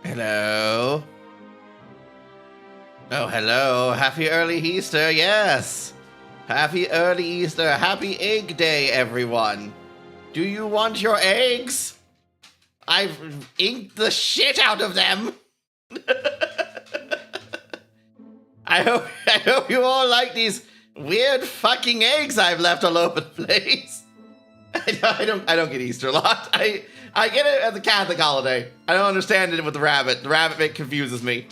Hello. Oh, hello. Happy early Easter, yes. Happy early Easter. Happy Egg Day, everyone. Do you want your eggs? I've inked the shit out of them. I hope you all like these weird fucking eggs I've left all over the place. I don't get Easter a lot. I get it as a Catholic holiday. I don't understand it with the rabbit. The rabbit bit confuses me.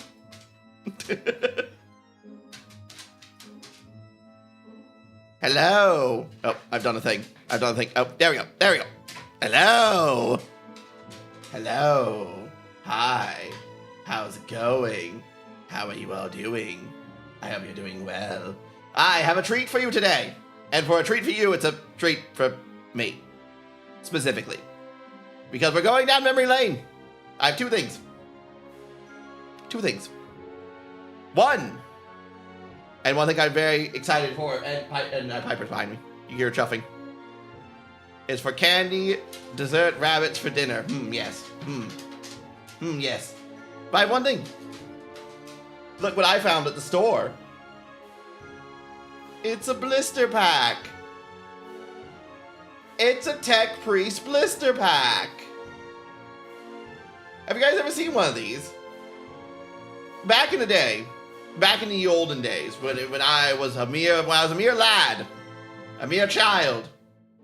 Hello. Oh, I've done a thing. Oh, there we go. Hello. Hello. Hi. How's it going? How are you all doing? I hope you're doing well. I have a treat for you today. And for a treat for you, it's a treat for me. Specifically. Because we're going down memory lane. I have two things. One. And one thing I'm very excited for, and Piper's behind me. You hear chuffing. Is for candy, dessert, rabbits for dinner. Yes. Yes. But I have one thing. Look what I found at the store. It's a blister pack. It's a Tech Priest blister pack. Have you guys ever seen one of these? Back in the day, back in the olden days, when I was a mere lad, a mere child,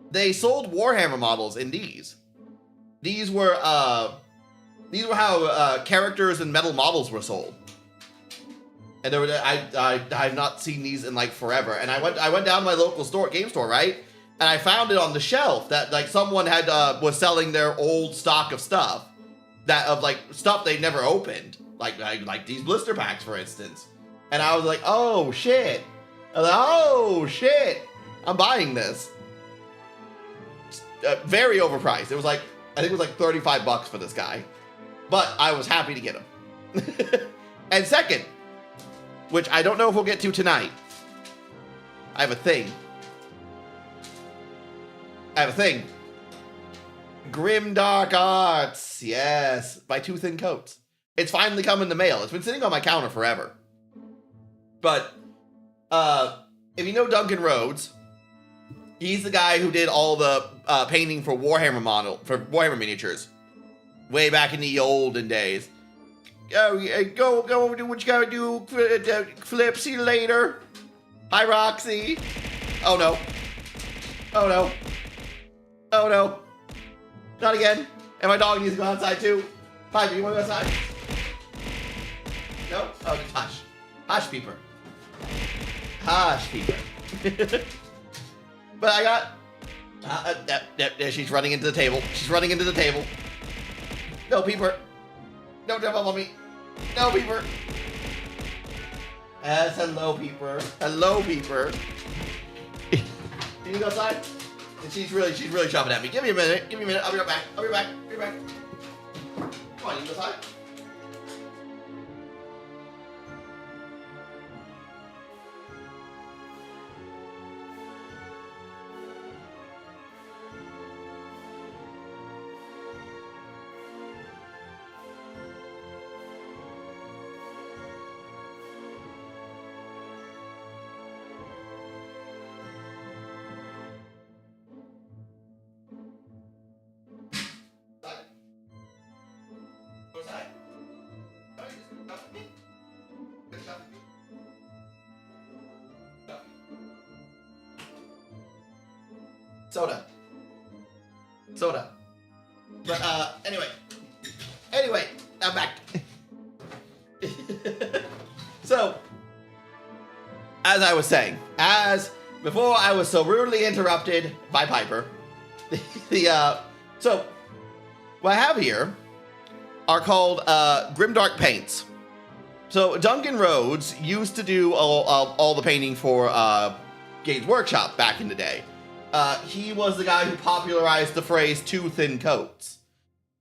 they sold Warhammer models in these. These were how characters and metal models were sold. And I've not seen these in like forever. And I went down to my local game store, right? And I found it on the shelf that like someone had was selling their old stock of stuff stuff they never opened, like these blister packs, for instance. And I was like, oh shit! I'm buying this. Very overpriced. It was like, I think it was like $35 for this guy, but I was happy to get him. And second, which I don't know if we'll get to tonight, I have a thing. Grimdark Arts, yes, by Two Thin Coats. It's finally come in the mail. It's been sitting on my counter forever. But if you know Duncan Rhodes, he's the guy who did all the painting for Warhammer miniatures, way back in the olden days. Go do what you gotta do. Flip, see you later. Hi, Roxy. Oh no. Not again. And my dog needs to go outside too. Piper, you wanna go outside? No? Oh, just hush. Hush, Peeper. But I got... she's running into the table. No, Peeper. Don't jump up on me. No, Peeper. Yes, hello, Peeper. Can you go outside? And she's really chopping at me. Give me a minute. I'll be right back. Come on, you go outside. Soda. But anyway, I'm back. So, as I was saying, before I was so rudely interrupted by Piper, so what I have here are called Grimdark paints. So Duncan Rhodes used to do all the painting for Games Workshop back in the day. He was the guy who popularized the phrase "two thin coats."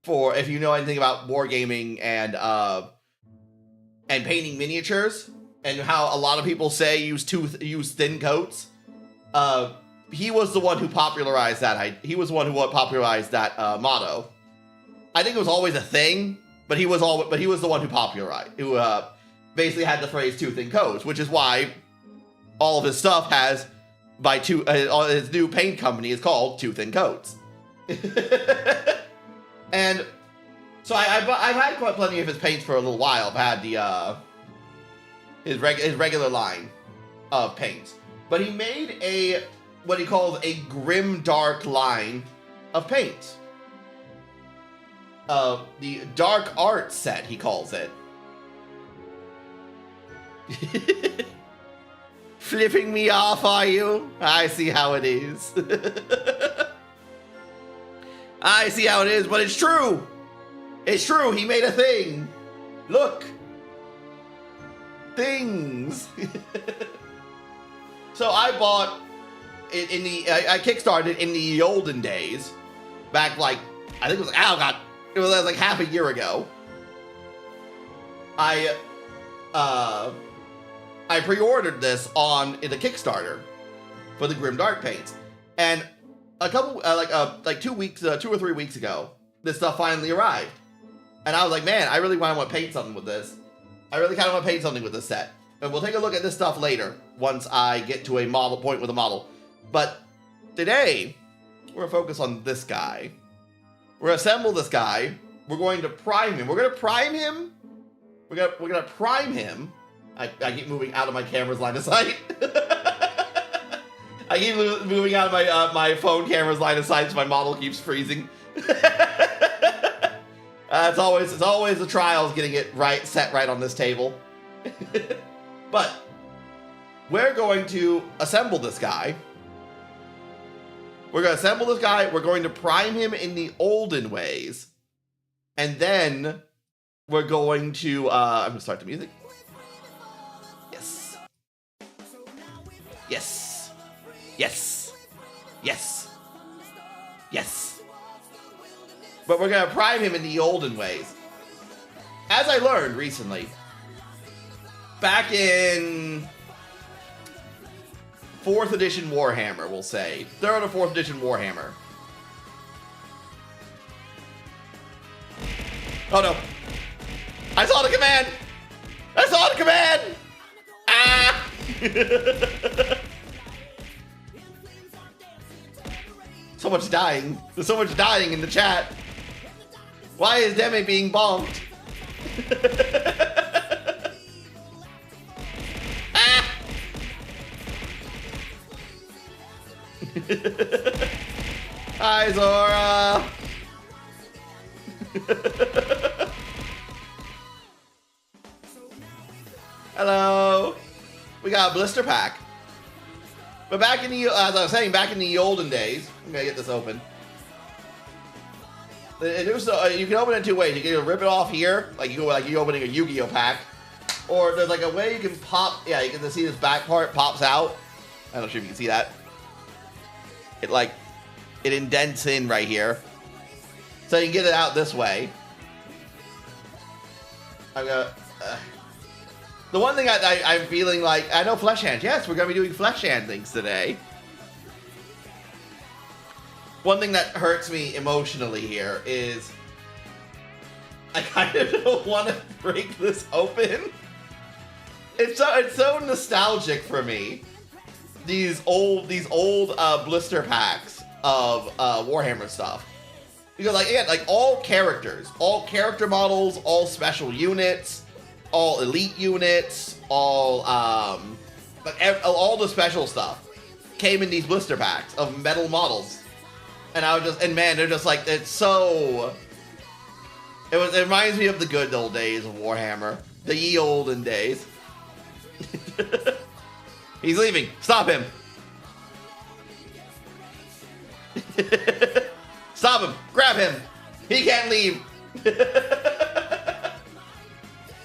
For if you know anything about wargaming and painting miniatures, and how a lot of people say use thin coats, he was the one who popularized that. He was the one who popularized that motto. I think it was always a thing, But he was the one who popularized, who basically had the phrase two thin coats, which is why all of his stuff has his new paint company is called Two Thin Coats. And so I've had quite plenty of his paints for a little while. I've had the his regular line of paints, but he made what he calls a grim dark line of paints. The dark art set, he calls it. Flipping me off, are you? I see how it is. I see how it is, but it's true. It's true. He made a thing. Look. Things. So I bought it I kickstarted in the olden days. Back I think it was, oh god, it was like half a year ago. I pre-ordered this on the Kickstarter for the Grimdark paints, and a couple 2 or 3 weeks ago, this stuff finally arrived, and I was like, man, I really want to paint something with this. I really kind of want to paint something with this set, and we'll take a look at this stuff later once I get to a model point with a model. But today, we're gonna focus on this guy. We're gonna assemble this guy. We're going to prime him. We're gonna prime him. We're gonna prime him. I keep moving out of my camera's line of sight. I keep moving out of my phone camera's line of sight so my model keeps freezing. It's always the trials getting it set right on this table. But we're going to assemble this guy. We're going to assemble this guy. We're going to prime him in the olden ways. And then we're going to, I'm going to start the music. Yes. Yes. Yes. Yes. Yes. But we're going to prime him in the olden ways. As I learned recently, back in 4th edition Warhammer, we'll say. 3rd or 4th edition Warhammer. Oh no. I saw the command! I saw the command! Ah! So much dying. There's so much dying in the chat. Why is Demi being bonked? Ah! Hi, Zora. Hello. We got a blister pack. But back in the, as I was saying, back in the olden days, I'm gonna get this open. You can open it 2 ways. You can either rip it off here, like you're opening a Yu-Gi-Oh pack, or there's like a way you can pop. Yeah, you can see this back part pops out. I'm not sure if you can see that. It indents in right here, so you can get it out this way. I'm gonna. The one thing I'm feeling like, I know flesh hands. Yes, we're gonna be doing flesh hand things today. One thing that hurts me emotionally here is I kind of don't want to break this open. It's so nostalgic for me. These old blister packs of Warhammer stuff, because again, all character models, all special units, all elite units, all the special stuff came in these blister packs of metal models. And I was just, and man, they're just it's so, it reminds me of the good old days of Warhammer. The ye olden days. He's leaving. Stop him. Stop him. Grab him. He can't leave.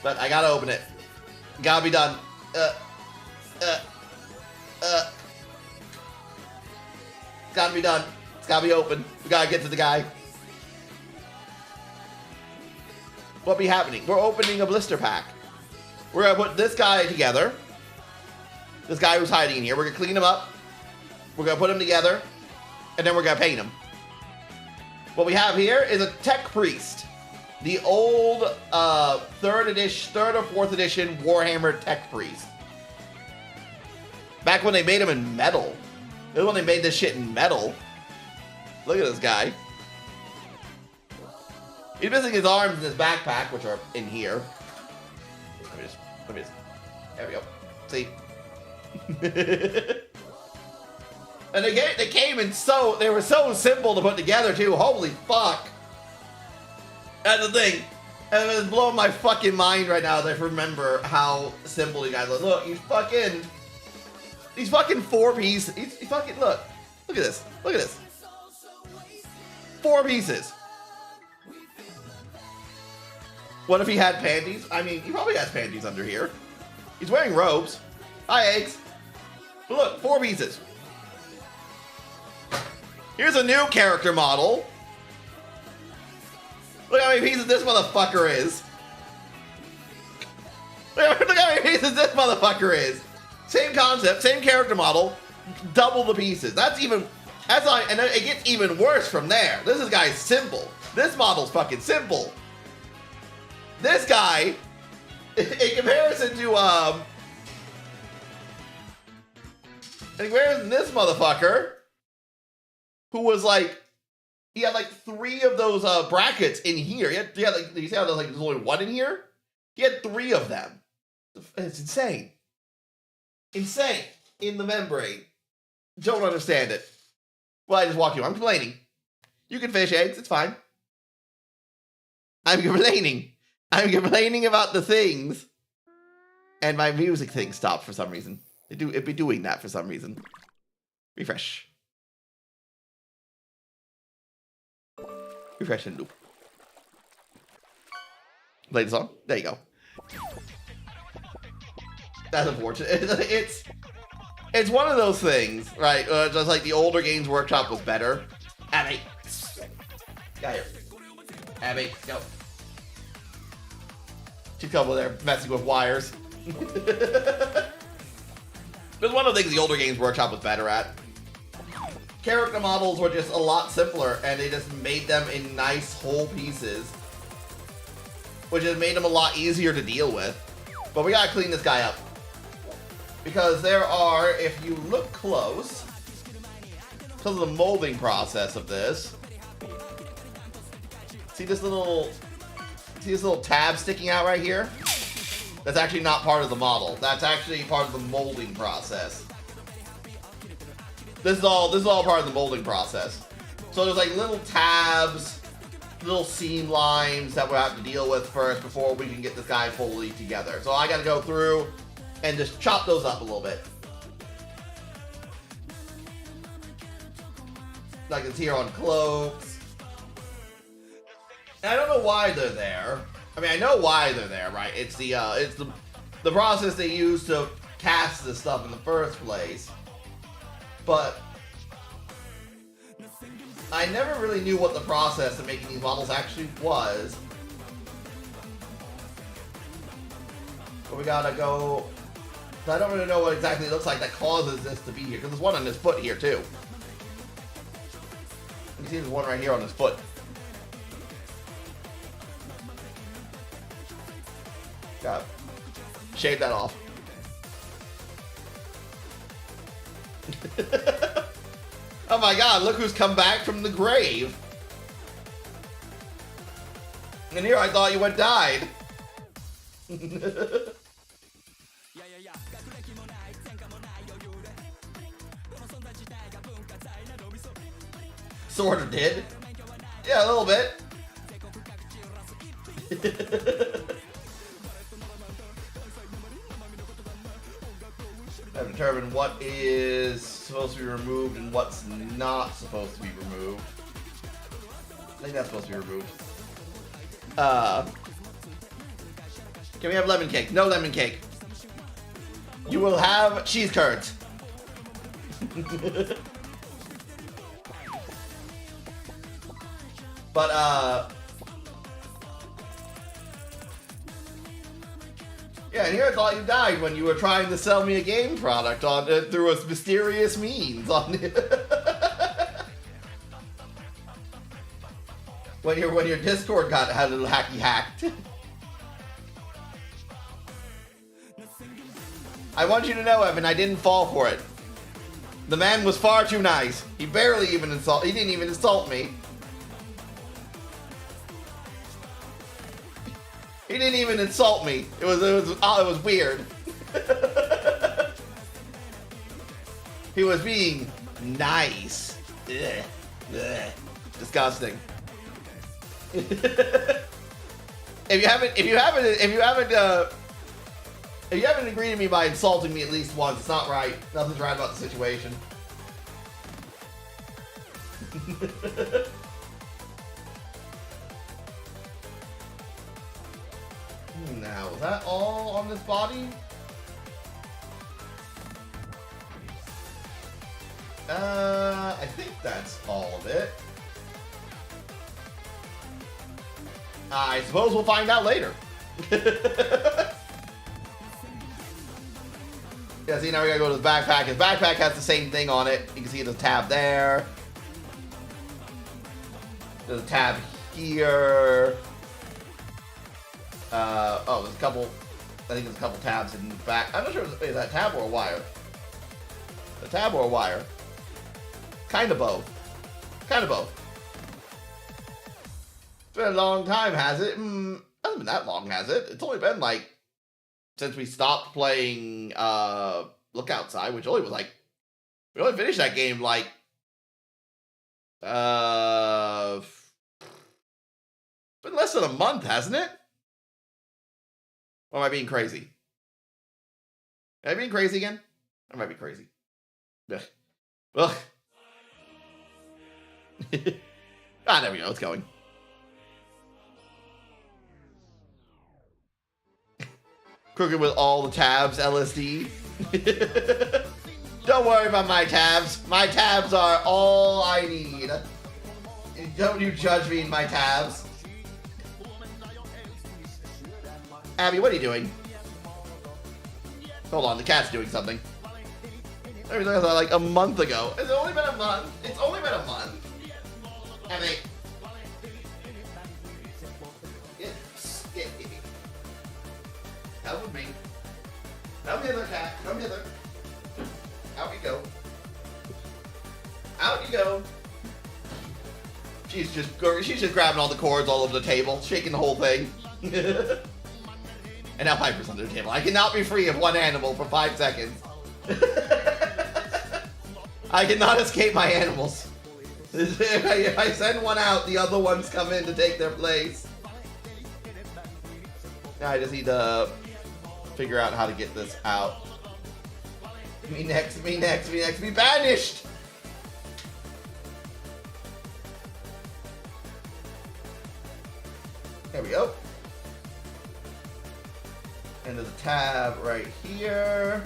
But I gotta open it. Gotta be done. Gotta be done. It's gotta be open. We gotta get to the guy. What be happening? We're opening a blister pack. We're gonna put this guy together. This guy who's hiding in here. We're gonna clean him up. We're gonna put him together. And then we're gonna paint him. What we have here is a tech priest. The old third or fourth edition Warhammer Tech Priest. Back when they made him in metal. This is when they made this shit in metal. Look at this guy. He's missing his arms and his backpack, which are in here. Let me just. There we go. See? And they came in they were so simple to put together too. Holy fuck. That's the thing. And it's blowing my fucking mind right now that I remember how simple you guys look. Look, these fucking 4 pieces. He's fucking, look at this. Look at this. 4 pieces. What if he had panties? I mean, he probably has panties under here. He's wearing robes. Hi, eggs. But look, 4 pieces. Here's a new character model. Look how many pieces this motherfucker is. Look how many pieces this motherfucker is. Same concept, same character model, double the pieces. And it gets even worse from there. This guy's simple. This model's fucking simple. This guy, in comparison to this motherfucker, who was like, he had like 3 of those brackets in here. He had like, you see how there's only 1 in here? He had 3 of them. It's insane. Insane in the membrane. Don't understand it. Well, I just walked you. I'm complaining. You can fish eggs. It's fine. I'm complaining. I'm complaining about the things. And my music thing stopped for some reason. It'd be doing that for some reason. Refresh. Refresh and loop. Play the song. There you go. That's unfortunate. It's one of those things, right? Just like the older Games Workshop was better. Abby. Got here. Abby, go. She's over there messing with wires. It's one of the things the older Games Workshop was better at. Character models were just a lot simpler, and they just made them in nice whole pieces, which has made them a lot easier to deal with. But we gotta clean this guy up, because there are, if you look close, because of the molding process of this, see this little tab sticking out right here? That's actually not part of the model. That's actually part of the molding process. This is all part of the molding process. So there's like little tabs, little seam lines that we'll have to deal with first before we can get this guy fully together. So I gotta go through and just chop those up a little bit. Like it's here on cloaks. And I don't know why they're there. I mean, I know why they're there, right? It's the process they use to cast this stuff in the first place. But I never really knew what the process of making these models actually was. But we gotta go. I don't really know what exactly it looks like that causes this to be here, because there's one on his foot here too. You can see there's one right here on his foot. Gotta shave that off. Oh my god, look who's come back from the grave. And here I thought you had died. Sort of did. Yeah, a little bit. I've determined what is supposed to be removed and what's not supposed to be removed. I think that's supposed to be removed. Can we have lemon cake? No lemon cake. You will have cheese curds. But, yeah, and here I thought you died when you were trying to sell me a game product on through a mysterious means on when your Discord had a little hacky hacked. I want you to know, Evan, I didn't fall for it. The man was far too nice. He barely even he didn't even insult me. He didn't even insult me. It was weird. He was being nice. Ugh. Ugh. Disgusting. If you haven't agreed to me by insulting me at least once, it's not right. Nothing's right about the situation. Now, is that all on this body? I think that's all of it. I suppose we'll find out later. Yeah, see, now we gotta go to the backpack. His backpack has the same thing on it. You can see the tab there. There's a tab here. Oh, there's a couple. I think there's a couple tabs in the back. I'm not sure is that a tab or a wire. A tab or a wire. Kind of both. Kind of both. It's been a long time, has it? Hasn't been that long, has it? It's only been like since we stopped playing Look Outside, which only was like we only finished that game like it's been less than a month, hasn't it? Or am I being crazy? Am I being crazy again? I might be crazy. Ugh. Ugh. There we go. It's going. Crooked with all the tabs, LSD. Don't worry about my tabs. My tabs are all I need. Don't you judge me in my tabs. Abby, what are you doing? Hold on, the cat's doing something. I was like a month ago. It's only been a month. It's only been a month. Abby. Yes. Help with me. Come hither, cat. Come hither. Out you go. Out you go. She's just grabbing all the cords all over the table, shaking the whole thing. And now Piper's under the table. I cannot be free of one animal for 5 seconds. I cannot escape my animals. If I send one out, the other ones come in to take their place. Now I just need to figure out how to get this out. Me next, me next, me next. Be banished! There we go. And there's a tab right here.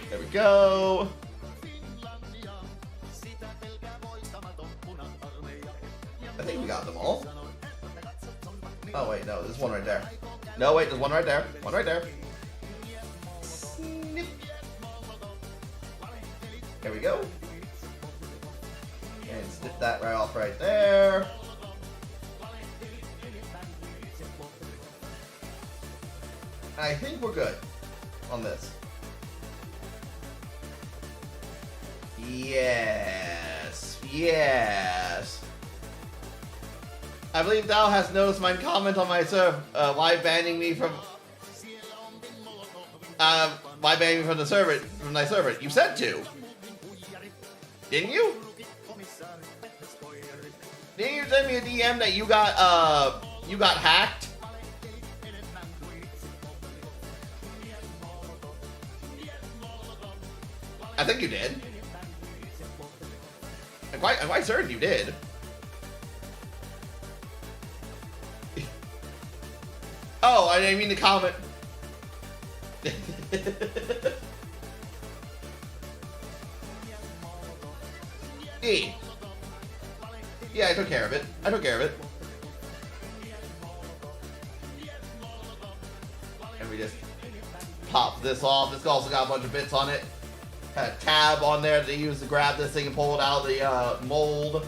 There we go. I think we got them all. Oh wait, no, there's one right there. No, wait, there's one right there. One right there. Snip. There we go. And snip that right off right there. I think we're good on this. Yes. Yes. I believe thou hast noticed my comment on my why banning me from the server from thy server. You said to. Didn't you? Didn't you send me a DM that you got hacked? I think you did. I'm quite certain you did. Oh, I didn't mean to comment. E. Yeah, I took care of it. I took care of it. And we just pop this off. This also got a bunch of bits on it. Had a tab on there that they use to grab this thing and pull it out of the mold.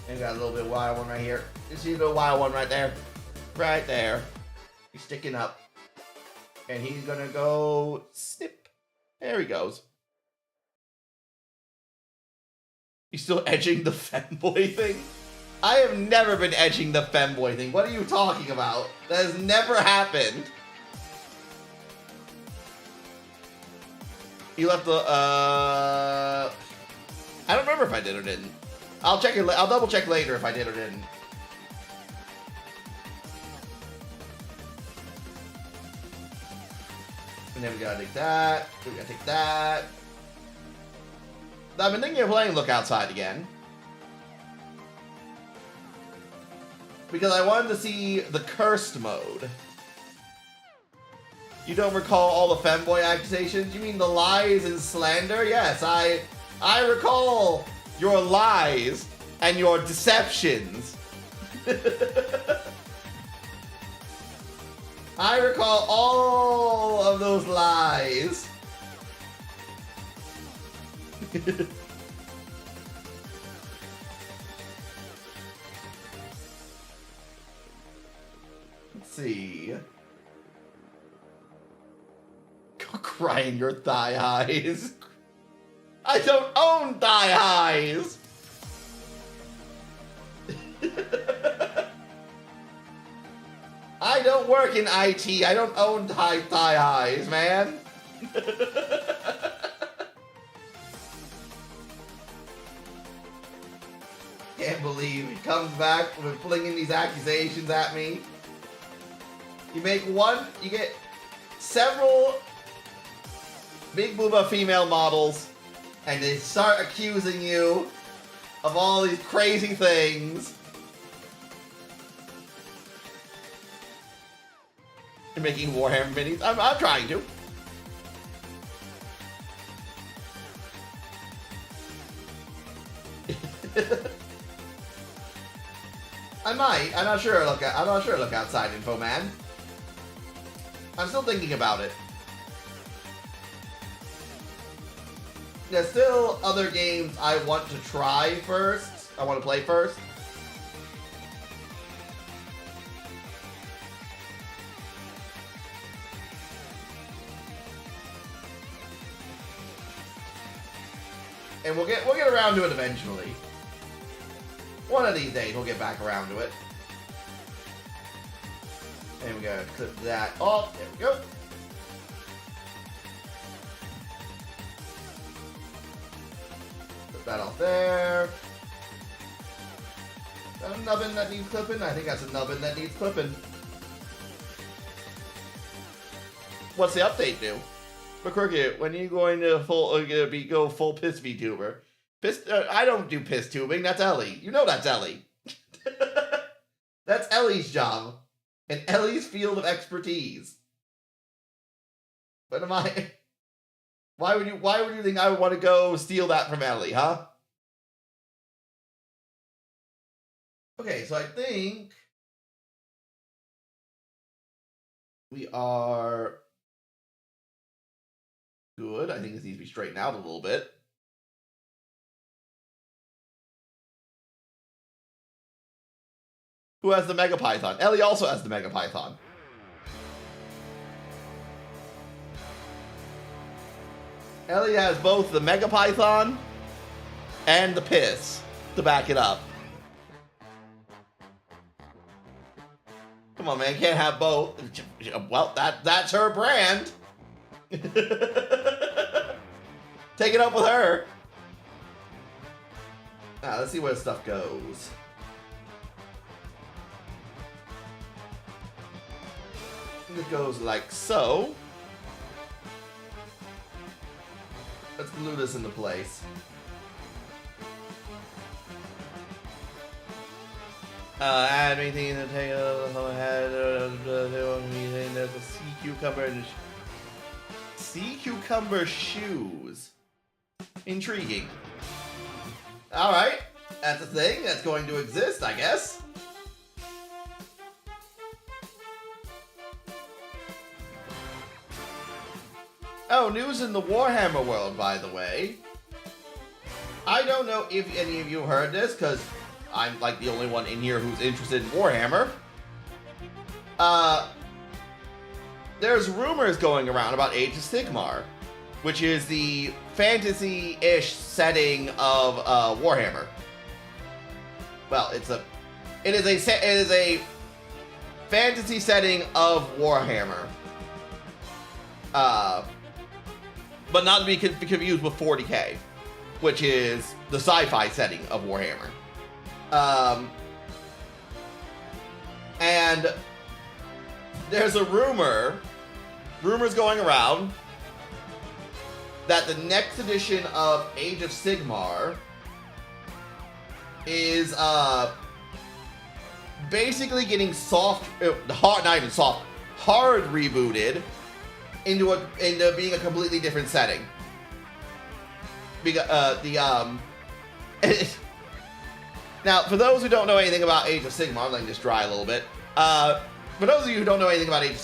And got a little bit of wild one right here. You see a little wild one right there? Right there. He's sticking up. And he's gonna go snip. There he goes. He's still edging the femboy thing? I have never been edging the femboy thing. What are you talking about? That has never happened. He left the, I don't remember if I did or didn't. I'll check it. I'll double check later if I did or didn't. And then we gotta take that. We gotta take that. I've been thinking of playing Look Outside again. Because I wanted to see the cursed mode. You don't recall all the femboy accusations? You mean the lies and slander? Yes, I recall your lies and your deceptions. I recall all of those lies. Let's see. Cry in your thigh highs. I don't own thigh highs. I don't work in IT. I don't own thigh highs, man. Can't believe he comes back with flinging these accusations at me. You make one, you get several big booba female models, and they start accusing you of all these crazy things. You're making Warhammer minis? I'm trying to. I might. I'm not sure. Look outside, info man. I'm still thinking about it. There's still other games I want to try first. I want to play first. And we'll get around to it eventually. One of these days we'll get back around to it. And we gotta clip that off. There we go. Put that off there. Is that a nubbin that needs clipping? I think that's a nubbin that needs clipping. What's the update do? But Cricket, when are you going to go full piss VTuber? I don't do piss tubing. That's Ellie. You know that's Ellie. That's Ellie's job, and Ellie's field of expertise. But am I? Why would you think I would want to go steal that from Ellie, huh? Okay, so I think we are good. I think this needs to be straightened out a little bit. Who has the Mega Python? Ellie also has the Mega Python. Ellie has both the Mega Python and the piss to back it up. Come on, man, can't have both. Well, that's her brand. Take it up with her. Now, let's see where stuff goes. It goes like so. Let's glue this into place. Add anything in the tail. There's a sea cucumber and sea cucumber shoes. Intriguing. All right, that's a thing that's going to exist, I guess. Oh, news in the Warhammer world, by the way. I don't know if any of you heard this, because I'm like the only one in here who's interested in Warhammer. There's rumors going around about Age of Sigmar, which is the fantasy-ish setting of Warhammer. Well, it is a fantasy setting of Warhammer, but not to be confused with 40k, which is the sci-fi setting of Warhammer. And there's a rumors going around that the next edition of Age of Sigmar is basically getting hard rebooted into being a completely different setting. Because now, for those who don't know anything about Age of Sigmar, let me just dry a little bit. For those of you who don't know anything about Age of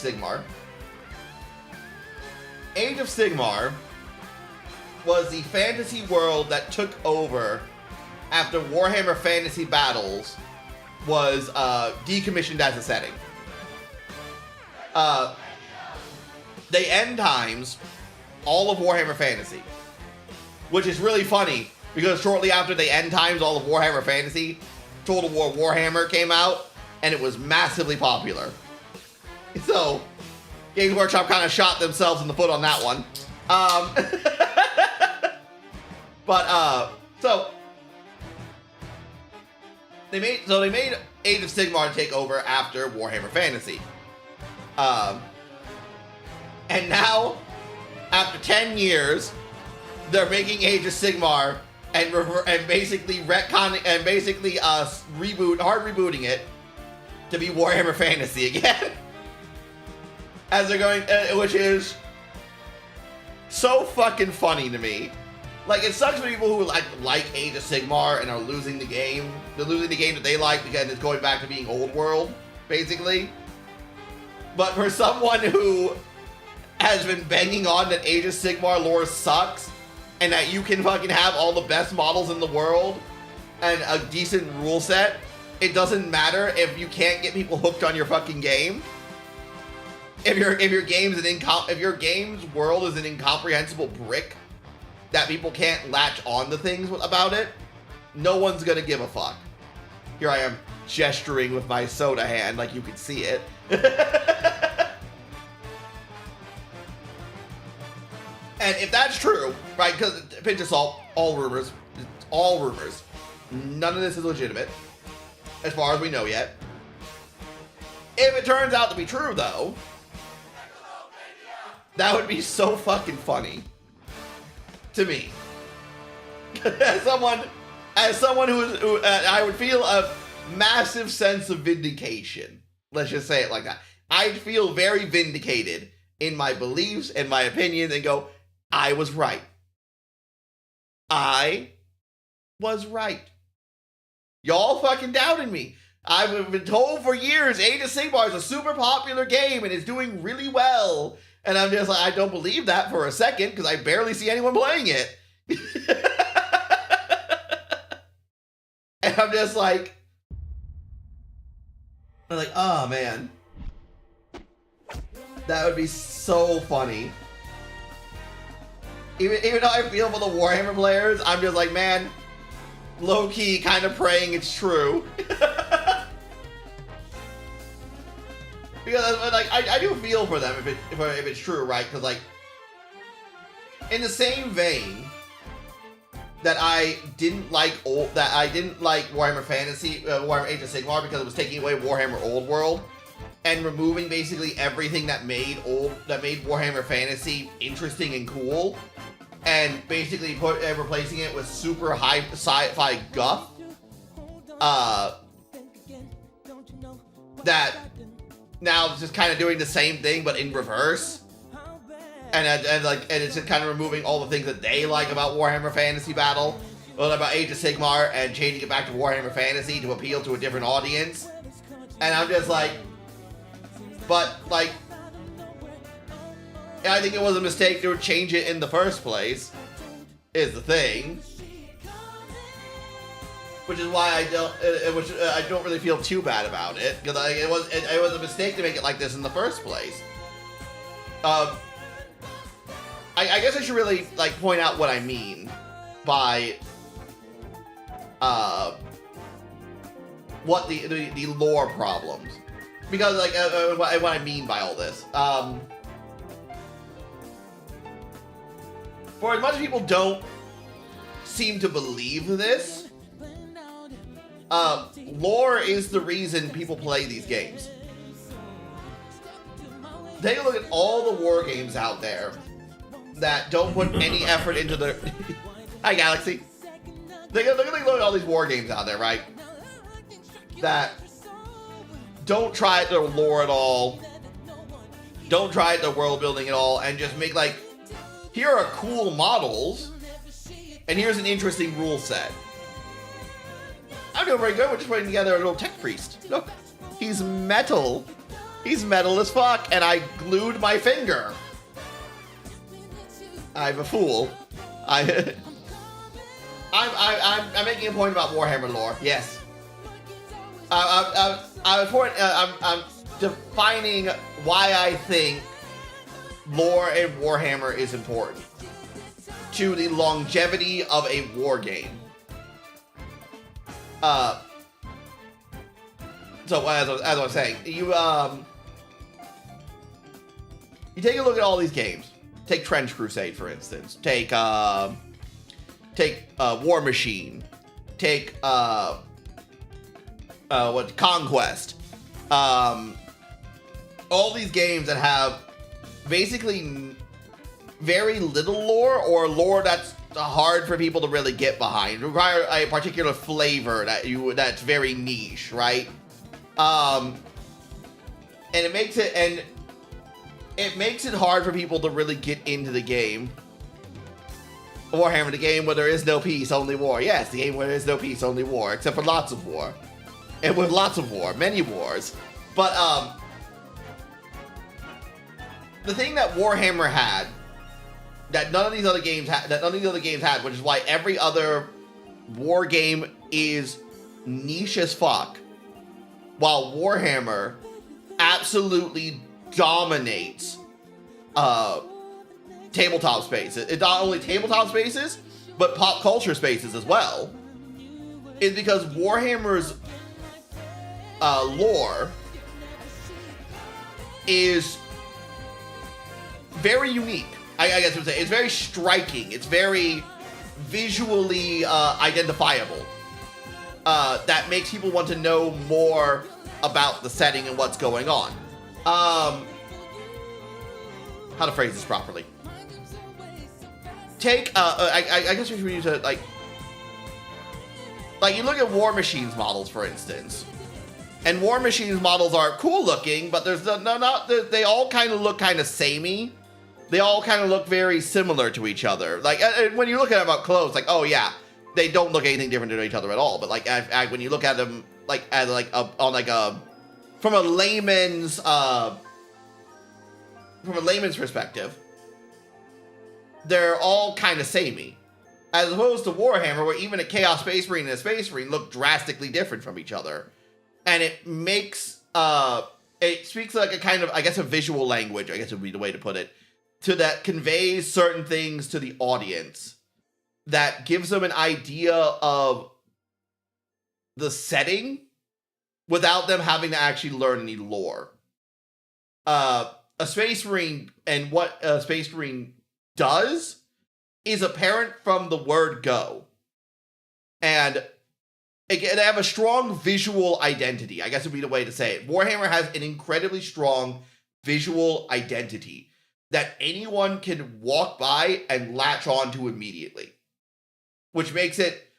Sigmar was the fantasy world that took over after Warhammer Fantasy Battles was decommissioned as a setting. They end times all of Warhammer Fantasy, which is really funny because shortly after they end times all of Warhammer Fantasy, Total War Warhammer came out, and it was massively popular. So, Games Workshop kind of shot themselves in the foot on that one. So they made Age of Sigmar take over after Warhammer Fantasy. And now, after 10 years, they're making Age of Sigmar and basically retconning and basically hard rebooting it to be Warhammer Fantasy again. As they're going, which is so fucking funny to me. Like, it sucks for people who like Age of Sigmar and are losing the game. They're losing the game that they like because it's going back to being old world, basically. But for someone who has been banging on that Age of Sigmar lore sucks, and that you can fucking have all the best models in the world and a decent rule set, it doesn't matter if you can't get people hooked on your fucking game. If your game's world is an incomprehensible brick that people can't latch on to things about it, no one's gonna give a fuck. Here I am gesturing with my soda hand like you can see it. And if that's true, right, because pinch of salt, all rumors, none of this is legitimate, as far as we know yet. If it turns out to be true, though, that would be so fucking funny to me. as someone who I would feel a massive sense of vindication. Let's just say it like that. I'd feel very vindicated in my beliefs and my opinions and go, I was right. I was right. Y'all fucking doubted me. I've been told for years Age of Sigmar is a super popular game and is doing really well. And I'm just like, I don't believe that for a second because I barely see anyone playing it. And I'm just like, oh man. That would be so funny. Even though I feel for the Warhammer players, I'm just like, man, low-key kind of praying it's true. Because like I do feel for them if it's true, right? Because like, in the same vein that I didn't like Warhammer Fantasy, Warhammer Age of Sigmar because it was taking away Warhammer Old World and removing basically everything that made Warhammer Fantasy interesting and cool, and basically replacing it with super high sci-fi guff. That now it's just kind of doing the same thing but in reverse, and it's just kind of removing all the things that they like about Warhammer Fantasy Battle, about Age of Sigmar, and changing it back to Warhammer Fantasy to appeal to a different audience. And I'm just like, but like, I think it was a mistake to change it in the first place, is the thing. which is why I don't really feel too bad about it, because it was a mistake to make it like this in the first place. I guess I should really like point out what I mean by what the lore problems, because like what I mean by all this. For as much as people don't seem to believe this, lore is the reason people play these games. Take a look at all the war games out there that don't put any effort into their... Hi, Galaxy. Look at all these war games out there, right? That don't try their lore at all, don't try their world building at all, and just make like, here are cool models, and here's an interesting rule set. I'm doing very good. We're just putting together a little tech priest. Look, he's metal. He's metal as fuck, and I glued my finger. I'm a fool. I'm making a point about Warhammer lore. Yes. I'm defining why I think lore in Warhammer is important to the longevity of a war game. So as I was saying, you take a look at all these games. Take Trench Crusade, for instance. Take War Machine. Take Conquest. All these games that have basically very little lore, or lore that's hard for people to really get behind, require a particular flavor that's very niche, right? And it makes it hard for people to really get into the game. Warhammer, the game where there is no peace, only war. Yes, the game where there is no peace, only war, except for lots of war. And with lots of war, many wars. But the thing that Warhammer had that none of these other games had, which is why every other war game is niche as fuck, while Warhammer absolutely dominates tabletop spaces. It's not only tabletop spaces, but pop culture spaces as well, is because Warhammer's lore is very unique. I guess I would say it's very striking. It's very visually identifiable. That makes people want to know more about the setting and what's going on. How to phrase this properly? Take I guess we should use it like you look at War Machine's models, for instance. And War Machine's models are cool looking, but they all kind of look kind of samey. They all kind of look very similar to each other. Like when you look at them up close, like, oh yeah, they don't look anything different to each other at all. But like when you look at them from a layman's perspective, they're all kind of samey. As opposed to Warhammer, where even a Chaos Space Marine and a Space Marine look drastically different from each other. And it makes, it speaks like a kind of, I guess, a visual language, I guess would be the way to put it, that conveys certain things to the audience, that gives them an idea of the setting without them having to actually learn any lore. A Space Marine and what a Space Marine does is apparent from the word go. And they have a strong visual identity, I guess would be the way to say it. Warhammer has an incredibly strong visual identity that anyone can walk by and latch on to immediately, which makes it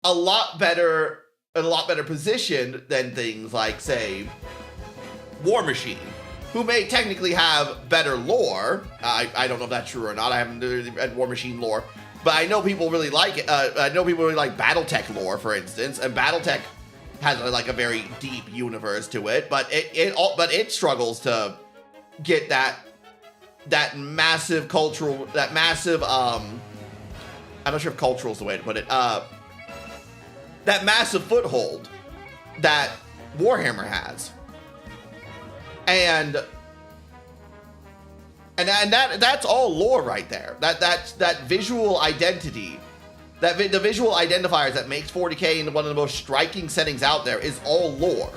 a lot better positioned than things like, say, War Machine, who may technically have better lore. I don't know if that's true or not. I haven't read War Machine lore, but I know people really like it. I know people really like BattleTech lore, for instance, and BattleTech has like a very deep universe to it, but it struggles to get that massive cultural, I'm not sure if cultural is the way to put it, that that massive foothold that Warhammer has. And that's all lore right there. That visual identity, the visual identifiers that makes 40K into one of the most striking settings out there is all lore.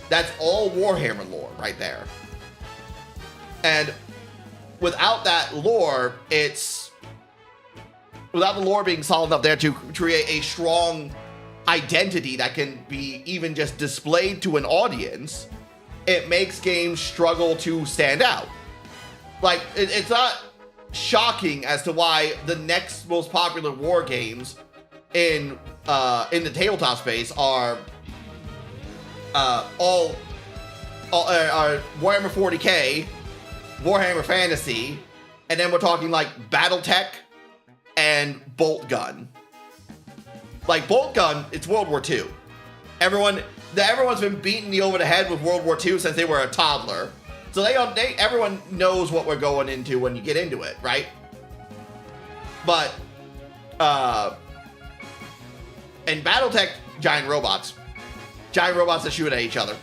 That's all Warhammer lore right there. And without that lore, without the lore being solid enough there to create a strong identity that can be even just displayed to an audience, it makes games struggle to stand out. Like, it's not shocking as to why the next most popular war games in the tabletop space are Warhammer 40K, Warhammer Fantasy, and then we're talking like BattleTech and Bolt Gun. Like Bolt Gun, it's World War II. Everyone's been beating me over the head with World War II since they were a toddler. So everyone knows what we're going into when you get into it, right? But in BattleTech, giant robots that shoot at each other.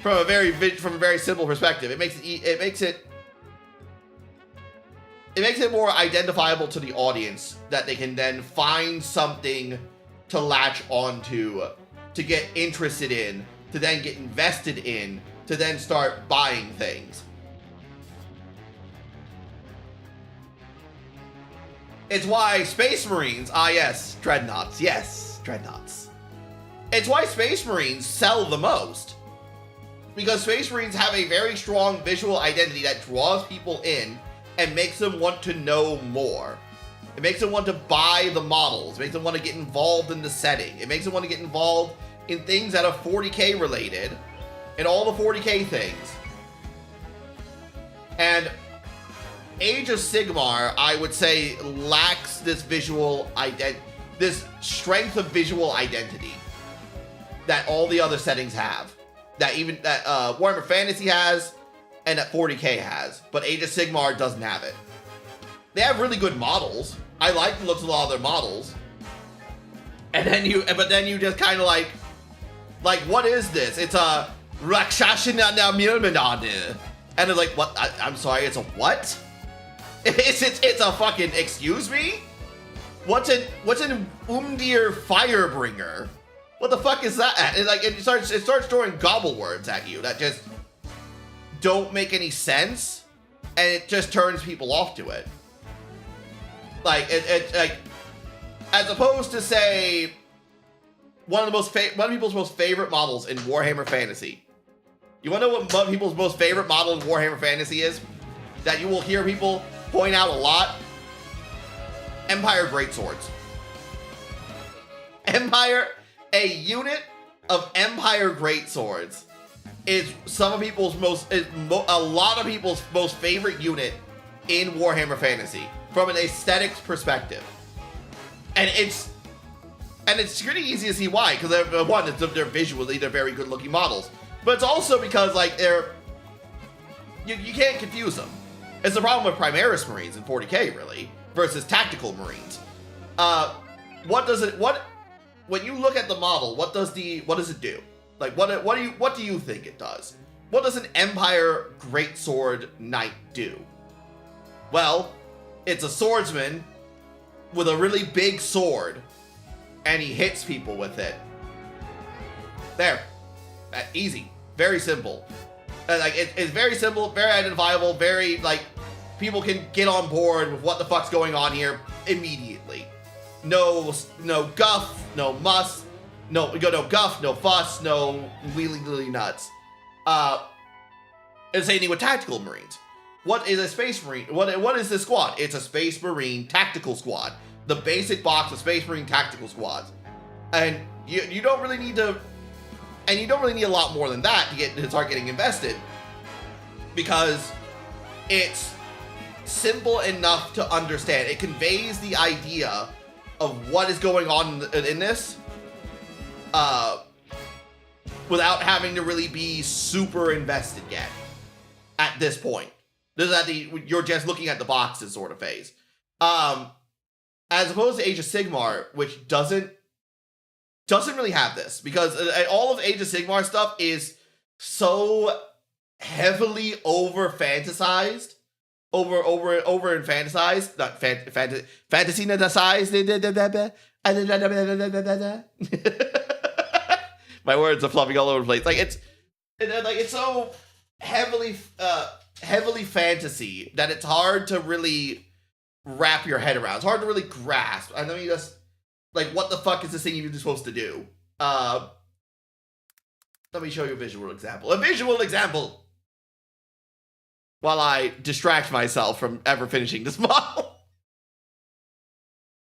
From a very simple perspective, it makes it more identifiable to the audience that they can then find something to latch onto, to get interested in, to then get invested in, to then start buying things. It's why Space Marines, Dreadnoughts, yes, Dreadnoughts. It's why Space Marines sell the most. Because Space Marines have a very strong visual identity that draws people in and makes them want to know more. It makes them want to buy the models. It makes them want to get involved in the setting. It makes them want to get involved in things that are 40K related, and all the 40K things. And Age of Sigmar, I would say, lacks this this strength of visual identity that all the other settings have. That Warhammer Fantasy has, and that 40K has. But Age of Sigmar doesn't have it. They have really good models. I like the looks of a lot of their models. But then you just kind of like, what is this? It's a Rakshashina Mirmanade. And they're like, what? I'm sorry, it's a what? It's a fucking, excuse me? What's an Umdir Firebringer? What the fuck is that? And it starts throwing gobble words at you that just don't make any sense, and it just turns people off to it. Like as opposed to say one of people's most favorite models in Warhammer Fantasy. You want to know what people's most favorite model in Warhammer Fantasy is? That you will hear people point out a lot? Empire Greatswords. A unit of Empire Greatswords is a lot of people's most favorite unit in Warhammer Fantasy from an aesthetics perspective. And it's pretty easy to see why, because they're visually, they're very good looking models. But it's also because you can't confuse them. It's the problem with Primaris Marines in 40K, really, versus Tactical Marines. When you look at the model, what does it do? Like, what do you think it does? What does an Empire Greatsword Knight do? Well, it's a swordsman with a really big sword, and he hits people with it. There. Easy. Very simple. It's very simple, very identifiable, very, people can get on board with what the fuck's going on here immediately. No guff, no muss, no guff, no fuss, no wheeling nuts. And same thing with Tactical Marines. What is a Space Marine? What is this squad? It's a Space Marine Tactical Squad. The basic box of Space Marine Tactical Squads. And you don't really need to... And you don't really need a lot more than that to start getting invested. Because it's simple enough to understand. It conveys the idea of what is going on in this without having to really be super invested yet at this point. This is at you're just looking at the boxes sort of phase. As opposed to Age of Sigmar, which doesn't doesn't really have this because all of Age of Sigmar stuff is so heavily over fantasized, over infantilized, not fantasy-icized. My words are fluffing all over the place. Like it's so heavily fantasy that it's hard to really wrap your head around. It's hard to really grasp. I mean, just like, what the fuck is this thing even supposed to do? Let me show you a visual example. A visual example! While I distract myself from ever finishing this model.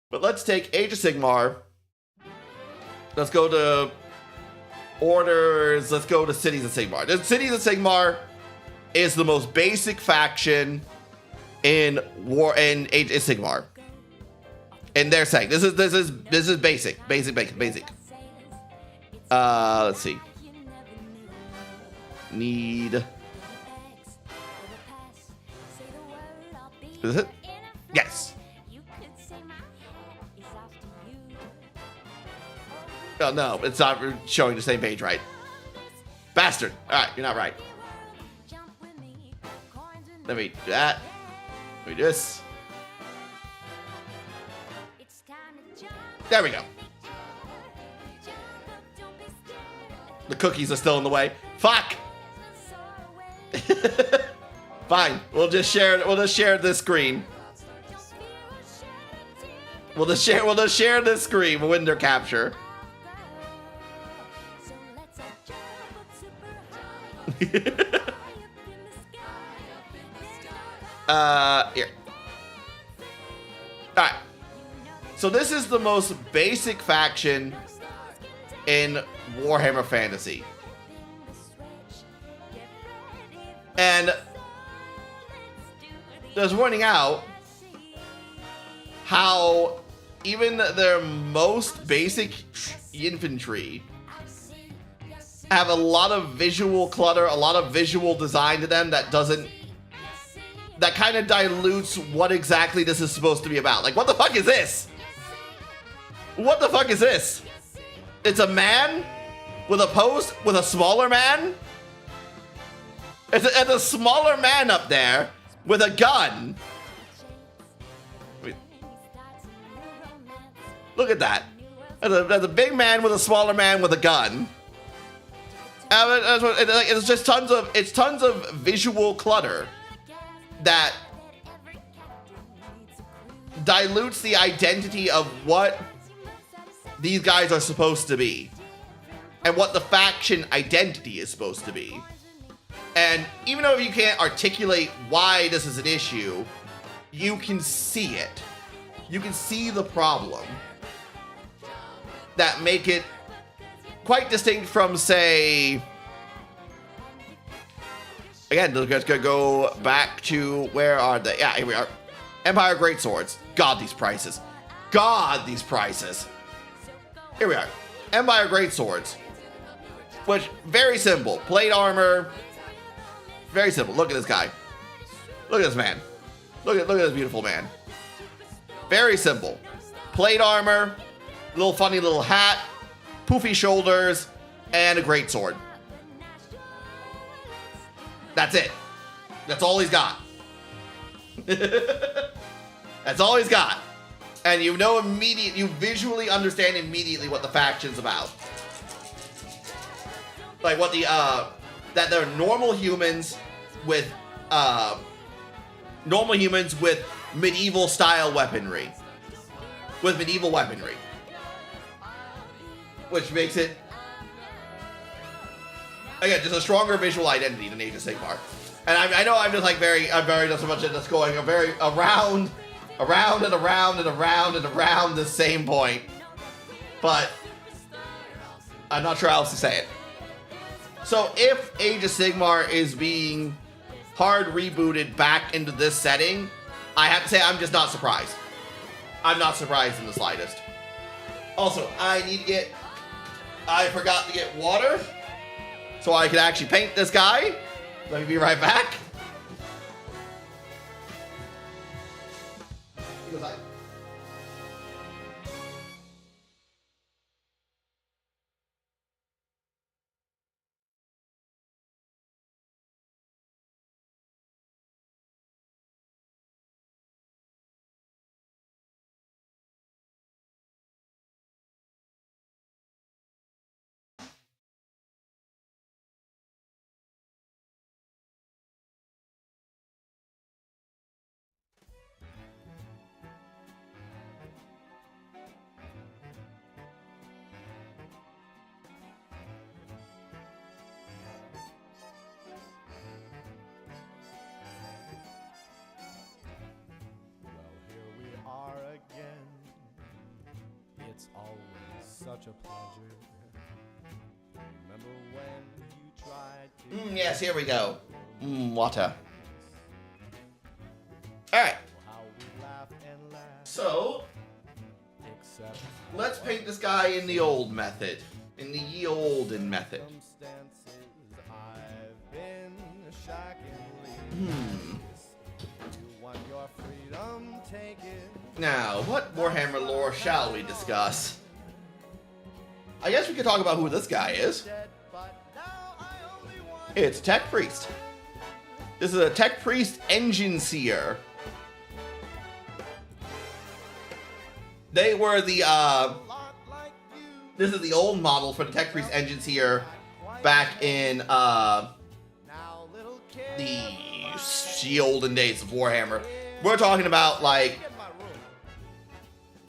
But let's take Age of Sigmar. Let's go to orders. Let's go to Cities of Sigmar. The Cities of Sigmar is the most basic faction in Age of Sigmar. And they're saying this is basic. Let's see. Need. Is it? Yes. Oh no, it's not showing the same page right. Bastard. Alright, you're not right. Let me do that. Let me do this. There we go. The cookies are still in the way. Fuck! Fine. We'll just share this screen. We'll just share this screen. Window capture. Here. Alright. So this is the most basic faction in Warhammer Fantasy. And just pointing out how even their most basic infantry have a lot of visual clutter, a lot of visual design to them that kind of dilutes what exactly this is supposed to be about. Like, what the fuck is this? What the fuck is this? It's a man with a post with a smaller man? It's a smaller man up there with a gun. Wait. Look at that. There's a big man with a smaller man with a gun. It's just tons of visual clutter that dilutes the identity of what these guys are supposed to be and what the faction identity is supposed to be. And even though you can't articulate why this is an issue, you can see it. You can see the problem that make it quite distinct from, say, again, let's go back to, where are they? Yeah, here we are. Empire Greatswords. God, these prices. God, these prices. Here we are. Empire Greatswords. Which, very simple. Plate armor. Very simple. Look at this guy. Look at this man. Look at this beautiful man. Very simple. Plate armor. Little funny little hat. Poofy shoulders. And a greatsword. That's it. That's all he's got. That's all he's got. And you know you visually understand immediately what the faction's about. Like what the, that they're normal humans with medieval style weaponry. With medieval weaponry. Which makes it, again, just a stronger visual identity than Age of Sigmar. And I know I'm just like I'm very just a bunch of just going around and around the same point. But I'm not sure how else to say it. So if Age of Sigmar is being hard rebooted back into this setting, I have to say I'm just not surprised. I'm not surprised in the slightest. Also, I forgot to get water so I could actually paint this guy. Let me be right back. Because It's always such a pleasure. Remember when you tried to Yes, here we go. Water. Alright. how we laughed and laughed, So, except let's paint this guy in the old method. In the ye olden method. circumstances I've been shockingly Hmm. You want your freedom, take it. Now, what Warhammer lore shall we discuss? I guess we could talk about who this guy is. But now I only want It's Tech Priest. This is a Tech Priest Engine Seer. They were the, a lot like you. this is the old model for the Tech Priest Engine Seer back in, Now little kid, the olden days of Warhammer. We're talking about, like, get my room.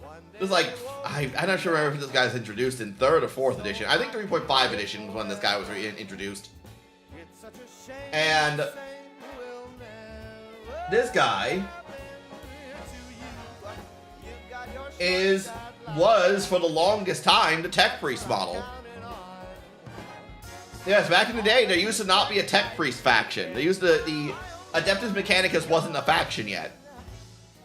One day it was like, I'm not sure if this guy's introduced in 3rd or 4th edition. I think 3.5 edition was when this guy was introduced. it's such a shame And to say we'll never this guy to you, but you got your was for the longest time the Tech Priest model. counting on. Yes, back in the day, there used to not be a Tech Priest faction. They used the Adeptus Mechanicus wasn't a faction yet.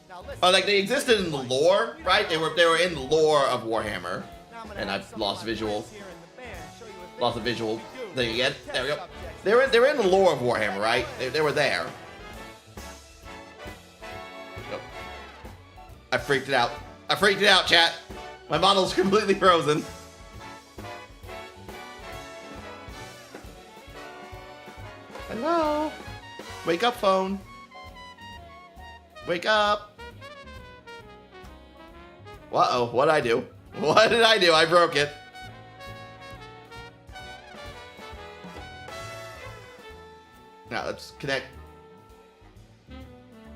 Now listen, Like, they existed in the lore, right? They were in the lore of Warhammer. now I'm gonna And have I've some of lost my visual. friends here in the band show you a thing Lost the visual we do. thing again. There we go. Subjects. They were in the lore of Warhammer, right? They were there. Yep. I freaked it out. I freaked it out, chat. My model's completely frozen. Hello? Wake up, phone. Wake up. Uh-oh, what did I do? What did I do? I broke it. Now let's connect.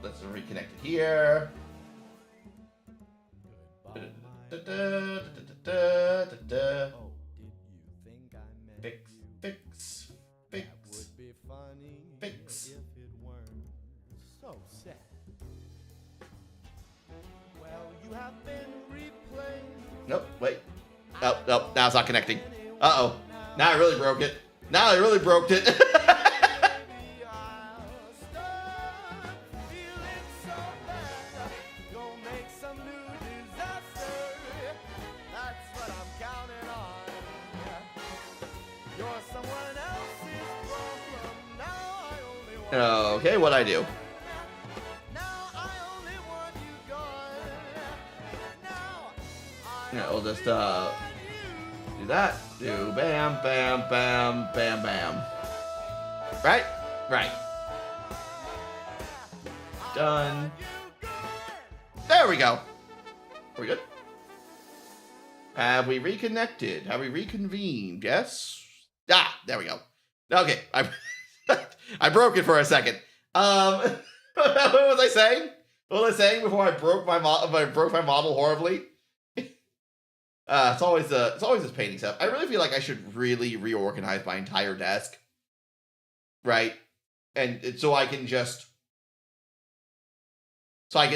Let's reconnect it here. Goodbye, my Da, da, da, da, da, da. Oh, did you think I meant Fix, you? fix, That fix. would be funny Fix. if it weren't so sad. Well, you have been replaying. Nope, wait. Oh, nope, now it's not connecting. Uh-oh. Now I really broke it. Now I really broke it. Maybe I'll start feeling so bad. Go make some new disaster. That's what I'm counting on. You're someone else's problem. Now I only want Okay, what'd I do? Now I only want you gone. Now I Yeah, we'll just, do you. that. Do bam, bam, bam, bam, bam. Right? Right. Done. There we go. Are we good? Have we reconnected? Have we reconvened? Yes? Ah, there we go. Okay, I broke it for a second. What was I saying? What was I saying before I broke my model horribly? It's always this painting stuff. I really feel like I should really reorganize my entire desk, right? And so I can just have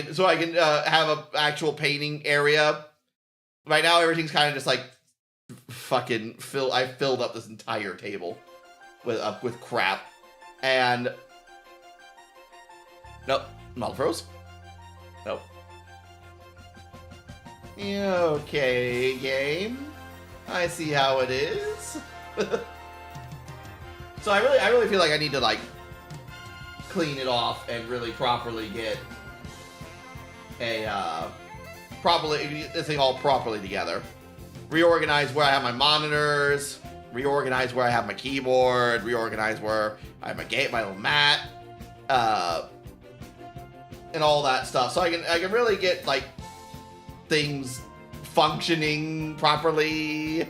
a actual painting area. Right now, everything's kind of just like fucking I filled up this entire table with crap, and nope, model froze. Nope. Okay, game. I see how it is. So I really feel like I need to like clean it off and really properly get this thing all properly together. Reorganize where I have my monitors. Reorganize where I have my keyboard. Reorganize where I have my little mat, and all that stuff. So I can really get like things functioning properly.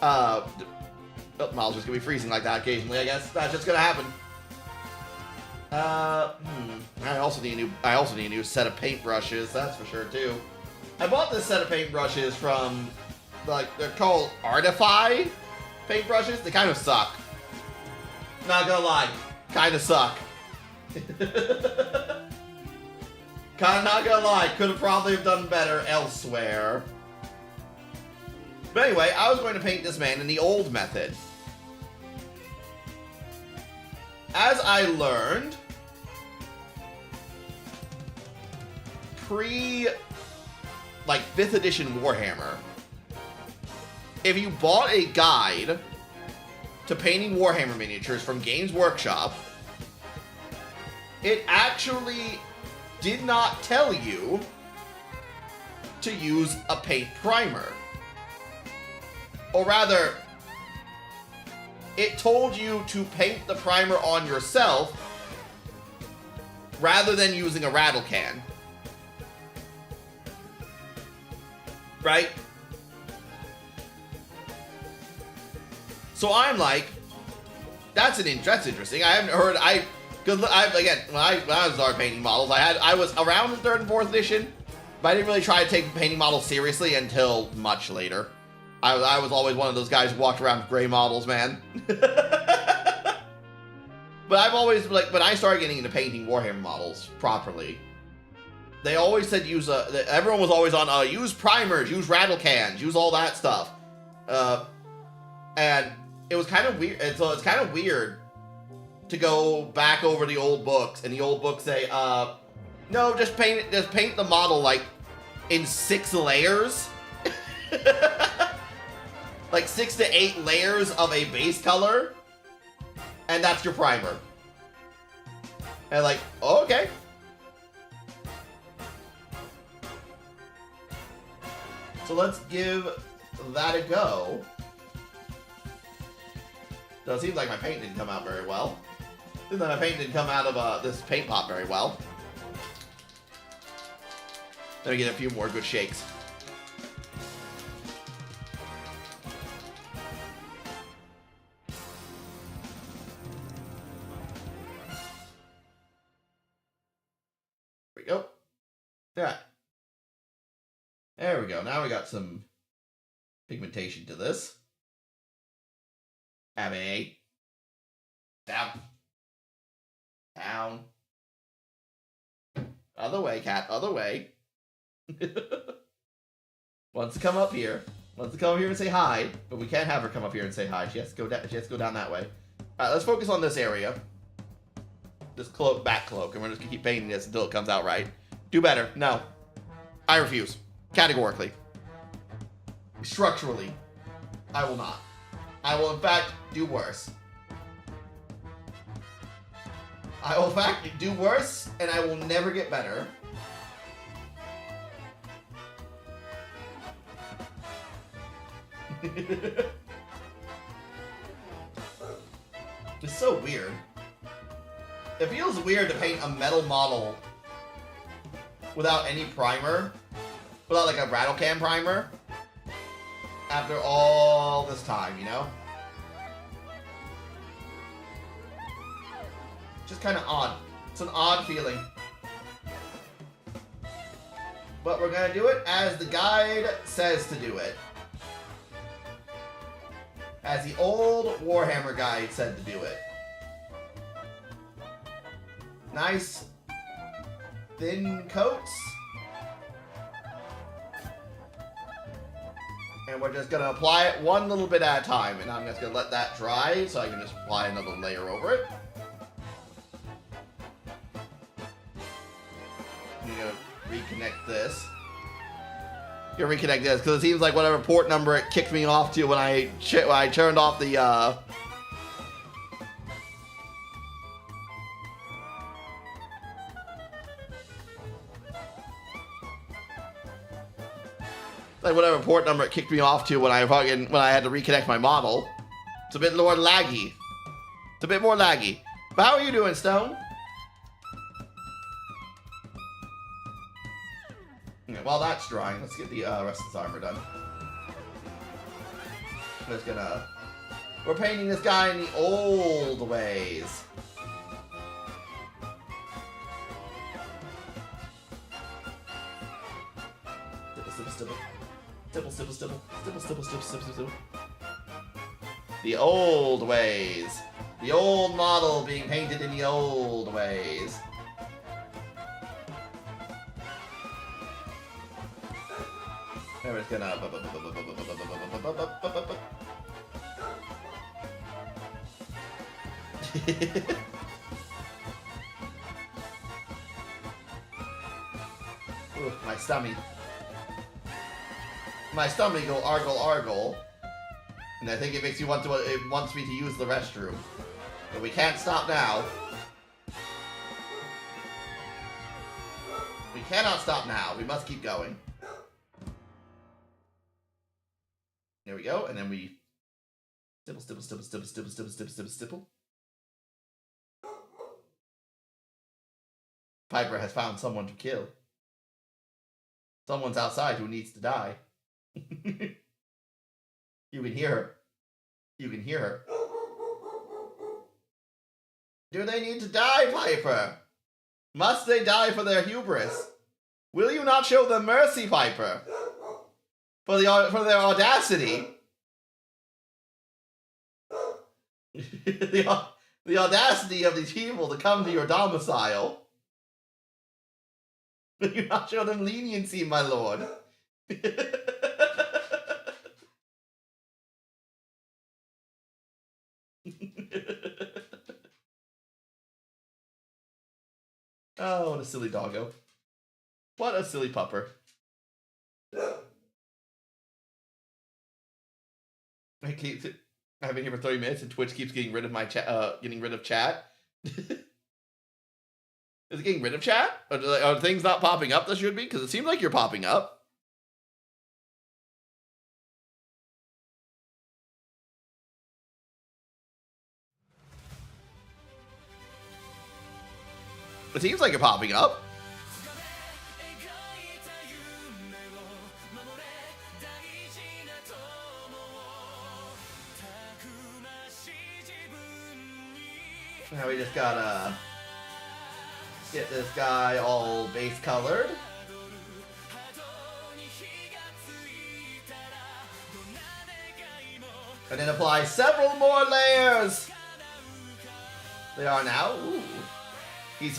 Miles just gonna be freezing like that occasionally. I guess that's just gonna happen. I also need a new set of paintbrushes. That's for sure too. I bought this set of paintbrushes from, like, they're called Artify paintbrushes. They kind of suck. Not gonna lie, kind of suck. Not gonna lie, could have probably have done better elsewhere. But anyway, I was going to paint this man in the old method. As I learned, like 5th edition Warhammer, if you bought a guide to painting Warhammer miniatures from Games Workshop, it actually did not tell you to use a paint primer. Or rather, it told you to paint the primer on yourself rather than using a rattle can. Right? So I'm like, that's interesting. I haven't heard. Because again, when I started painting models, I was around the 3rd and 4th edition, but I didn't really try to take painting models seriously until much later. I was always one of those guys who walked around with gray models, man. But I've always, like, when I started getting into painting Warhammer models properly, they always said everyone was always on, use primers, use rattle cans, use all that stuff. And it was kind of weird, and so it's kind of weird to go back over the old books, and the old books say, no, just paint the model, like, in 6 layers. Like 6 to 8 layers of a base color, and that's your primer. And like, oh, okay. So let's give that a go. So it seems like my paint didn't come out very well. Seems like my paint didn't come out of this paint pot very well. Let me get a few more good shakes. There we go. Yeah. There we go. Now we got some pigmentation to this. Abby. Down. Down. Other way, cat. Other way. Wants to come up here. Wants to come up here and say hi. But we can't have her come up here and say hi. She has to go down. She has to go down that way. Alright, let's focus on this area. This cloak, back cloak, and we're just gonna keep painting this until it comes out right. Do better. No. I refuse. Categorically. Structurally. I will not. I will, in fact, do worse. I will, in fact, do worse, and I will never get better. It's so weird. It feels weird to paint a metal model without any primer, without like a rattle can primer, after all this time, you know? Just kind of odd. It's an odd feeling. But we're gonna do it as the guide says to do it. As the old Warhammer guide said to do it. Nice thin coats. And we're just going to apply it one little bit at a time. And I'm just going to let that dry so I can just apply another layer over it. I'm going to reconnect this. Gonna reconnect this because it seems like whatever port number it kicked me off to when I turned off the like whatever port number it kicked me off to when I had to reconnect my model. It's a bit more laggy. It's a bit more laggy. But how are you doing, Stone? While that's drying, let's get the rest of this armor done. I'm just gonna... We're painting this guy in the old ways. Stipple. The old ways. The old model being painted in the old ways. And we're just gonna... Ooh, my stomach. My stomach go argle argle. And I think it makes you want to... It wants me to use the restroom. But we can't stop now. We cannot stop now. We must keep going. There we go. And then we... Stipple, stipple, stipple, stipple, stipple, stipple, stipple, stipple, stipple. Piper has found someone to kill. Someone's outside who needs to die. You can hear her. You can hear her. Do they need to die, Piper? Must they die for their hubris? Will you not show them mercy, Piper? For their audacity? the audacity of these people to come to your domicile. Will you not show them leniency, my lord? Oh, what a silly doggo. What a silly pupper. I've been here for 30 minutes and Twitch keeps getting rid of my chat, getting rid of chat. Is it getting rid of chat? Are things not popping up that should be? Because it seems like you're popping up. It seems like you're popping up. Now we just gotta get this guy all base colored. And then apply several more layers. They are now. Ooh. He's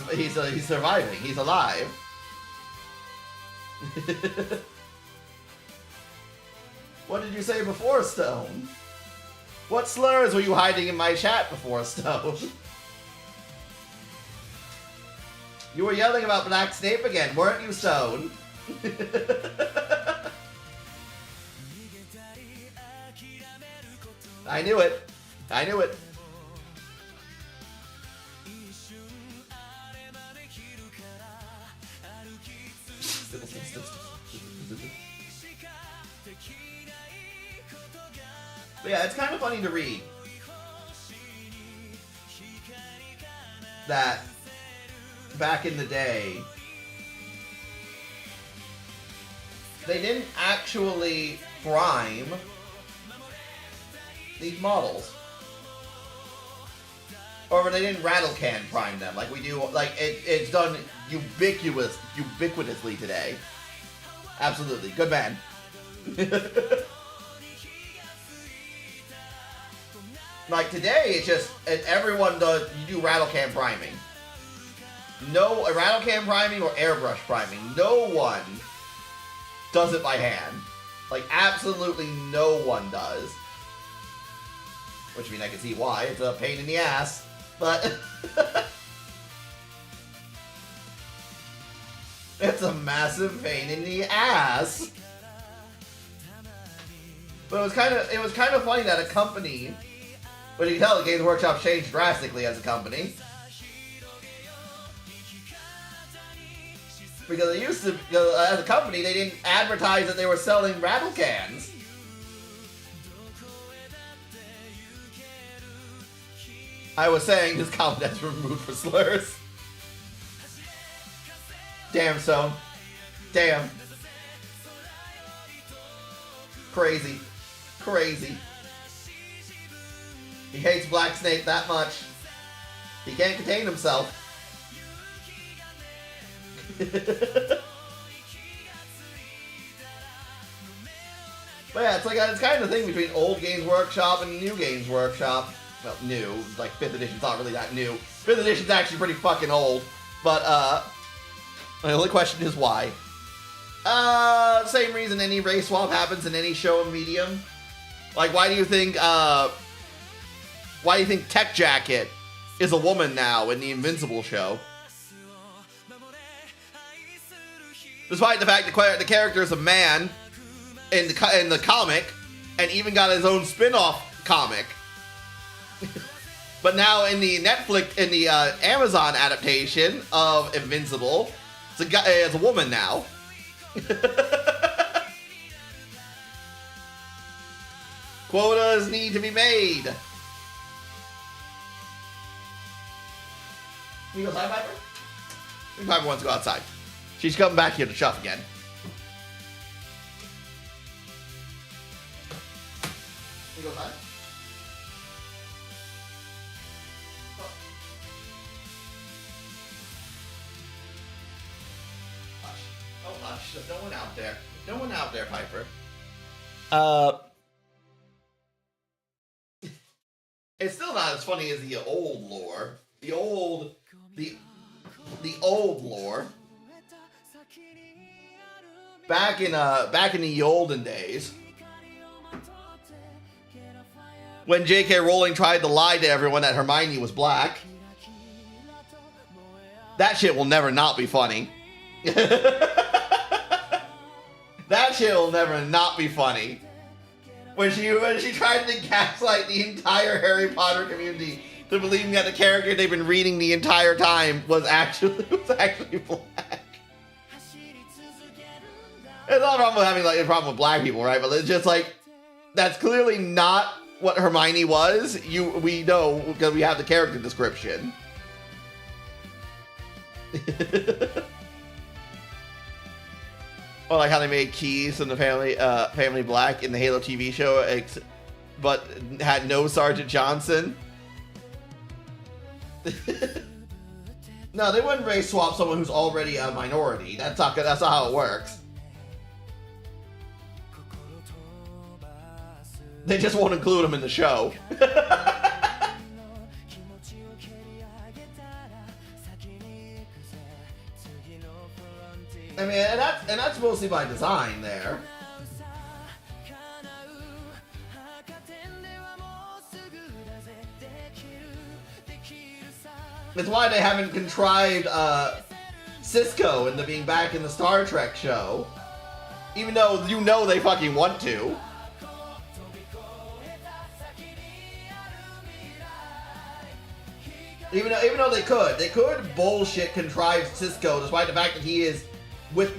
surviving. He's alive. What did you say before, Stone? What slurs were you hiding in my chat before, Stone? You were yelling about Black Snape again, weren't you, Stone? I knew it. I knew it. But yeah, it's kind of funny to read that back in the day, they didn't actually prime these models. Or they didn't rattle can prime them like we do, like it's done ubiquitously today. Absolutely. Good man. Like today, it's just everyone does. You do rattle can priming. No rattle can priming or airbrush priming. No one does it by hand. Like absolutely no one does. Which I mean, I can see why. It's a pain in the ass, but it's a massive pain in the ass. But it was kind of funny that a company. But you can tell the Games Workshop changed drastically as a company. Because they used to, as a company, they didn't advertise that they were selling rattle cans. I was saying this comment has been removed for slurs. Damn, Stone. Damn. Crazy. Crazy. He hates Black Snake that much. He can't contain himself. But yeah, it's kind of the thing between old Games Workshop and new Games Workshop. Well, new. Like 5th edition's not really that new. 5th edition's actually pretty fucking old. But the only question is why. Same reason any race swap happens in any show and medium. Like, why do you think Tech Jacket is a woman now in the Invincible show? Despite the fact that the character is a man in the comic, and even got his own spin-off comic. But now in the Amazon adaptation of Invincible, it's a woman now. Quotas need to be made. You go outside, Piper? I think Piper wants to go outside. She's coming back here to chuff again. You go outside? Hush. Oh, hush. No one out there. No one out there, Piper. It's still not as funny as the old lore. The old lore. Back in the olden days, when J.K. Rowling tried to lie to everyone that Hermione was black, that shit will never not be funny. That shit will never not be funny. When she tried to gaslight the entire Harry Potter community to believing that the character they've been reading the entire time was actually black. It's not a problem with having a problem with black people, right? But it's just like, that's clearly not what Hermione was. We know because we have the character description. Or like how they made Keys from the Family Black in the Halo TV show, but had no Sergeant Johnson. No, they wouldn't race swap someone who's already a minority. That's not how it works. They just won't include them in the show. I mean, and that's mostly by design there. It's why they haven't contrived Cisco into being back in the Star Trek show. Even though you know they fucking want to. Even though they could bullshit contrive Cisco, despite the fact that he is with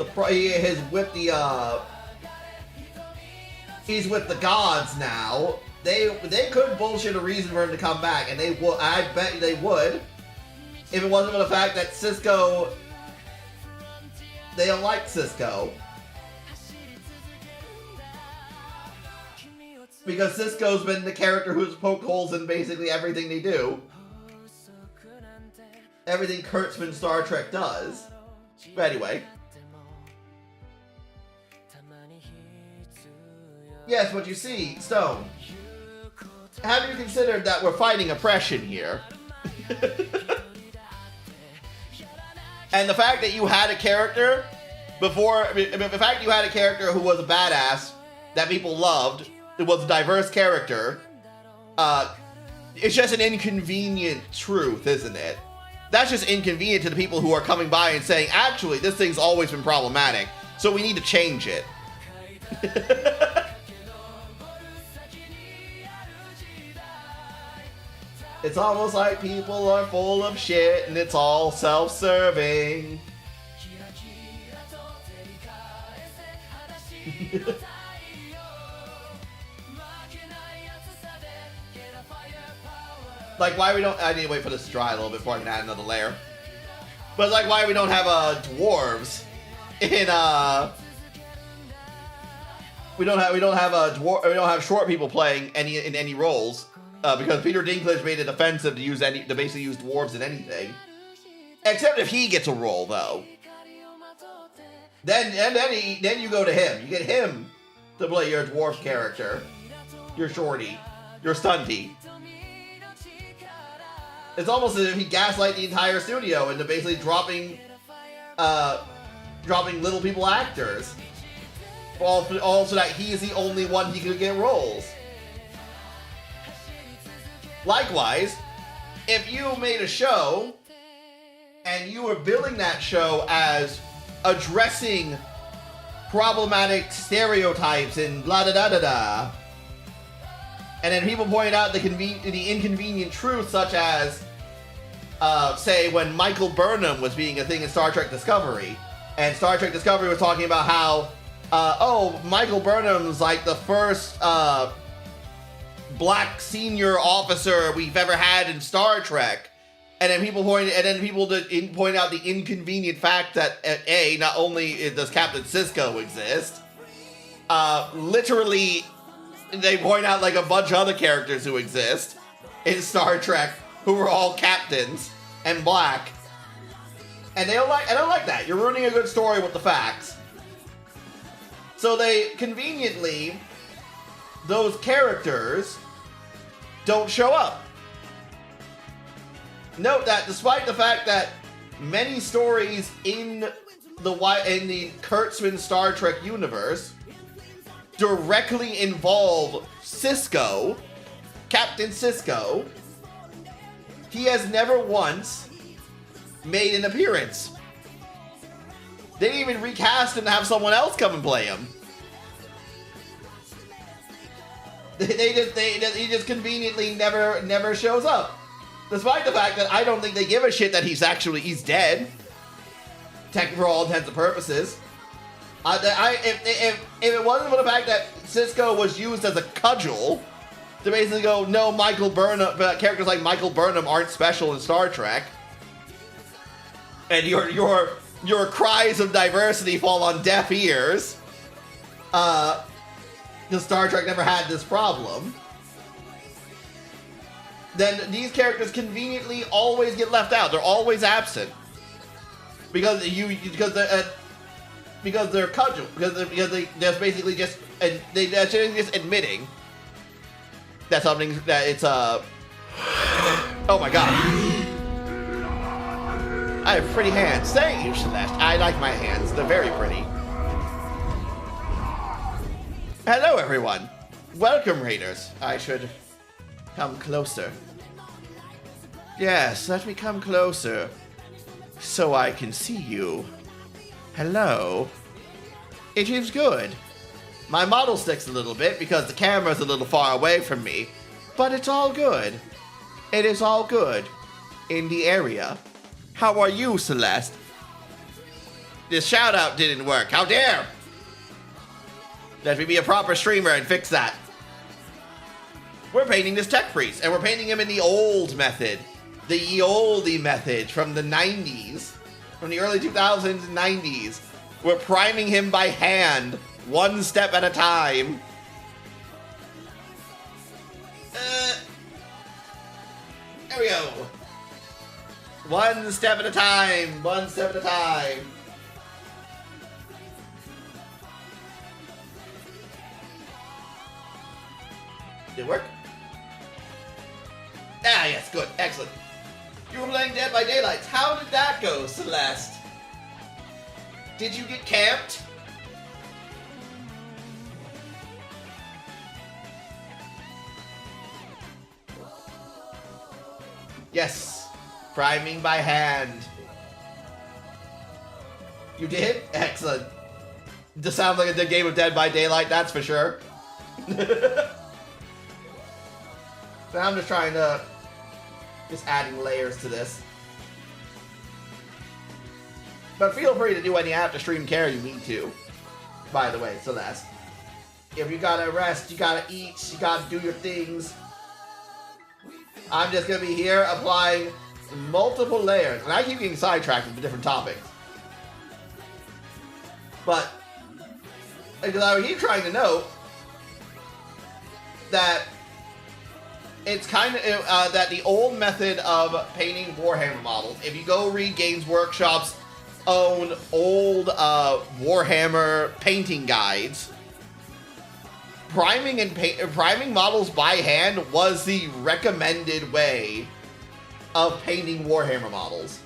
he's with the gods now. They could bullshit a reason for him to come back, and I bet they would, if it wasn't for the fact that Cisco, they don't like Cisco. Because Cisco's been the character who's poked holes in basically everything they do. Everything Kurtzman Star Trek does. But anyway. Yes, what you see, Stone. Have you considered that we're fighting oppression here? And the fact that you had a character before, the fact that you had a character who was a badass that people loved, it was a diverse character, it's just an inconvenient truth, isn't it? That's just inconvenient to the people who are coming by and saying, actually, this thing's always been problematic, so we need to change it. It's almost like people are full of shit and it's all self-serving. Like, why we don't... I need to wait for this to dry a little bit before I can add another layer. But it's like, why we don't have dwarves in we don't have short people playing in any roles because Peter Dinklage made it offensive to basically use dwarves in anything, except if he gets a role though. Then you go to him. You get him to play your dwarf character, your shorty, your stunty. It's almost as if he gaslight the entire studio into basically dropping dropping little people actors. Also that he is the only one he could get roles. Likewise, if you made a show and you were billing that show as addressing problematic stereotypes and blah da da da da, and then people pointed out the inconvenient truth, such as, say, when Michael Burnham was being a thing in Star Trek Discovery, and Star Trek Discovery was talking about how, Michael Burnham's like the first black senior officer we've ever had in Star Trek, and then people point out the inconvenient fact that not only does Captain Sisko exist, literally they point out like a bunch of other characters who exist in Star Trek who were all captains and black, and I don't like that. You're ruining a good story with the facts. So they conveniently, those characters don't show up. Note that despite the fact that many stories in the Kurtzman Star Trek universe directly involve Sisko, Captain Sisko, he has never once made an appearance. They didn't even recast him to have someone else come and play him. He just conveniently never shows up. Despite the fact that I don't think they give a shit that he's dead. For all intents and purposes. If it wasn't for the fact that Sisko was used as a cudgel to basically go, no, Michael Burnham, characters like Michael Burnham aren't special in Star Trek, and your cries of diversity fall on deaf ears, because Star Trek never had this problem, then these characters conveniently always get left out. They're always absent because they're cudgel, because they just basically just admitting that something that it's oh my god, I have pretty hands. Thank you, Celeste. I like my hands. They're very pretty. Hello, everyone. Welcome, Raiders. I should come closer. Yes, let me come closer so I can see you. Hello. It is good. My model sticks a little bit because the camera's a little far away from me, but it's all good. It is all good in the area. How are you, Celeste? This shout out didn't work. How dare! Let me be a proper streamer and fix that. We're painting this tech priest, and we're painting him in the old method. The oldie method from the 90s. From the early 2000s and 90s. We're priming him by hand, one step at a time. There we go. One step at a time, one step at a time. Did it work? Ah, yes, good, excellent. You were playing Dead by Daylight. How did that go, Celeste? Did you get camped? Yes, priming by hand. You did? Excellent. This sounds like a good game of Dead by Daylight, that's for sure. So I'm just trying to, just adding layers to this. But feel free to do any after stream care you need to. By the way, Celeste. If you gotta rest, you gotta eat, you gotta do your things. I'm just gonna be here applying multiple layers. And I keep getting sidetracked with different topics. But, because I keep trying to note that it's kind of, that the old method of painting Warhammer models, if you go read Games Workshop's own old Warhammer painting guides, priming models by hand was the recommended way of painting Warhammer models.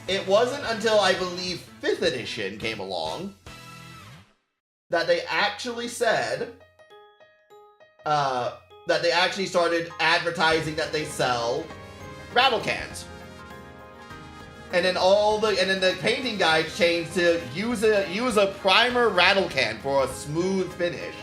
it wasn't until I believe 5th edition came along that they actually said, that they actually started advertising that they sell rattle cans. And then the painting guide changed to use a primer rattle can for a smooth finish.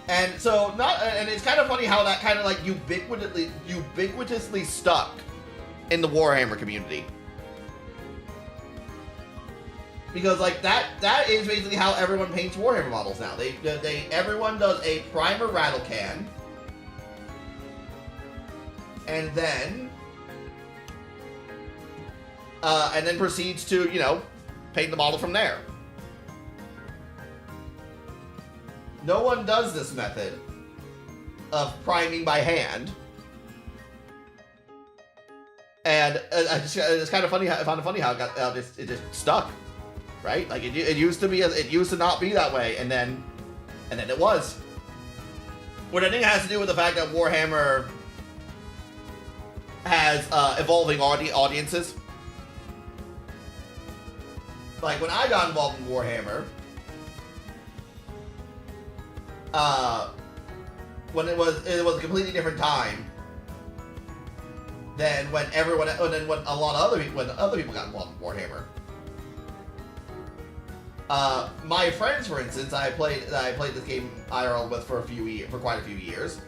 And so and it's kind of funny how that kind of like ubiquitously stuck in the Warhammer community. Because like that is basically how everyone paints Warhammer models now. Everyone does a primer rattle can, and then proceeds to, you know, paint the model from there. No one does this method of priming by hand. And it's kind of funny. I found it funny how it got it just stuck, right? Like it used to not be that way, and then it was. What I think has to do with the fact that Warhammer has evolving audiences. Like when I got involved in Warhammer, when it was a completely different time than when a lot of other people got involved in Warhammer. My friends, for instance, I played this game IRL with for quite a few years.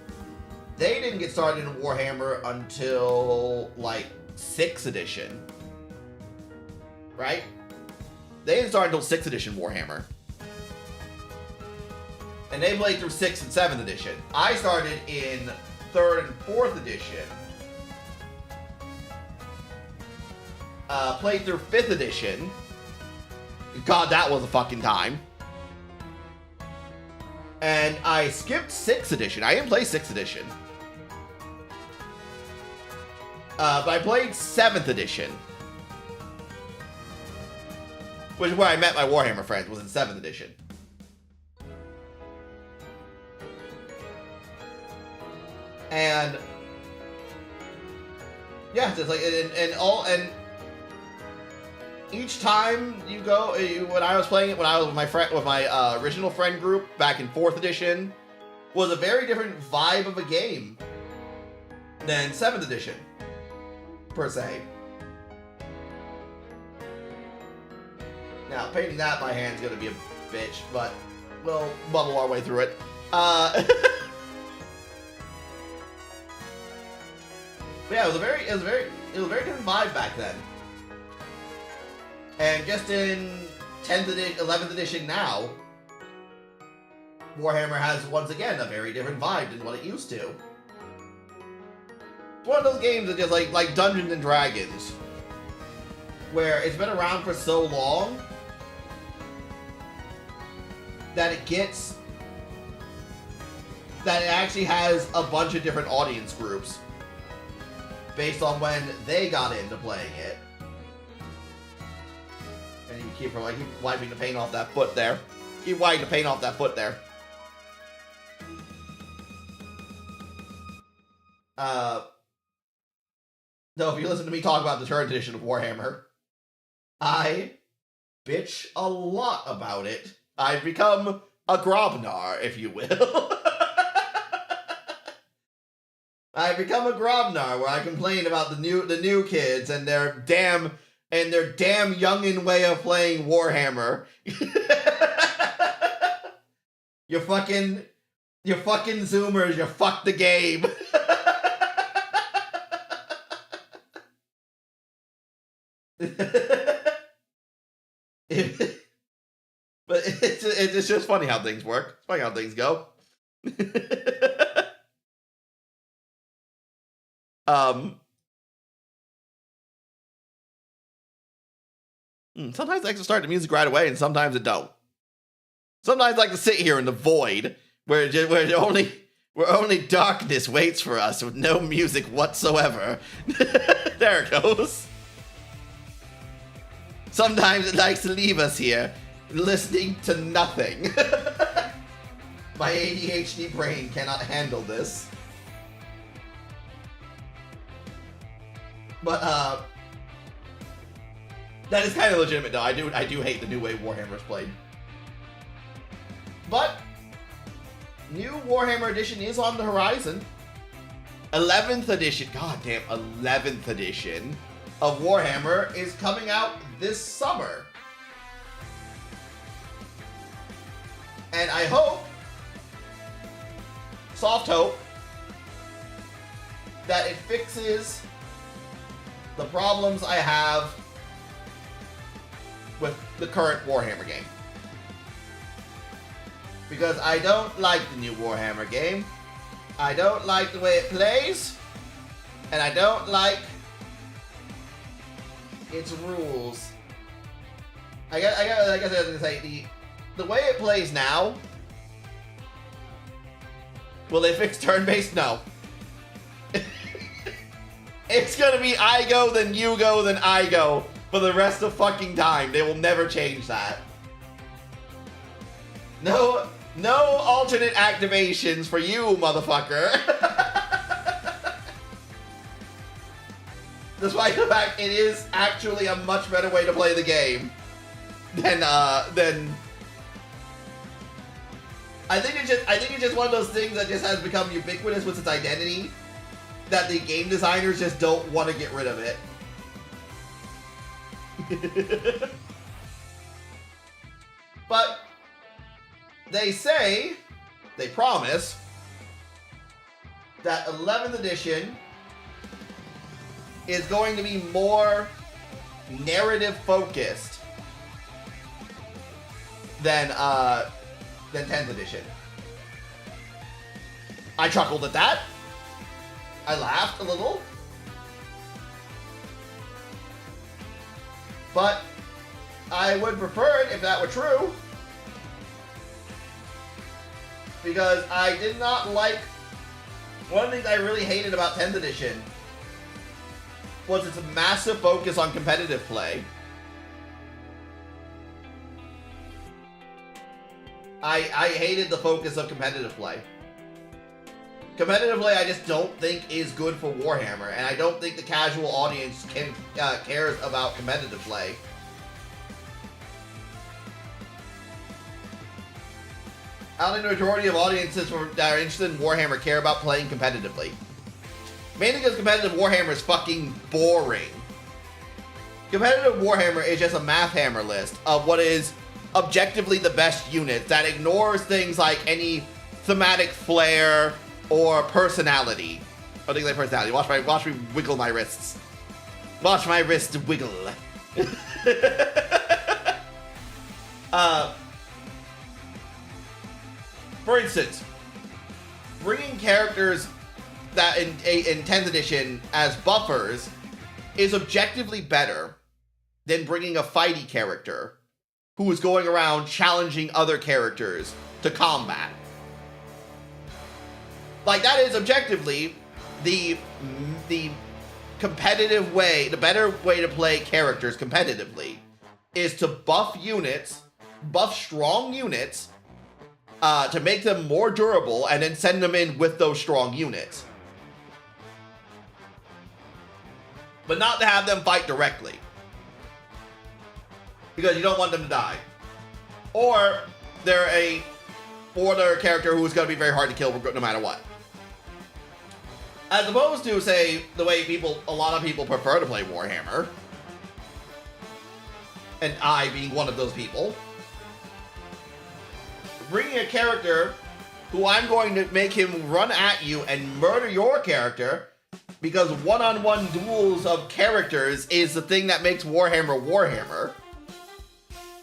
They didn't get started in Warhammer until like 6th edition, right? They didn't start until 6th edition Warhammer. And they played through 6th and 7th edition. I started in 3rd and 4th edition. Played through 5th edition. God, that was a fucking time. And I skipped 6th edition. I didn't play 6th edition. But I played 7th edition. Which is where I met my Warhammer friends, was in 7th edition. And yeah, just like and each time you go, when I was playing it, when I was with my original friend group back in 4th edition, was a very different vibe of a game than 7th edition, per se. Now, painting that by hand is going to be a bitch, but we'll bubble our way through it. But yeah, it was a very different vibe back then. And just in 10th edition, 11th edition now, Warhammer has once again a very different vibe than what it used to. It's one of those games that just like Dungeons and Dragons, where it's been around for so long that it actually has a bunch of different audience groups based on when they got into playing it. And you keep wiping the paint off that foot there. Keep wiping the paint off that foot there. Though if you listen to me talk about the third edition of Warhammer, I bitch a lot about it. I've become a grobnar, if you will. I've become a grobnar where I complain about the new kids and their damn youngin' way of playing Warhammer. You fucking Zoomers, you fucked the game. But it's just funny how things work. It's funny how things go. Sometimes I like to start the music right away, and sometimes it don't. Sometimes I like to sit here in the void, where only darkness waits for us with no music whatsoever. There it goes. Sometimes it likes to leave us here, listening to nothing. My ADHD brain cannot handle this. But, that is kind of legitimate, though. I do hate the new way Warhammer's played. But, new Warhammer edition is on the horizon. 11th edition, goddamn, 11th edition of Warhammer is coming out this summer. And I hope, soft hope, that it fixes the problems I have with the current Warhammer game. Because I don't like the new Warhammer game. I don't like the way it plays. And I don't like its rules. Like I was gonna say, the way it plays now, will they fix turn-based? No. It's gonna be I go, then you go, then I go for the rest of fucking time. They will never change that. No alternate activations for you, motherfucker. Despite the fact it is actually a much better way to play the game than I think it's just one of those things that just has become ubiquitous with its identity, that the game designers just don't want to get rid of it. But they promise that 11th edition is going to be more narrative focused than 10th edition. I chuckled at that. I laughed a little. But I would prefer it if that were true. Because I did not like... One of the things I really hated about 10th edition was its massive focus on competitive play. I hated the focus of competitive play. Competitive play, I just don't think is good for Warhammer, and I don't think the casual audience cares about competitive play. I don't think the majority of audiences that are interested in Warhammer care about playing competitively. Mainly because competitive Warhammer is fucking boring. Competitive Warhammer is just a math hammer list of what is objectively the best units that ignores things like any thematic flair or personality. Oh, things like personality. Watch me wiggle my wrists. Watch my wrist wiggle. For instance, bringing characters that in 10th edition as buffers is objectively better than bringing a fighty character who is going around challenging other characters to combat. Like, that is objectively the competitive way, the better way to play characters competitively is to buff units, buff strong units, to make them more durable and then send them in with those strong units. But not to have them fight directly. Because you don't want them to die. Or they're a character who's going to be very hard to kill no matter what. As opposed to, say, the way a lot of people prefer to play Warhammer. And I being one of those people. Bringing a character who I'm going to make him run at you and murder your character because one-on-one duels of characters is the thing that makes Warhammer Warhammer.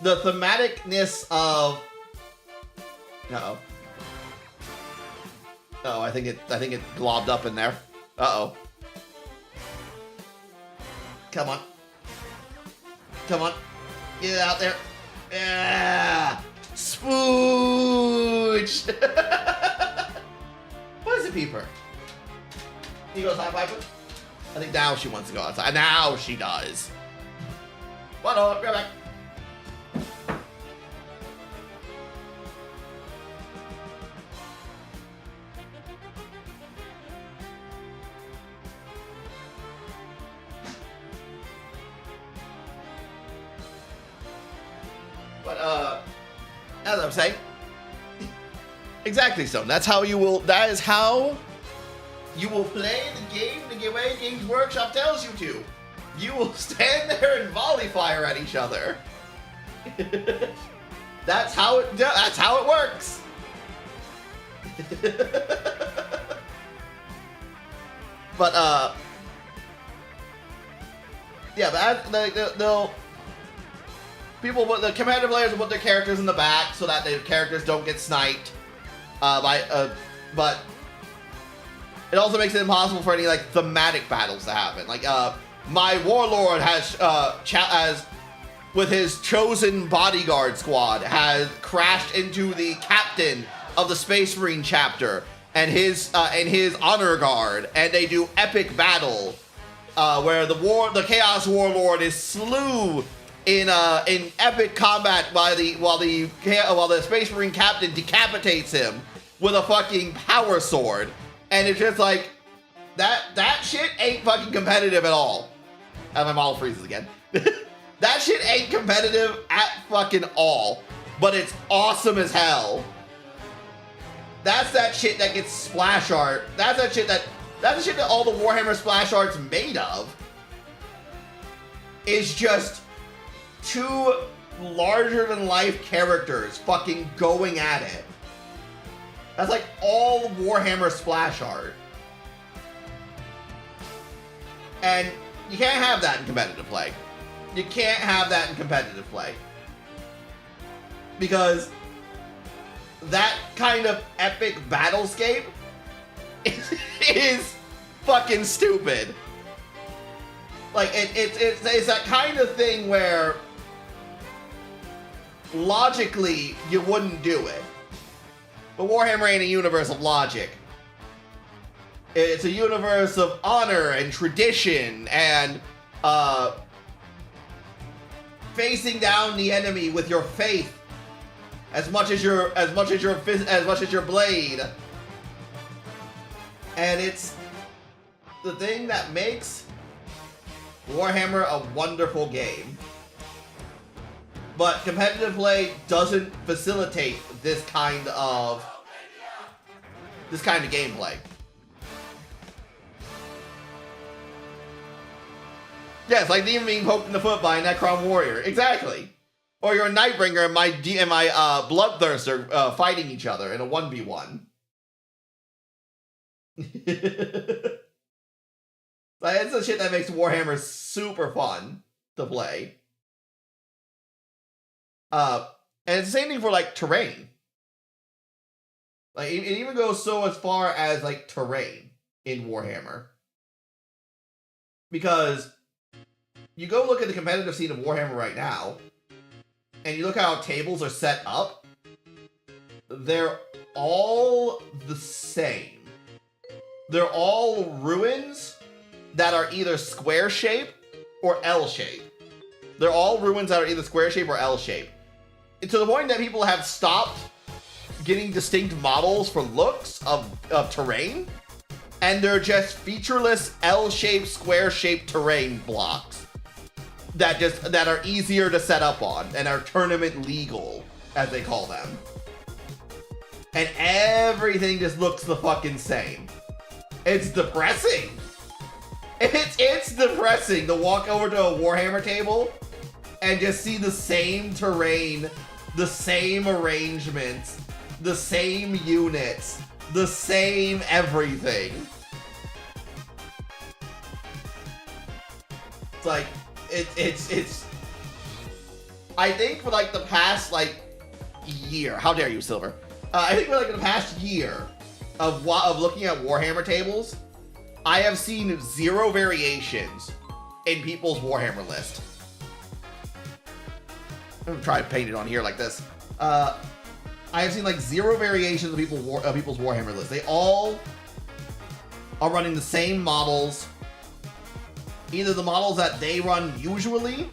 The thematicness of... Uh-oh. Uh-oh, I think it globbed up in there. Uh-oh. Come on. Come on. Get it out there. Yeah! Spooch! What is it, Peeper? You go outside, Piper? I think now she wants to go outside. Now she does. What on? Go back. As I'm saying. Exactly so. That is how you will play the game the way Games Workshop tells you to. You will stand there and volley fire at each other. That's how it works. But yeah, but the competitive players will put their characters in the back so that the characters don't get sniped. But it also makes it impossible for any like thematic battles to happen. Like my warlord has with his chosen bodyguard squad has crashed into the captain of the Space Marine chapter and his honor guard, and they do epic battle where the Chaos Warlord is slew in epic combat while the Space Marine captain decapitates him with a fucking power sword, and it's just like that shit ain't fucking competitive at all. And my model freezes again. That shit ain't competitive at fucking all, but it's awesome as hell. That's that shit that gets splash art. That's the shit that all the Warhammer splash art's made of. Is just two larger than life characters fucking going at it. That's like all Warhammer splash art. And you can't have that in competitive play. You can't have that in competitive play. Because that kind of epic battlescape is fucking stupid. Like, it's that kind of thing where logically you wouldn't do it. But Warhammer ain't a universe of logic. It's a universe of honor and tradition and facing down the enemy with your faith as much as your blade. And it's the thing that makes Warhammer a wonderful game. But competitive play doesn't facilitate this kind of gameplay. Yes, like even being poked in the foot by a Necron warrior. Exactly. Or you're a Nightbringer and my Bloodthirster fighting each other in a 1v1. Like, it's the shit that makes Warhammer super fun to play. And it's the same thing for, like, terrain. Like, it even goes so as far as, like, terrain in Warhammer. Because you go look at the competitive scene of Warhammer right now, and you look how tables are set up, they're all the same. They're all ruins that are either square shape or L shape. They're all ruins that are either square shape or L shape. To the point that people have stopped getting distinct models for looks of terrain, and they're just featureless L-shaped, square-shaped terrain blocks that are easier to set up on and are tournament legal, as they call them. And everything just looks the fucking same. It's depressing. It's depressing to walk over to a Warhammer table and just see the same terrain, the same arrangements, the same units, the same everything. It's like, it's I think for like the past like year, how dare you, Silver? I think for like the past year of looking at Warhammer tables, I have seen 0 variations in people's Warhammer list. I'm gonna try to paint it on here like this. I have seen like 0 variations of people's Warhammer list. They all are running the same models. Either the models that they run usually,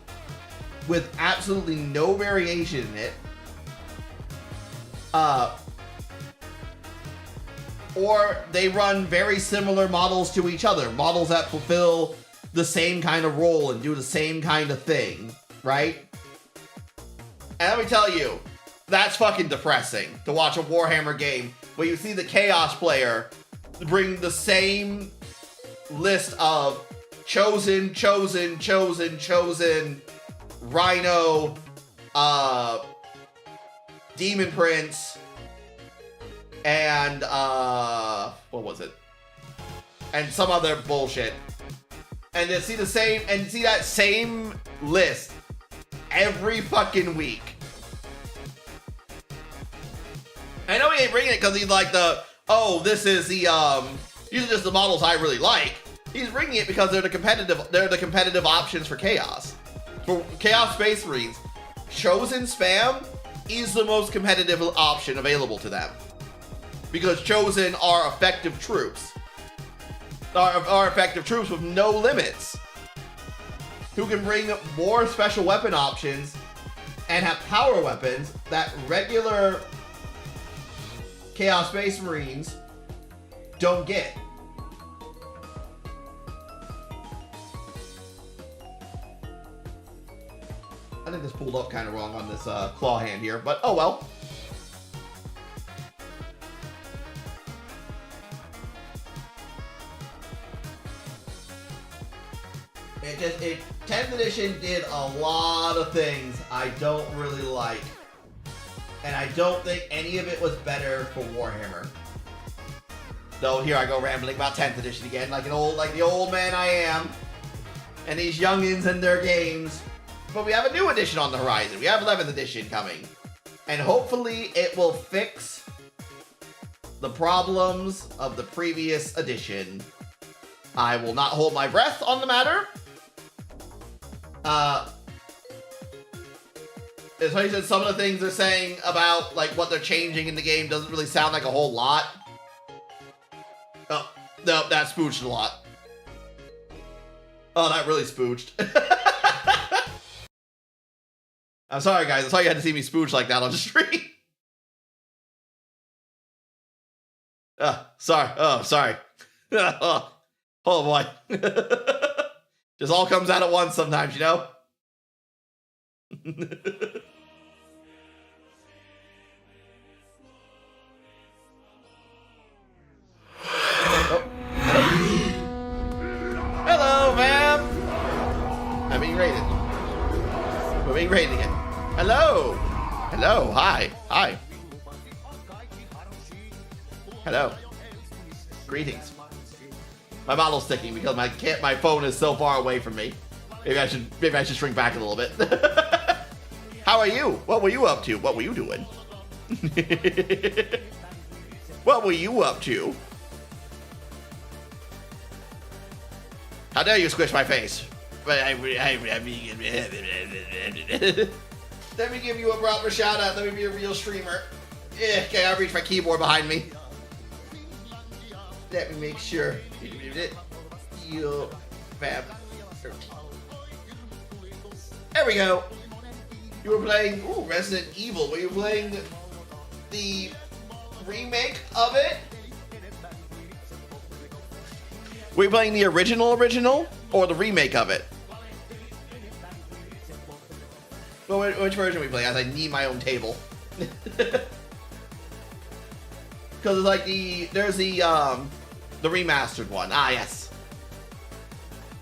with absolutely no variation in it, or they run very similar models to each other. Models that fulfill the same kind of role and do the same kind of thing, right? And let me tell you, That's fucking depressing to watch a Warhammer game where you see the Chaos player bring the same list of chosen, Rhino, Demon Prince, and what was it? And some other bullshit. And to see that same list every fucking week. I know he ain't bringing it because he's like this is the these are just the models I really like. He's bringing it because they're the competitive options for Chaos. For Chaos Space Marines, Chosen Spam is the most competitive option available to them. Because Chosen are effective troops. Are effective troops with no limits. Who can bring more special weapon options and have power weapons that regular Chaos Space Marines don't get. I think this pulled up kind of wrong on this claw hand here, but oh well. It 10th edition did a lot of things I don't really like. And I don't think any of it was better for Warhammer. So here I go rambling about 10th edition again, like the old man I am. And these youngins and their games. But we have a new edition on the horizon. We have 11th edition coming. And hopefully it will fix the problems of the previous edition. I will not hold my breath on the matter. Especially since some of the things they're saying about like what they're changing in the game doesn't really sound like a whole lot. Oh, no, that spooched a lot. Oh, that really spooched. I'm sorry, guys. I saw you had to see me spooch like that on the stream. Sorry. Oh, sorry. Oh boy. Just all comes out at once sometimes, you know? Oh. Hello, fam! I'm being raided. We're being raided again. Hello! Hello, hi. Hi. Hello. Greetings. My model's sticking because my phone is so far away from me. Maybe I should shrink back a little bit. How are you? What were you up to? What were you doing? What were you up to? How dare you squish my face? Let me give you a proper shout out. Let me be a real streamer. Yeah, okay, I'll reach my keyboard behind me. Let me make sure. You fab. There we go. You were playing Resident Evil. Were you playing the remake of it? Were you playing the original or the remake of it? Well, which version are we playing? As I need my own table. Because it's like there's the remastered one. Ah, yes.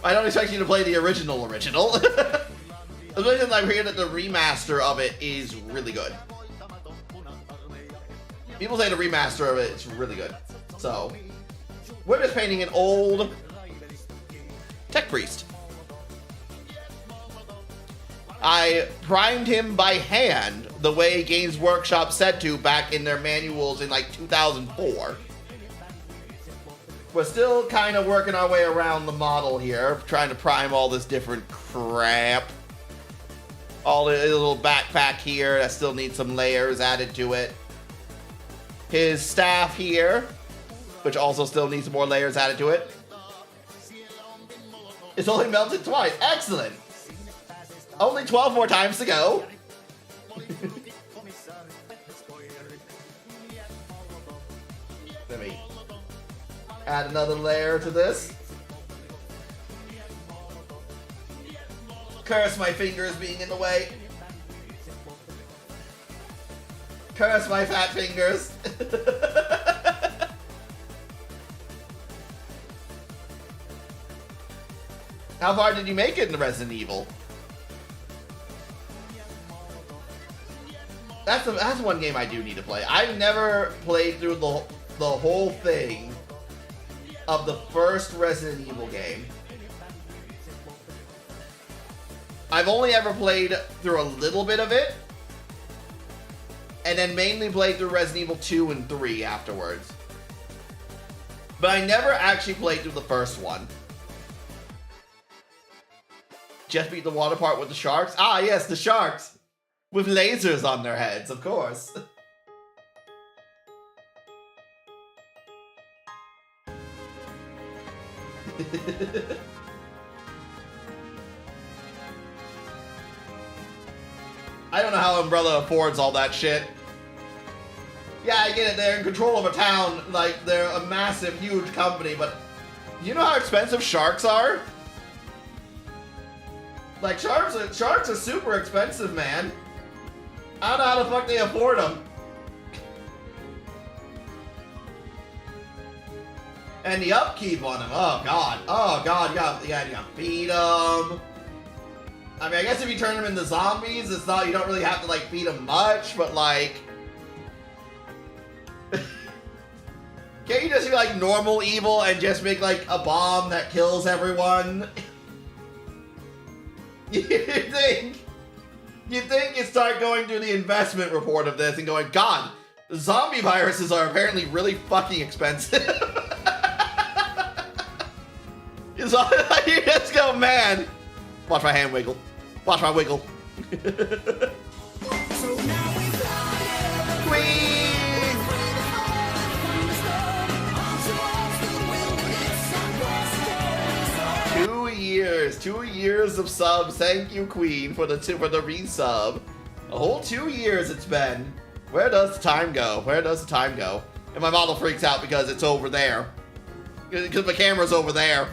I don't expect you to play the original. Especially since I'm hearing that the remaster of it is really good. People say the remaster of it is really good. So, we're just painting an old Tech Priest. I primed him by hand the way Games Workshop said to back in their manuals in like 2004. We're still kind of working our way around the model here, trying to prime all this different crap. All the little backpack here that still needs some layers added to it. His staff here, which also still needs some more layers added to it. It's only melted twice. Excellent. Only 12 more times to go. Let me add another layer to this. Curse my fingers being in the way. Curse my fat fingers. How far did you make it in Resident Evil? That's one game I do need to play. I've never played through the whole thing of the first Resident Evil game. I've only ever played through a little bit of it, and then mainly played through Resident Evil 2 and 3 afterwards. But I never actually played through the first one. Just beat the water part with the sharks? Ah, yes, the sharks! With lasers on their heads, of course. I don't know how Umbrella affords all that shit. Yeah, I get it, they're in control of a town, like, they're a massive, huge company, but you know how expensive sharks are? Like, sharks are super expensive, man. I don't know how the fuck they afford them. And the upkeep on them, oh god, you gotta feed them. I mean, I guess if you turn them into zombies, it's not, you don't really have to, like, feed them much, but, like... Can't you just be, like, normal evil and just make, like, a bomb that kills everyone? You'd think you'd start going through the investment report of this and going, God, zombie viruses are apparently really fucking expensive. You just go, man. Watch my hand wiggle. Watch my wiggle. Queen! 2 years of subs. Thank you, Queen, for the resub. A whole 2 years it's been. Where does the time go? Where does the time go? And my model freaks out because it's over there. Because my camera's over there.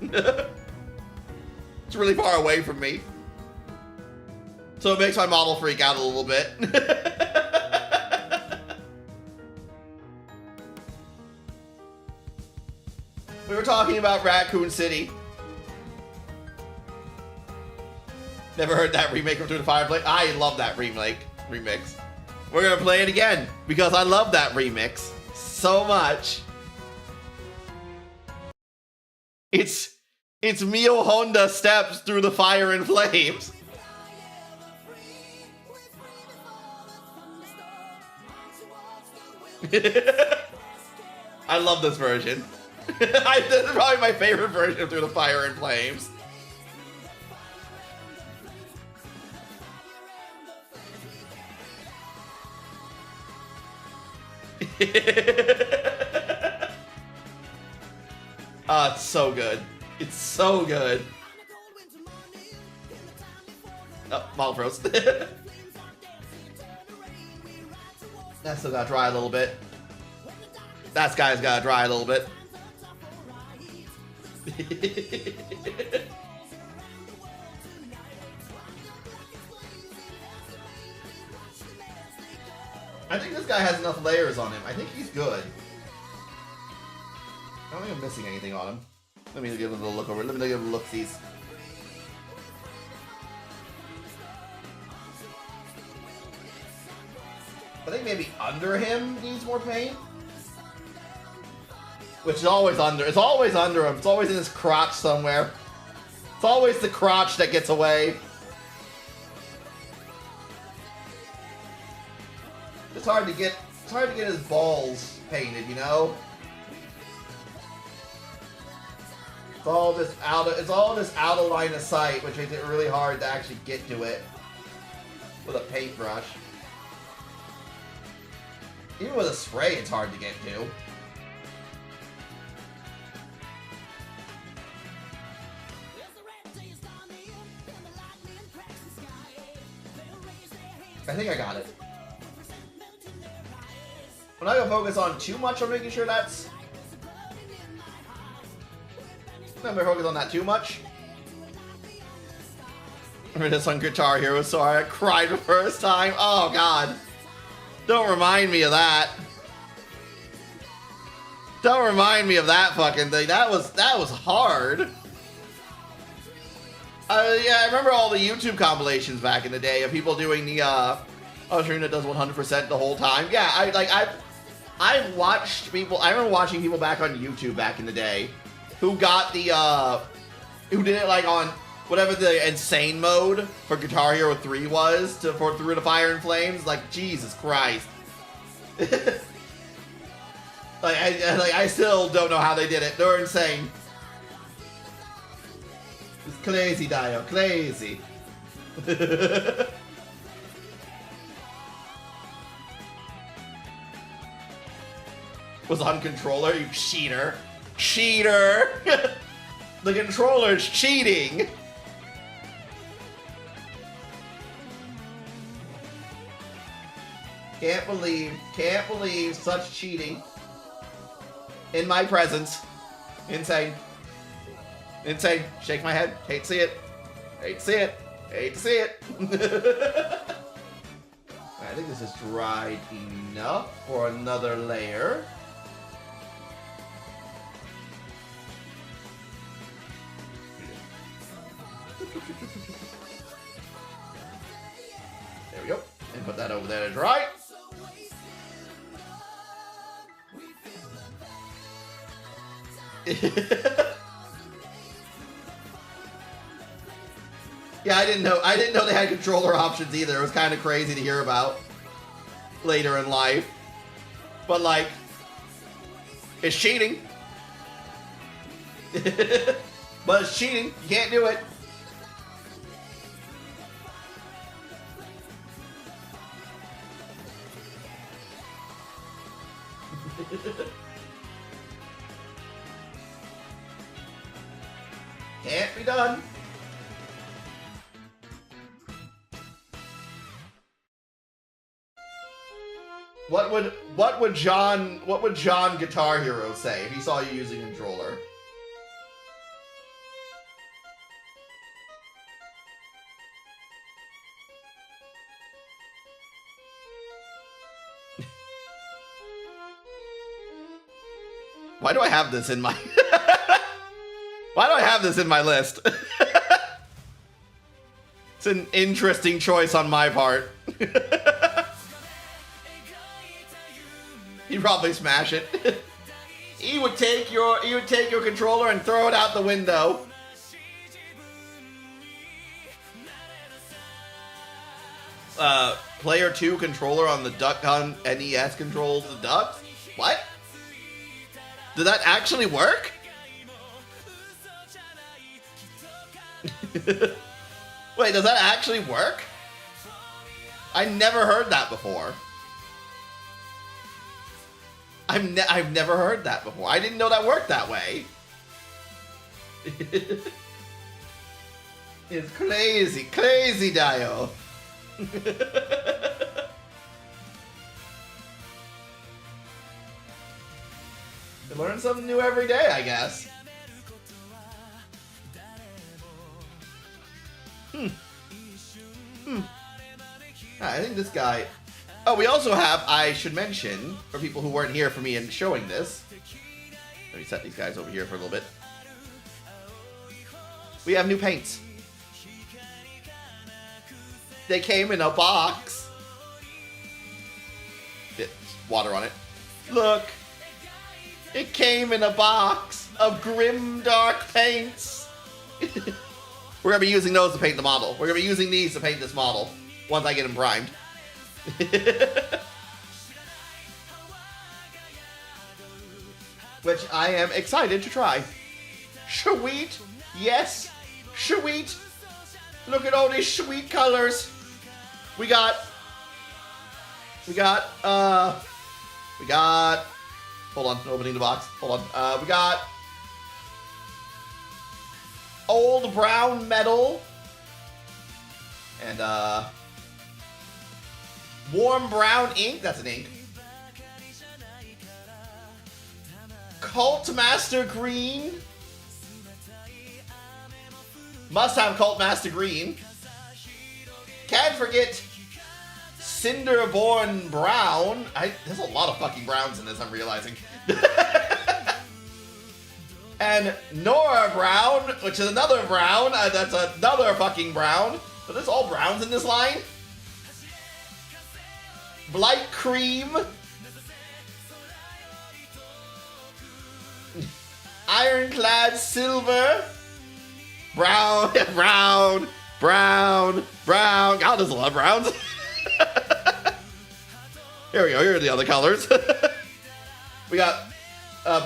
It's really far away from me. So it makes my model freak out a little bit. We were talking about Raccoon City. Never heard that remake of Through the Fireplace. I love that remix. We're gonna play it again because I love that remix so much. It's Mio Honda steps through the fire and flames. I love this version. This is probably my favorite version of Through the Fire and Flames. It's so good. It's so good. Oh, model froze. That still gotta dry a little bit. That guy's gotta dry a little bit. I think this guy has enough layers on him. I think he's good. I don't think I'm missing anything on him. Let me give him a look over. Let me give him a look-sees. I think maybe under him needs more paint. Which is always under. It's always under him. It's always in his crotch somewhere. It's always the crotch that gets away. It's hard to get his balls painted, you know? It's all just out of line of sight, which makes it really hard to actually get to it with a paintbrush. Even with a spray, it's hard to get to. I think I got it. I'm not gonna focus on too much on making sure that's... I'm not gonna focus on that too much. I mean, this on Guitar Hero, sorry, I cried the first time. Oh, God. Don't remind me of that. Don't remind me of that fucking thing. That was hard. Yeah, I remember all the YouTube compilations back in the day of people doing the stream that does 100% the whole time. Yeah, I watched people. I remember watching people back on YouTube back in the day who got the who did it like on whatever the insane mode for Guitar Hero 3 was for Through the Fire and Flames. Like, Jesus Christ. I still don't know how they did it. They're insane. It's crazy, Dio. Crazy. Was on controller, you cheater. Cheater! The controller's cheating! Can't believe such cheating in my presence. Insane. Insane. Shake my head. Hate to see it. Hate to see it. Hate to see it. I think this is dried enough for another layer. There we go. And put that over there to dry. Yeah, I didn't know they had controller options either. It was kind of crazy to hear about later in life. But like, it's cheating. But it's cheating. You can't do it. Can't be done. What would John Guitar Hero say if he saw you using a controller? Why do I have this in my Why do I have this in my list? It's an interesting choice on my part. He'd probably smash it. He would take your controller and throw it out the window. Player 2 controller on the Duck Gun NES controls the ducks? What? Did that actually work? Wait, does that actually work? I never heard that before. I've never heard that before. I didn't know that worked that way. It's crazy, crazy, Dio. You learn something new every day, I guess. I think this guy... Oh, we also have, I should mention, for people who weren't here for me in showing this. Let me set these guys over here for a little bit. We have new paints. They came in a box. Bit water on it. Look. It came in a box of grim dark paints. We're going to be using those to paint the model. We're going to be using these to paint this model once I get them primed. Which I am excited to try. Sweet. Yes. Sweet. Look at all these sweet colors. We got, hold on, opening the box. Hold on. We got old brown metal and warm brown ink. That's an ink. Cult Master Green. Must have Cult Master Green. Can't forget Cinderborn Brown. There's a lot of fucking browns in this, I'm realizing. And Nora Brown, which is another brown. That's another fucking brown. But there's all browns in this line. Blight Cream. Ironclad Silver. Brown, brown, brown, brown. God, there's a lot of browns. Here we go. Here are the other colors. We got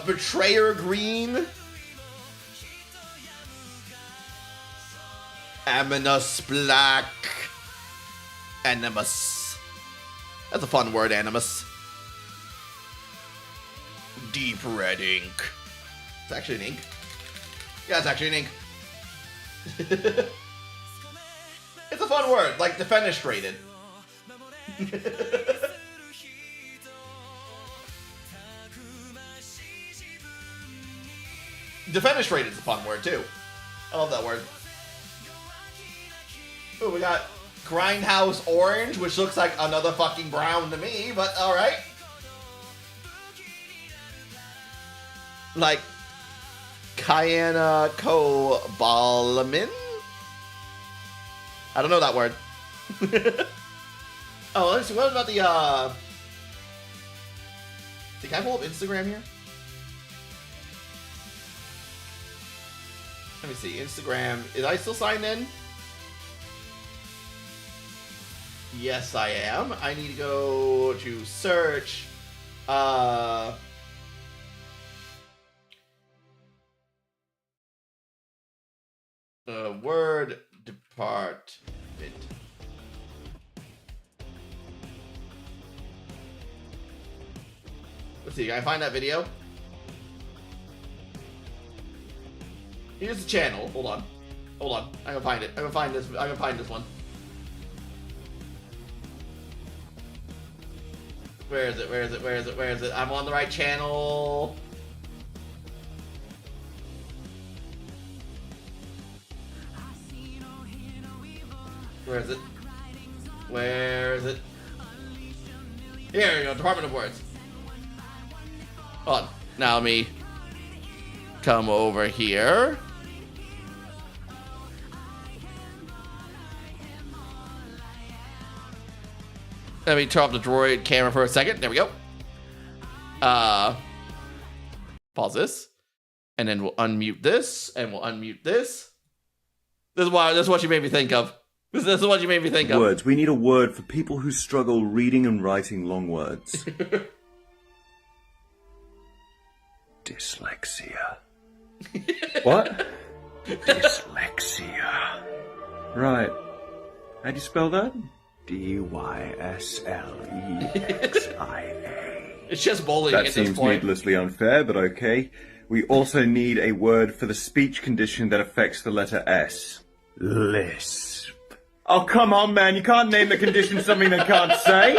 Betrayer Green. Aminous Black. Animus. That's a fun word, animus. Deep Red Ink. It's actually an ink. Yeah, it's actually an ink. It's a fun word, like defenestrated. Defenestrated is a fun word too. I love that word. Ooh, we got Grindhouse Orange, which looks like another fucking brown to me, but alright. Like Cayenne Cobalamin? I don't know that word. Oh, let's see. What about the can I pull up Instagram here? Let me see. Instagram. Is I still signed in? Yes, I am. I need to go to search. Word department. Let's see. Can I find that video? Here's the channel. Hold on. Hold on. I'm gonna find it. I'm gonna find this. I'm gonna find this one. Where is it? Where is it? Where is it? Where is it? I'm on the right channel. Where is it? Where is it? Here we go. Department of Words. Hold on. Now let me come over here. Let me turn off the droid camera for a second. There we go. Pause this. And then we'll unmute this. And we'll unmute this. This is what you made me think of. This is what you made me think of. Words. We need a word for people who struggle reading and writing long words. Dyslexia. What? Dyslexia. Right. How do you spell that? D-Y-S-L-E-X-I-A. It's just bullying at this point. That seems needlessly unfair, but okay. We also need a word for the speech condition that affects the letter S. Lisp. Oh, come on, man. You can't name the condition something they can't say.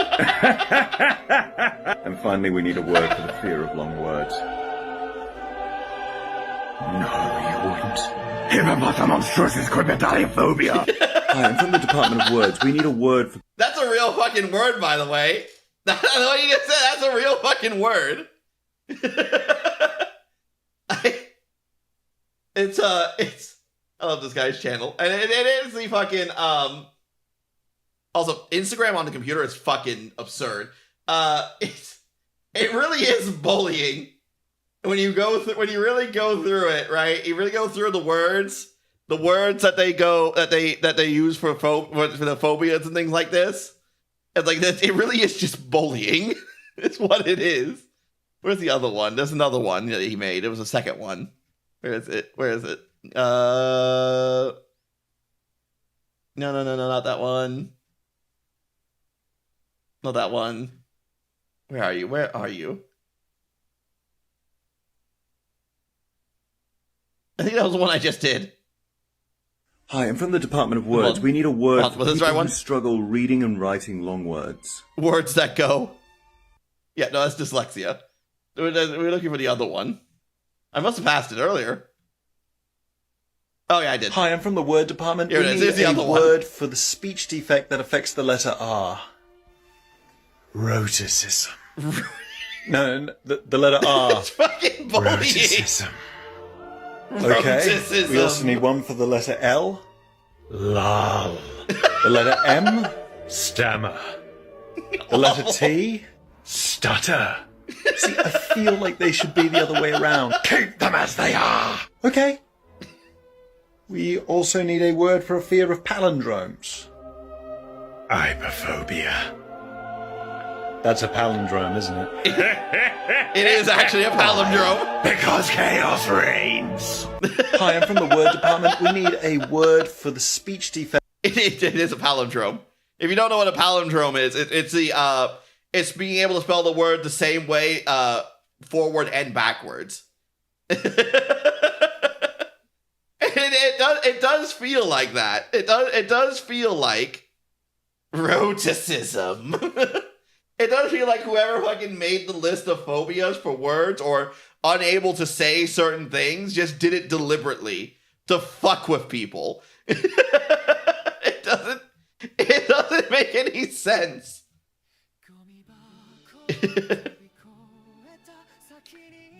And finally, we need a word for the fear of long words. No, you wouldn't. Hi, I'm from the Department of Words. We need a word for... That's a real fucking word, by the way. What you just said, that's a real fucking word. I love this guy's channel. And it is the fucking, also, Instagram on the computer is fucking absurd. It really is bullying. When you really go through it, right? You really go through the words that they use for the phobias and things like this. And like that, it really is just bullying. It's what it is. Where's the other one? There's another one that he made. It was a second one. Where is it? Where is it? No, not that one. Not that one. Where are you? Where are you? I think that was the one I just did. Hi, I'm from the Department of Words. We need a word for was this the right people one? who struggle reading and writing long words. Words that go. Yeah, no, that's dyslexia. We're looking for the other one. I must have passed it earlier. Oh, yeah, I did. Hi, I'm from the Word Department. Here it is. Here's the other one. Word for the speech defect that affects the letter R. Roticism. No, the letter R. It's fucking bullying. Roticism. Okay. Roticism. We also need one for the letter L. Lull. The letter M. Stammer. The letter T. Stutter. See, I feel like they should be the other way around. Keep them as they are. Okay. We also need a word for a fear of palindromes. Hyperphobia. That's a palindrome, isn't it? It is actually a palindrome. Because chaos reigns. Hi, I'm from the word department. We need a word for the speech defect. It is a palindrome. If you don't know what a palindrome is, it's being able to spell the word the same way forward and backwards. It does feel like that. It does feel like roticism. It does feel like whoever fucking made the list of phobias for words or unable to say certain things just did it deliberately to fuck with people. It doesn't make any sense.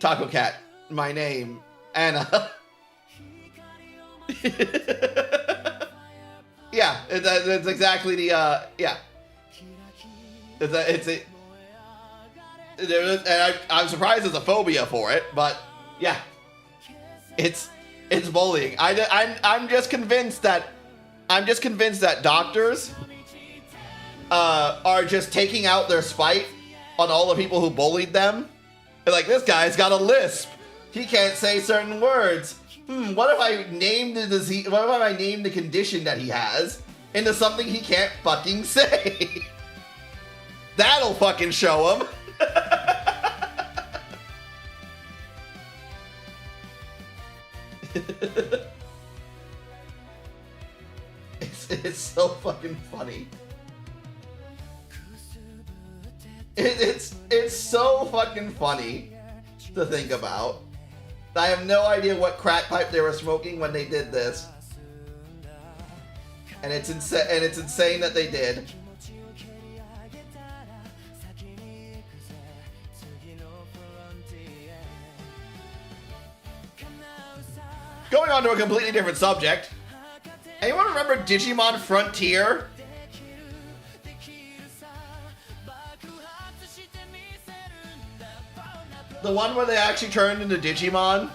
Taco Cat, my name, Anna. Yeah, it's exactly the yeah. I'm surprised there's a phobia for it, but yeah, it's bullying. I'm just convinced that doctors are just taking out their spite on all the people who bullied them. They're like, this guy's got a lisp. He can't say certain words. What if I named the disease? What if I named the condition that he has into something he can't fucking say? That'll fucking show him. It's so fucking funny. It's so fucking funny to think about. I have no idea what crack pipe they were smoking when they did this, and it's insane that they did. Going on to a completely different subject. Anyone remember Digimon Frontier? The one where they actually turned into Digimon?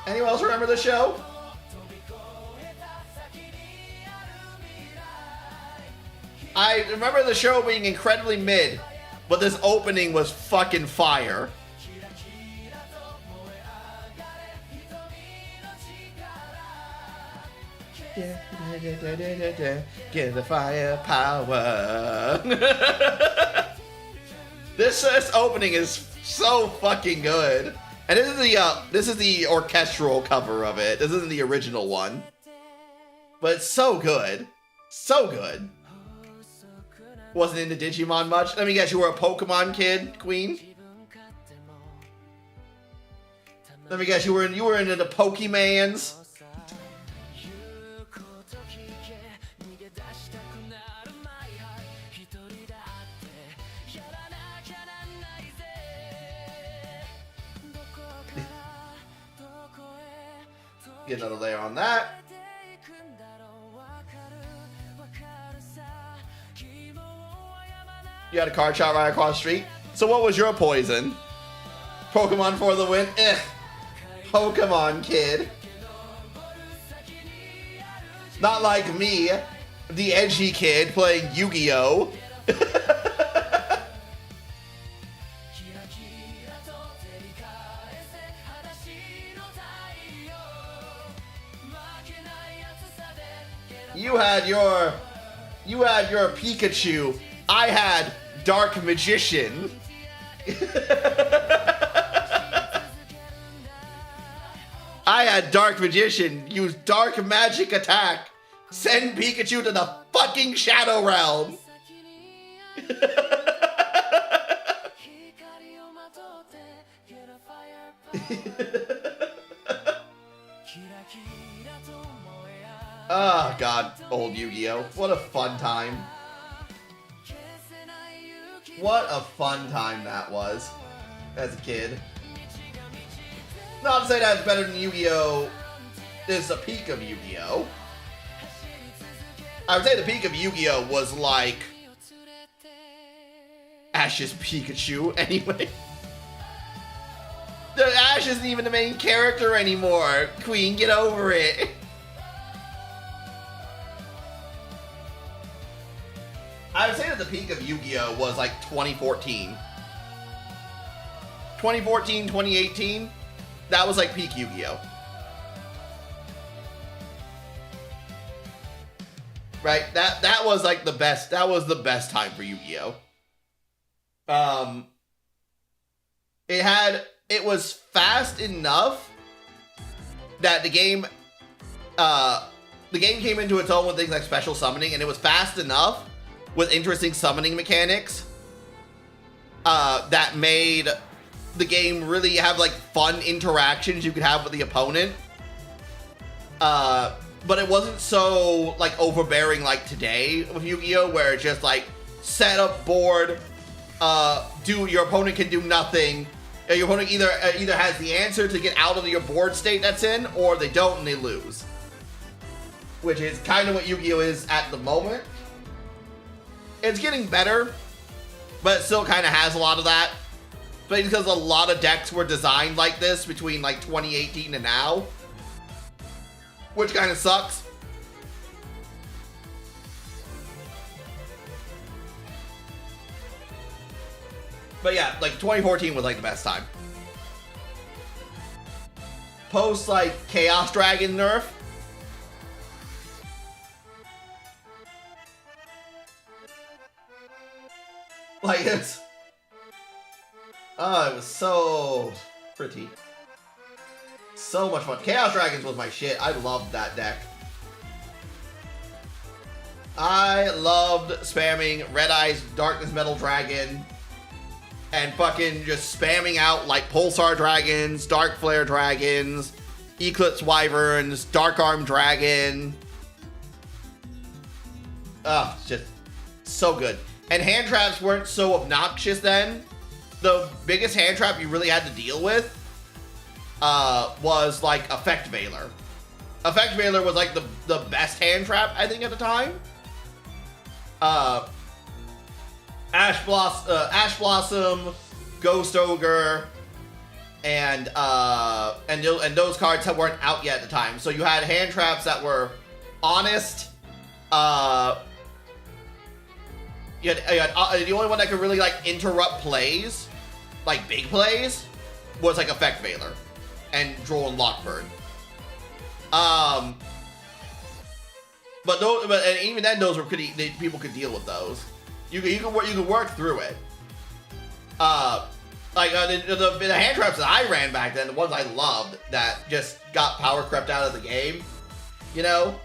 Anyone else remember the show? I remember the show being incredibly mid, but this opening was fucking fire. Get the firepower. This opening is so fucking good, and this is the orchestral cover of it. This isn't the original one, but it's so good, so good. Wasn't into Digimon much. Let me guess, you were a Pokemon kid, Queen. Let me guess, you were into the Pokemans. Get another layer on that. You had a card shot right across the street. So what was your poison? Pokemon for the win? Pokemon kid. Not like me, the edgy kid playing Yu-Gi-Oh! You had your Pikachu. I had Dark Magician. I had Dark Magician use Dark Magic attack. Send Pikachu to the fucking Shadow Realm. Oh god, old Yu-Gi-Oh! What a fun time. What a fun time that was as a kid. Not to say that it's better than Yu-Gi-Oh! It's a peak of Yu-Gi-Oh! I would say the peak of Yu-Gi-Oh! Was like Ash's Pikachu, anyway. The Ash isn't even the main character anymore. Queen, get over it. I would say that the peak of Yu-Gi-Oh! Was like 2014. 2014, 2018, that was like peak Yu-Gi-Oh! Right? That was like the best, that was the best time for Yu-Gi-Oh! It was fast enough that the game came into its own with things like special summoning, and it was fast enough with interesting summoning mechanics that made the game really have like fun interactions you could have with the opponent. But it wasn't so like overbearing like today with Yu-Gi-Oh! Where it's just like set up board, your opponent can do nothing. Your opponent either has the answer to get out of your board state that's in, or they don't and they lose. Which is kind of what Yu-Gi-Oh! Is at the moment. It's getting better, but it still kind of has a lot of that. But because a lot of decks were designed like this between like 2018 and now. Which kind of sucks. But yeah, like 2014 was like the best time. Post like Chaos Dragon nerf. Like it's... Oh, it was so pretty. So much fun. Chaos Dragons was my shit. I loved that deck. I loved spamming Red Eyes Darkness Metal Dragon and fucking just spamming out like Pulsar Dragons, Dark Flare Dragons, Eclipse Wyverns, Dark Arm Dragon. Oh, just so good. And hand traps weren't so obnoxious then. The biggest hand trap you really had to deal with was like Effect Veiler. Effect Veiler was like the best hand trap, I think, at the time. Ash Blossom, Ghost Ogre, and those cards weren't out yet at the time. So you had hand traps that were honest. You had the only one that could really like interrupt plays, like big plays, was like Effect Veiler and Droll and Lockbird. But even then, those were people could deal with those. You could work through it. The hand traps that I ran back then, the ones I loved that just got power crept out of the game, you know,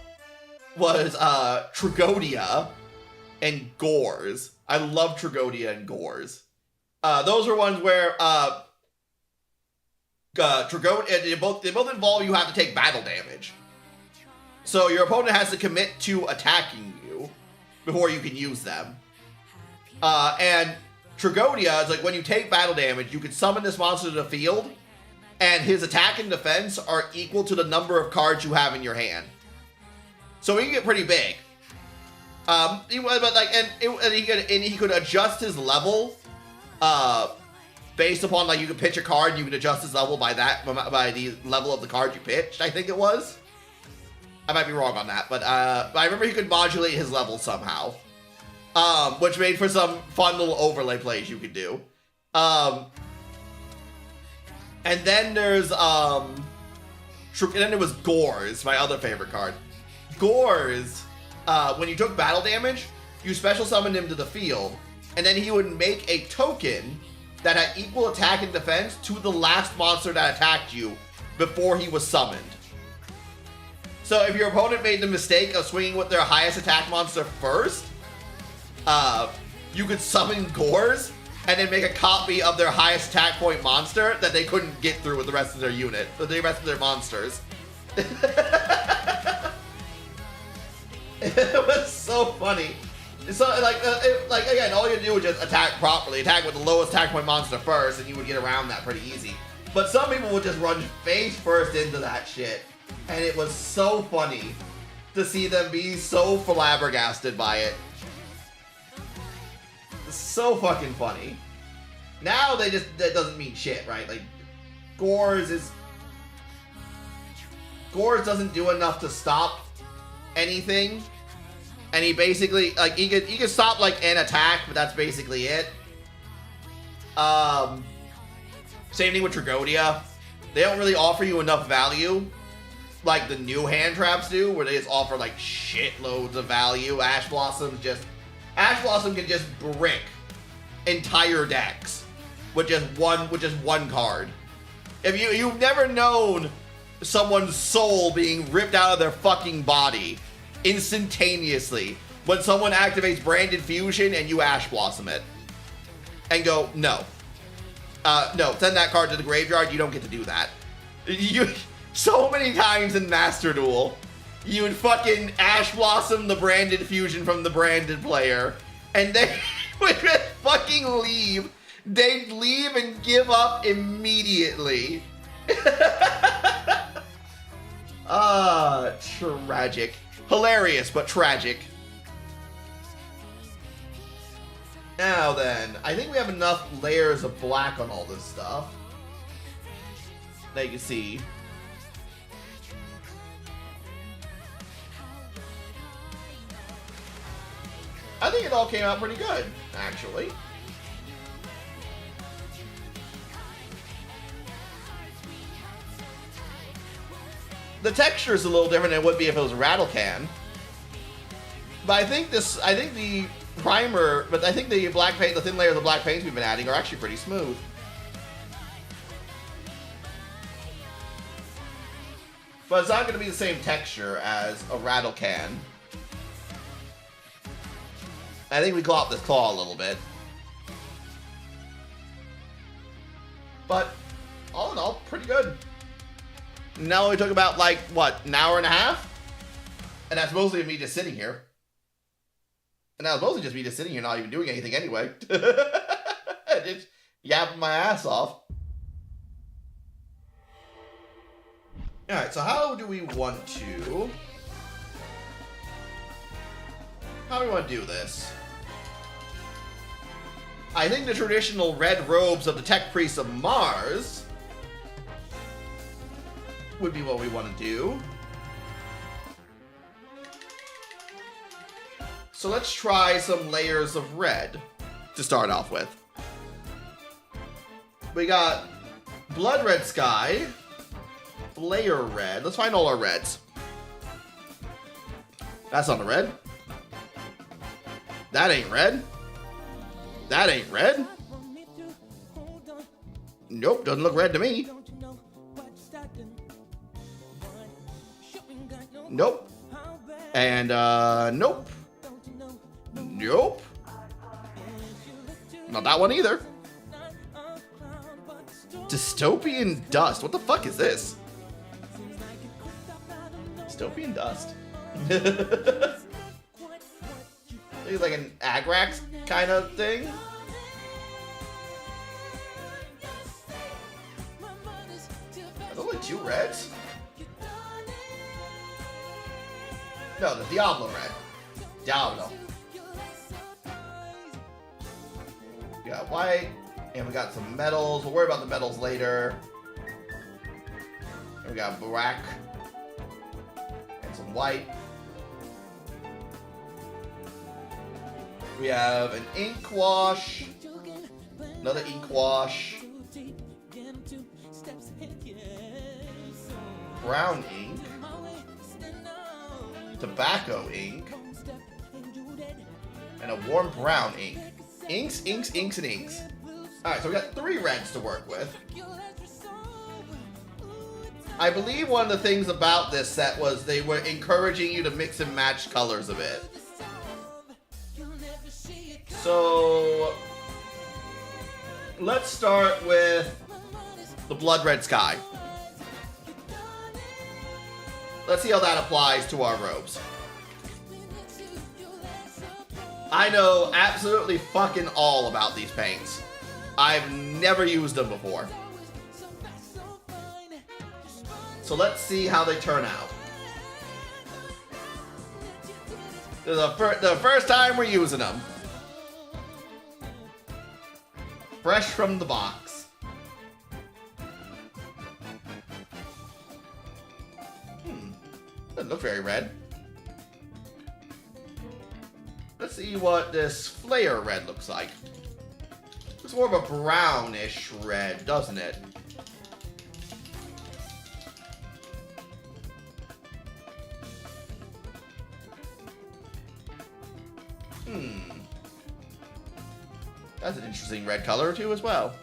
was Tragodia and Gores. I love Tragodia and Gores. Those were ones where Tragodia, they both involve you have to take battle damage. So your opponent has to commit to attacking you before you can use them. And Tragodia is like when you take battle damage, you can summon this monster to the field, and his attack and defense are equal to the number of cards you have in your hand. So he can get pretty big. He could adjust his level based upon like you could pitch a card and you could adjust his level by the level of the card you pitched, I think it was. I might be wrong on that, but I remember he could modulate his level somehow. Which made for some fun little overlay plays you could do. And then there was Gores, my other favorite card. Gores, when you took battle damage, you special summoned him to the field, and then he would make a token that had equal attack and defense to the last monster that attacked you before he was summoned. So if your opponent made the mistake of swinging with their highest attack monster first, you could summon Gores and then make a copy of their highest attack point monster that they couldn't get through with the rest of their unit, with the rest of their monsters. It was so funny. So, like again, all you do is just attack properly. Attack with the lowest attack point monster first, and you would get around that pretty easy. But some people would just run face first into that shit. And it was so funny to see them be so flabbergasted by it. It's so fucking funny. Now that doesn't mean shit, right? Like, Gores doesn't do enough to stop anything. And he basically, like, he could stop, like, an attack, but that's basically it. Same thing with Tragonia. They don't really offer you enough value like the new hand traps do, where they just offer, like, shitloads of value. Ash Blossom can just brick entire decks with just one card. If you've never known someone's soul being ripped out of their fucking body instantaneously when someone activates Branded Fusion and you Ash Blossom it and go, no, send that card to the graveyard. You don't get to do that. So many times in Master Duel, you would fucking Ash Blossom the Branded Fusion from the branded player, and they would just fucking leave. They'd leave and give up immediately. Tragic. Hilarious, but tragic. Now then, I think we have enough layers of black on all this stuff that you can see. I think it all came out pretty good, actually. The texture is a little different than it would be if it was Rattle Can. But I think the primer, but I think the black paint, the thin layers of black paints we've been adding are actually pretty smooth. But it's not going to be the same texture as a Rattle Can. I think we glopped this claw a little bit. But all in all, pretty good. Now we took about, like, what, an hour and a half? And that's mostly me just sitting here. And that was mostly just me just sitting here not even doing anything anyway. Just yapping my ass off. Alright, so how do we want to do this? I think the traditional red robes of the Tech Priests of Mars would be what we want to do. So let's try some layers of red to start off with. We got Blood Red Sky, Layer Red. Let's find all our reds. That's not a red. That ain't red. That ain't red. Nope, doesn't look red to me. Nope. And, nope. Nope. Not that one either. Dystopian Dust. What the fuck is this? Dystopian Dust. It's like an Agrax kind of thing. There's only two reds? No, the Diablo red. Diablo. We got white, and we got some metals. We'll worry about the metals later. And we got black and some white. We have an ink wash, another ink wash, brown ink, tobacco ink, and a warm brown ink. Inks, inks, inks, and inks. Alright, so we got 3 reds to work with. I believe one of the things about this set was they were encouraging you to mix and match colors a bit. So let's start with the Blood Red Sky. Let's see how that applies to our robes. I know absolutely fucking all about these paints. I've never used them before. So let's see how they turn out. This is the first time we're using them. Fresh from the box. Doesn't look very red. Let's see what this flare red looks like. It's more of a brownish red, doesn't it? That's an interesting red color too as well.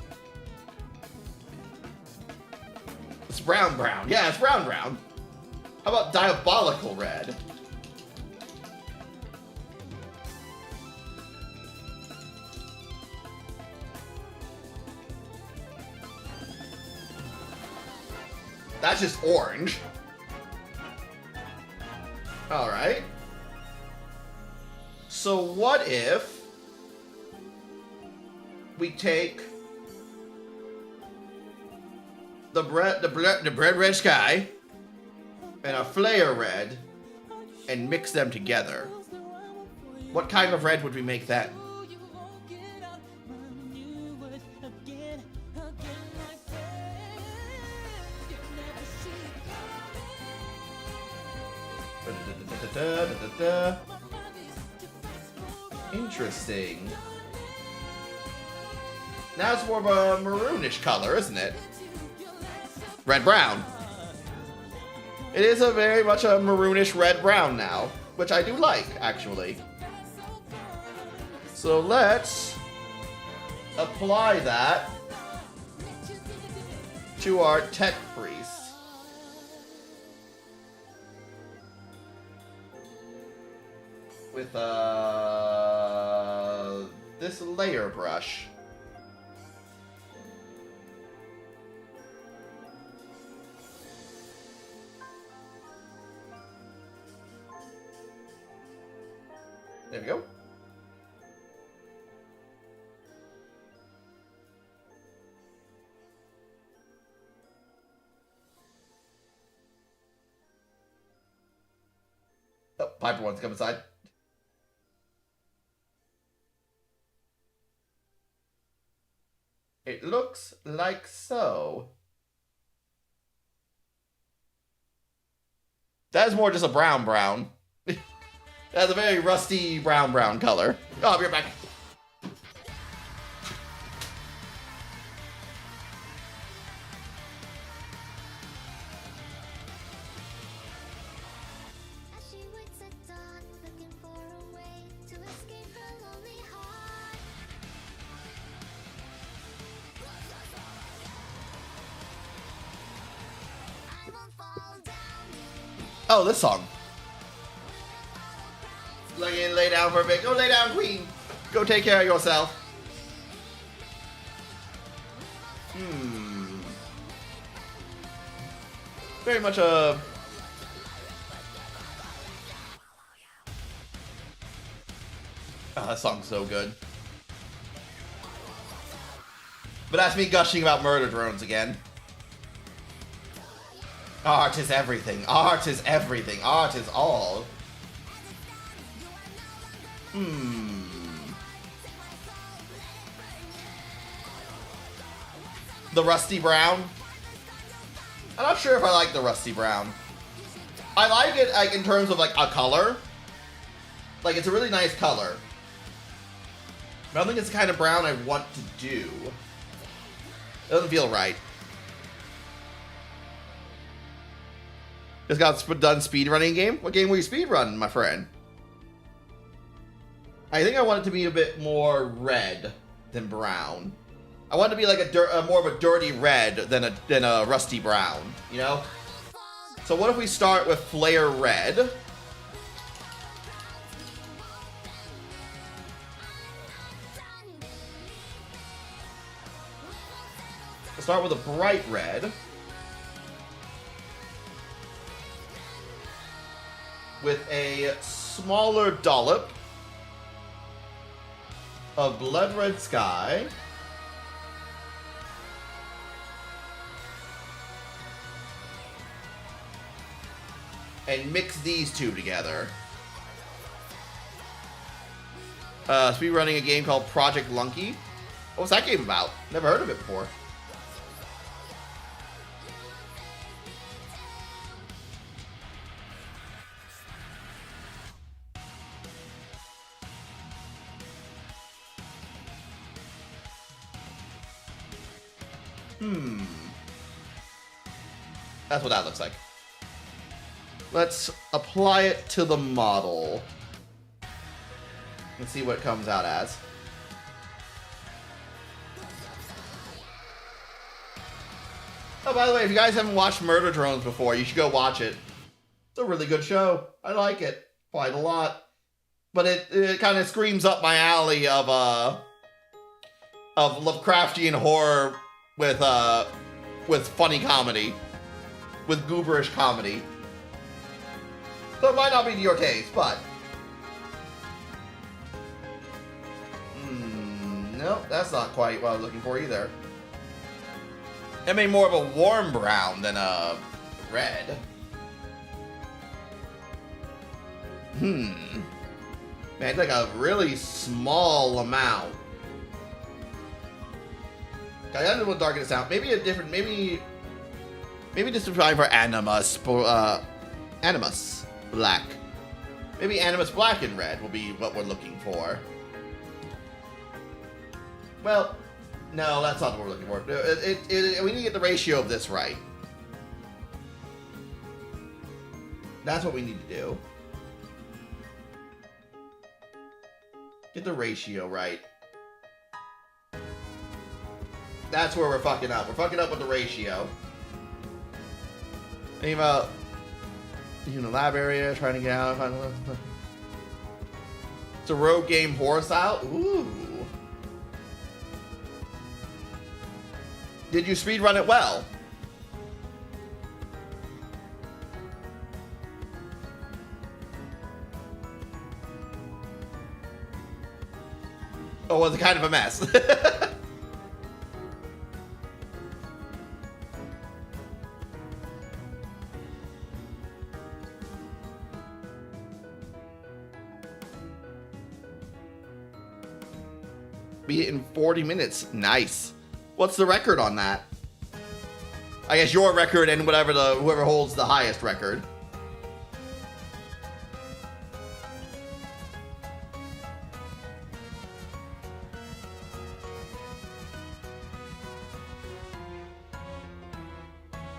It's brown. Yeah, it's brown. How about diabolical red? That's just orange. Alright. So what if we take the bread red sky and a flare red and mix them together? What kind of red would we make that? Interesting. Now it's more of a maroonish color, isn't it? Red-brown. It is a very much a maroonish red-brown now, which I do like, actually. So let's apply that to our tech priest. With this layer brush. There we go. Oh, Piper wants to come inside. It looks like so. That is more just a brown. That's a very rusty brown color. Oh, I'll be right back. Oh, this song. Lay down for a bit. Go lay down, queen. Go take care of yourself. Very much a... Oh, that song's so good. But that's me gushing about murder drones again. Art is everything. Art is everything. Art is all. The rusty brown. I'm not sure if I like the rusty brown. I like it like in terms of like a color. Like it's a really nice color. But I don't think it's the kind of brown I want to do. It doesn't feel right. Just got done speedrunning game? What game were you speedrunning, my friend? I think I want it to be a bit more red than brown. I want it to be like a more of a dirty red than a rusty brown, you know? So what if we start with flare red? We'll start with a bright red. With a smaller dollop of Blood Red Sky. And mix these two together. Speed running a game called Project Lunky. What's that game about? Never heard of it before. That's what that looks like. Let's apply it to the model. Let's see what it comes out as. Oh, by the way, if you guys haven't watched Murder Drones before, you should go watch it. It's a really good show. I like it quite a lot. But it kind of screams up my alley of Lovecraftian horror with funny comedy. With gooberish comedy. So it might not be to your taste, but... Nope, that's not quite what I was looking for either. It made more of a warm brown than a red. Man, it's like a really small amount. I don't know what darkness out. Maybe a different, maybe just trying for Animus Black. Maybe Animus Black and Red will be what we're looking for. Well, no, that's not what we're looking for. We need to get the ratio of this right. That's what we need to do. Get the ratio right. That's where we're fucking up. We're fucking up with the ratio. Think about in the lab area, trying to get out. It's a rogue game horror style. Ooh. Did you speedrun it well? Or was it kind of a mess? Beat it in 40 minutes. Nice. What's the record on that? I guess your record and whoever holds the highest record.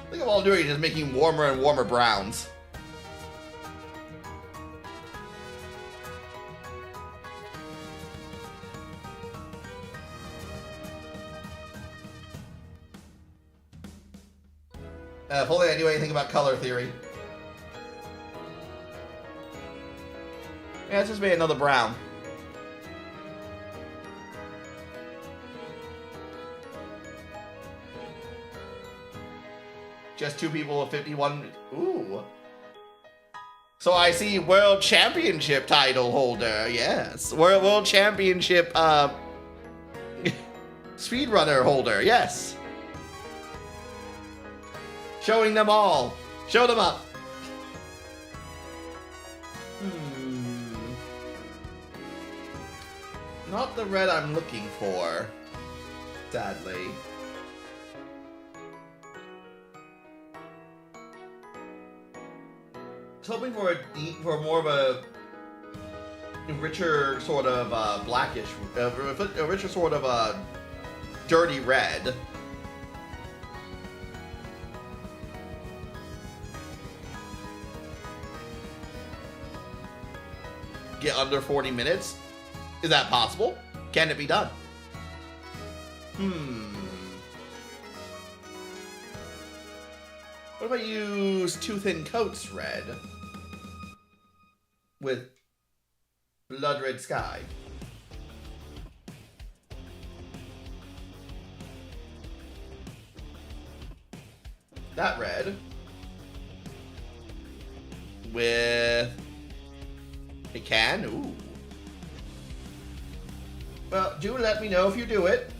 I think all I'm doing is just making warmer and warmer browns. If only I knew anything about color theory. Yeah, it's just made another brown. Just two people with 51. Ooh. So I see World Championship title holder. Yes. World Championship speedrunner holder. Yes. Showing them all. Show them up. Not the red I'm looking for. Sadly. I was hoping for more of a richer sort of blackish, a richer sort of dirty red. Get under 40 minutes? Is that possible? Can it be done? What if I use Two Thin Coats red with Blood Red Sky? That red with a can? Ooh. Well, do let me know if you do it.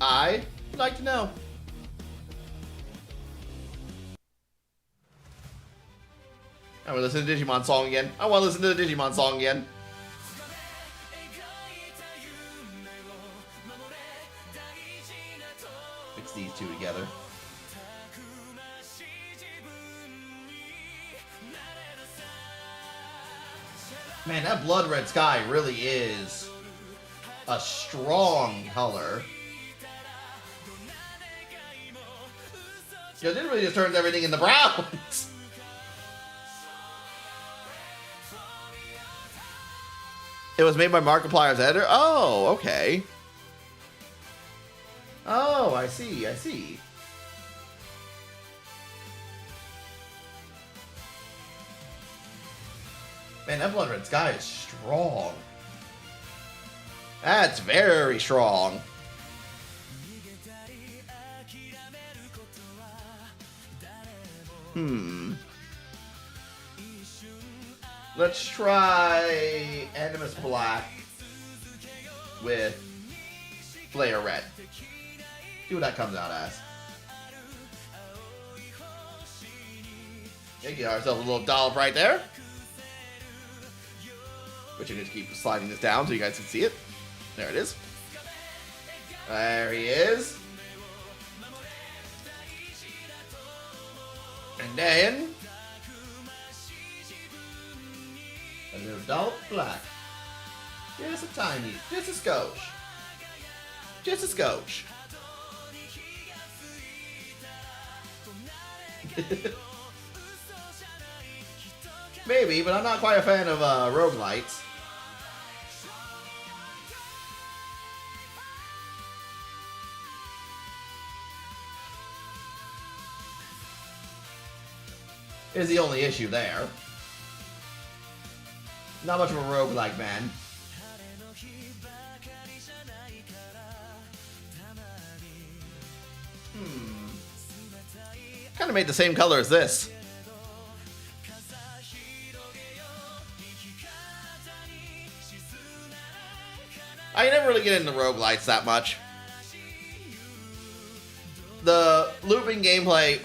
I'd like to know. I want to listen to the Digimon song again. I want to listen to the Digimon song again. Mix these two together. Man, that blood red sky really is a strong color. It really just turns everything into browns. It was made by Markiplier's editor? Oh, okay. Oh, I see, I see. Man, that blood red sky is strong. That's very strong. Let's try Animus Black with Flare Red. See what that comes out as. Yeah, get ourselves a little dollop right there. Which I'm going to keep sliding this down so you guys can see it. There it is. There he is. And then a little dollop black. Just a tiny, just a skosh. Just a skosh. Maybe, but I'm not quite a fan of roguelites. Is the only issue there. Not much of a roguelike man. Kind of made the same color as this. I never really get into roguelites that much. The looping gameplay,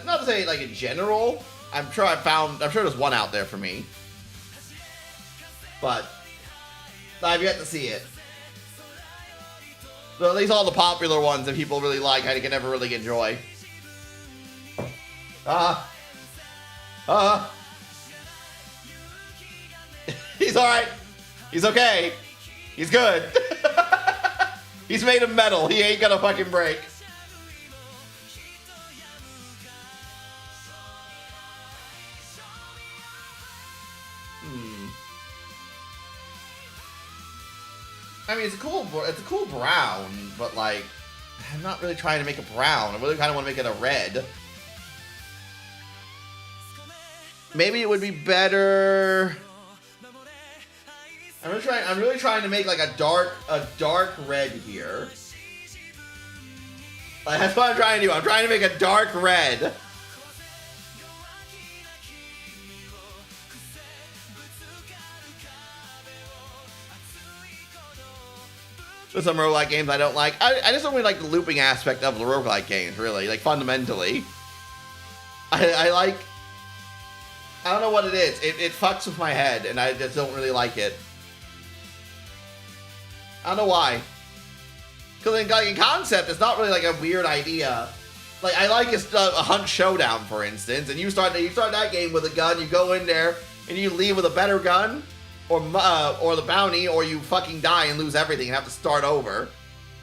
not to say like in general, I'm sure there's one out there for me. But I've yet to see it. So at least all the popular ones that people really like, I can never really enjoy. He's alright. He's okay. He's good. He's made of metal. He ain't gonna fucking break. I mean, it's a cool brown, but like, I'm not really trying to make a brown. I really kind of want to make it a red. Maybe it would be better. I'm really trying to make like a dark red here. Like, that's what I'm trying to do. I'm trying to make a dark red. There's some roguelike games I don't like. I just don't really like the looping aspect of the roguelike games, really. Like, fundamentally. I don't know what it is. It fucks with my head, and I just don't really like it. I don't know why. Because in concept, it's not really like a weird idea. Like, I like a Hunt Showdown, for instance, and you start that game with a gun, you go in there, and you leave with a better gun, or the bounty, or you fucking die and lose everything and have to start over.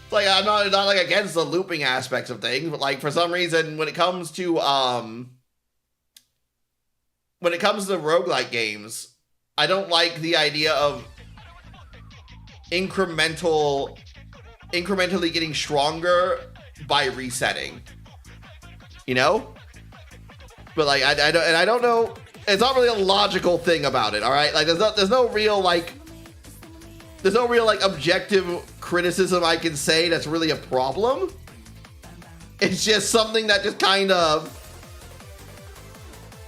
It's like, I'm not like against the looping aspects of things, but like for some reason when it comes to roguelike games, I don't like the idea of incrementally getting stronger by resetting. You know? But like I don't know. It's not really a logical thing about it, all right? Like there's no real objective criticism I can say that's really a problem. It's just something that just kind of,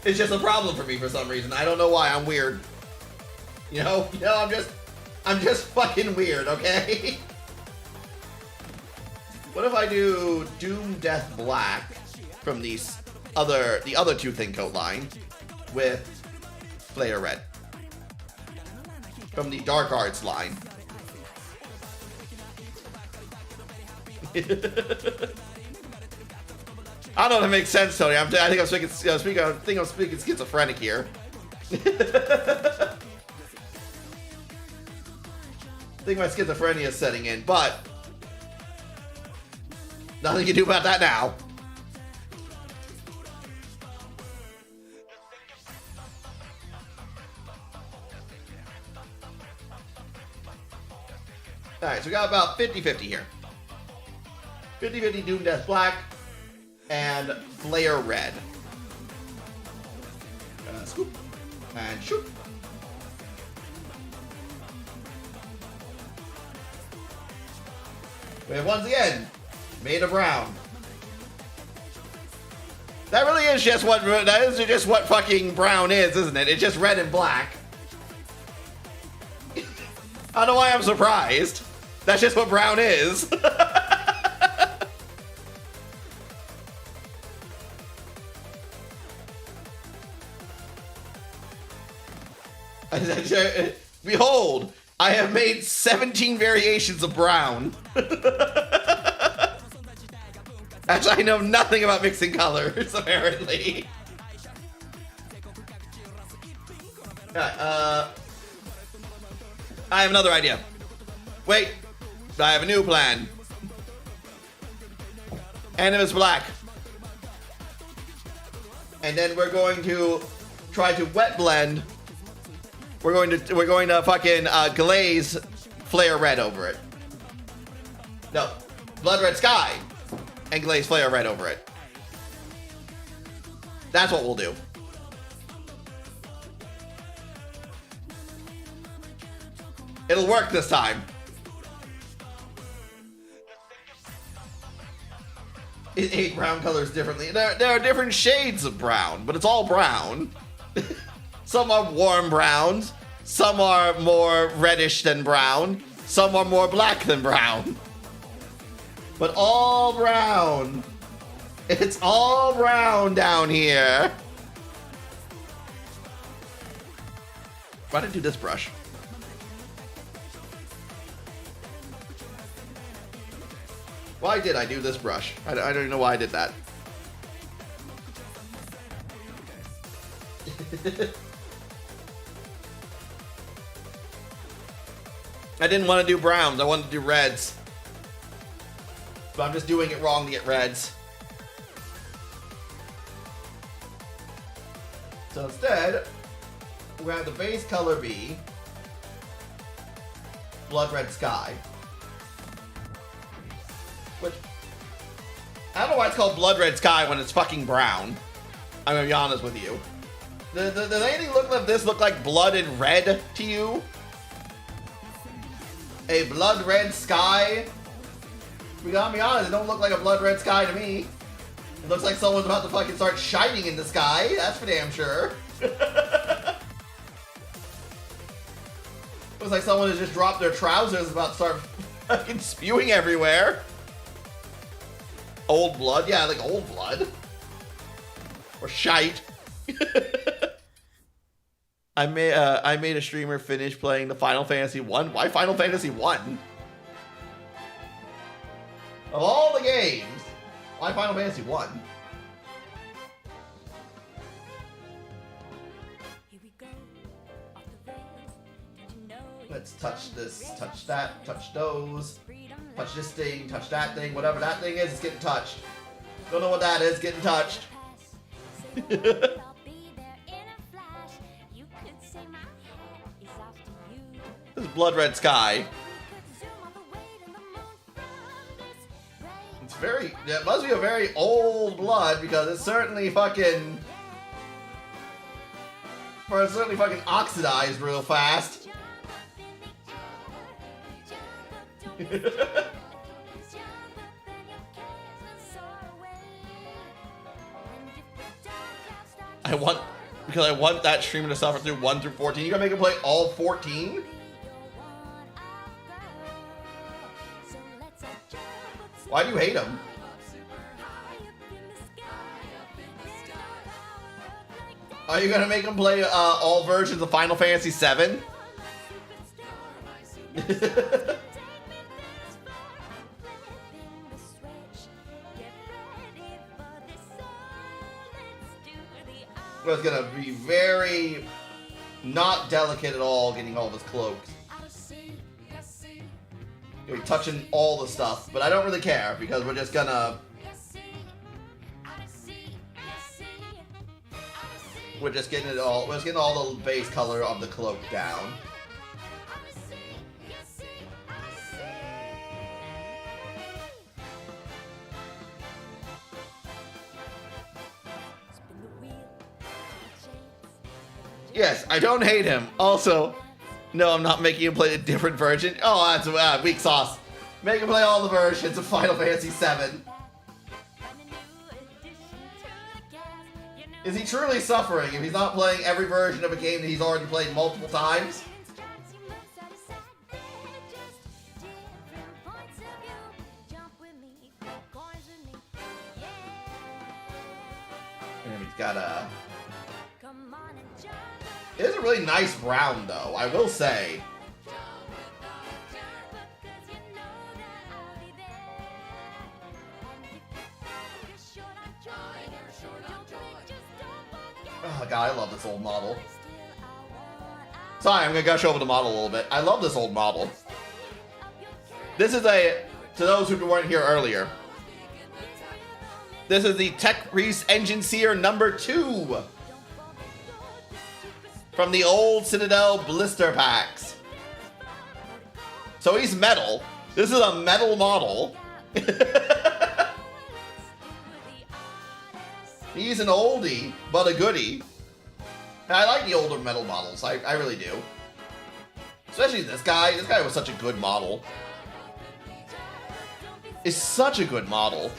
it's just a problem for me for some reason. I don't know why. I'm weird. I'm just fucking weird, okay? What if I do Doom Death Black from the other two Thin Coat line with Flare Red from the Dark Arts line? I don't know if it makes sense, Tony. I think I'm speaking schizophrenic here. I think my schizophrenia is setting in, but nothing you can do about that now. Alright, so we got about 50-50 here. 50-50 Doom Death Black and Flare Red. Scoop and shoot. We have once again made of brown. That really is just what fucking brown is, isn't it? It's just red and black. I don't know why I'm surprised. That's just what brown is. Behold, I have made 17 variations of brown. Actually, I know nothing about mixing colors, apparently. I have another idea. Wait, I have a new plan. Animus Black. And then we're going to try to wet blend. We're going to fucking glaze Flare Red over it. No, Blood Red Sky and glaze Flare Red over it. That's what we'll do. It'll work this time. It ate brown colors differently. There are different shades of brown, but it's all brown. Some are warm browns, some are more reddish than brown, some are more black than brown. But all brown. It's all brown down here. Why did I do this brush? Why did I do this brush? I don't even know why I did that. I didn't want to do browns, I wanted to do reds. But I'm just doing it wrong to get reds. So instead, we're going to have the base color be Blood Red Sky. Which, I don't know why it's called Blood Red Sky when it's fucking brown. I'm going to be honest with you. Does anything look like this look like blood and red to you? A blood red sky? We gotta be honest, it don't look like a blood red sky to me. It looks like someone's about to fucking start shining in the sky, that's for damn sure. Looks like someone has just dropped their trousers and about to start fucking spewing everywhere. Old blood? Yeah, like old blood. Or shite. I made a streamer finish playing the Final Fantasy 1. Why Final Fantasy 1? Of all the games, why Final Fantasy 1? Let's touch this, touch that, touch those, touch this thing, touch that thing, whatever that thing is, it's getting touched. Don't know what that is, getting touched. This is Blood Red Sky. It's very, it must be a very old blood because it's certainly fucking, oxidized real fast. because I want that streamer to suffer through 1 through 14. You gonna make him play all 14? Why do you hate him? Are you gonna make him play all versions of Final Fantasy VII? Well, it's gonna be very not delicate at all getting all of his cloaks. You'll be touching all the stuff, but I don't really care because we're just gonna... We're just getting it all, we're just getting all the base color of the cloak down. Yes, I don't hate him. Also, no, I'm not making him play a different version. Oh, that's weak sauce. Make him play all the versions of Final Fantasy VII. Is he truly suffering if he's not playing every version of a game that he's already played multiple times? And he's got a... It is a really nice brown, though, I will say. Oh god, I love this old model. Sorry, I'm gonna gush over the model a little bit. I love this old model. This is a, to those who weren't here earlier, this is the Tech Priest Engine Seer number 2 from the old Citadel blister packs. So he's metal. This is a metal model. He's an oldie, but a goodie. And I like the older metal models. I really do. Especially this guy. This guy was such a good model. Is such a good model.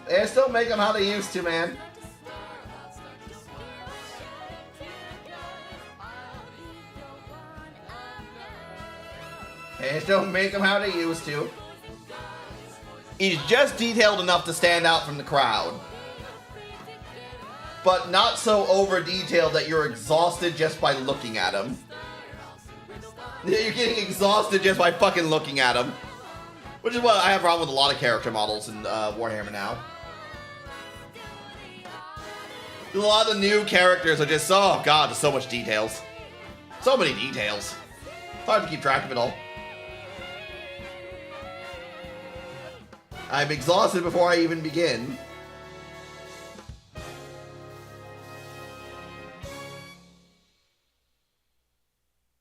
They still make them how they used to, man. They still make them how they used to. He's just detailed enough to stand out from the crowd. But not so over-detailed that you're exhausted just by looking at him. You're getting exhausted just by fucking looking at him. Which is what I have a problem with a lot of character models in Warhammer now. A lot of the new characters are just, oh god, there's so much details. So many details. It's hard to keep track of it all. I'm exhausted before I even begin.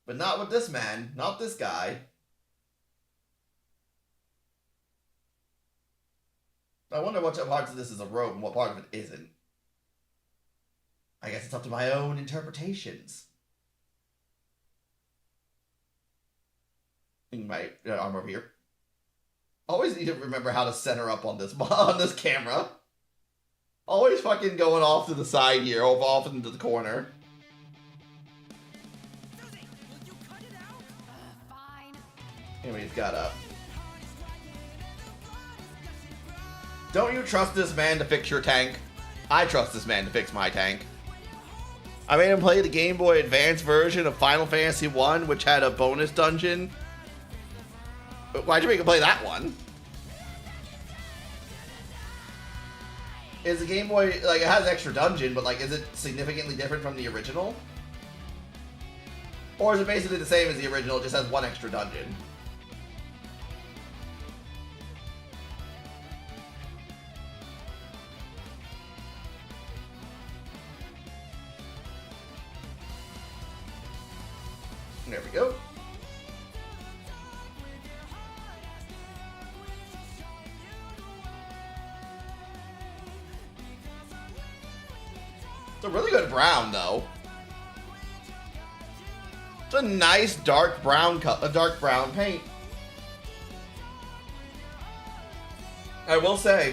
But not with this man. Not this guy. I wonder what parts of this is a robe and what part of it isn't. I guess it's up to my own interpretations. My arm over here. Always need to remember how to center up on this camera. Always fucking going off to the side here, off into the corner. Anyway, he's got up. Don't you trust this man to fix your tank? I trust this man to fix my tank. I made him play the Game Boy Advance version of Final Fantasy 1, which had a bonus dungeon. Why'd you make him play that one? Is the Game Boy, like, it has an extra dungeon, but, like, is it significantly different from the original? Or is it basically the same as the original, it just has one extra dungeon? There we go. It's a really good brown, though. It's a nice dark brown paint. I will say,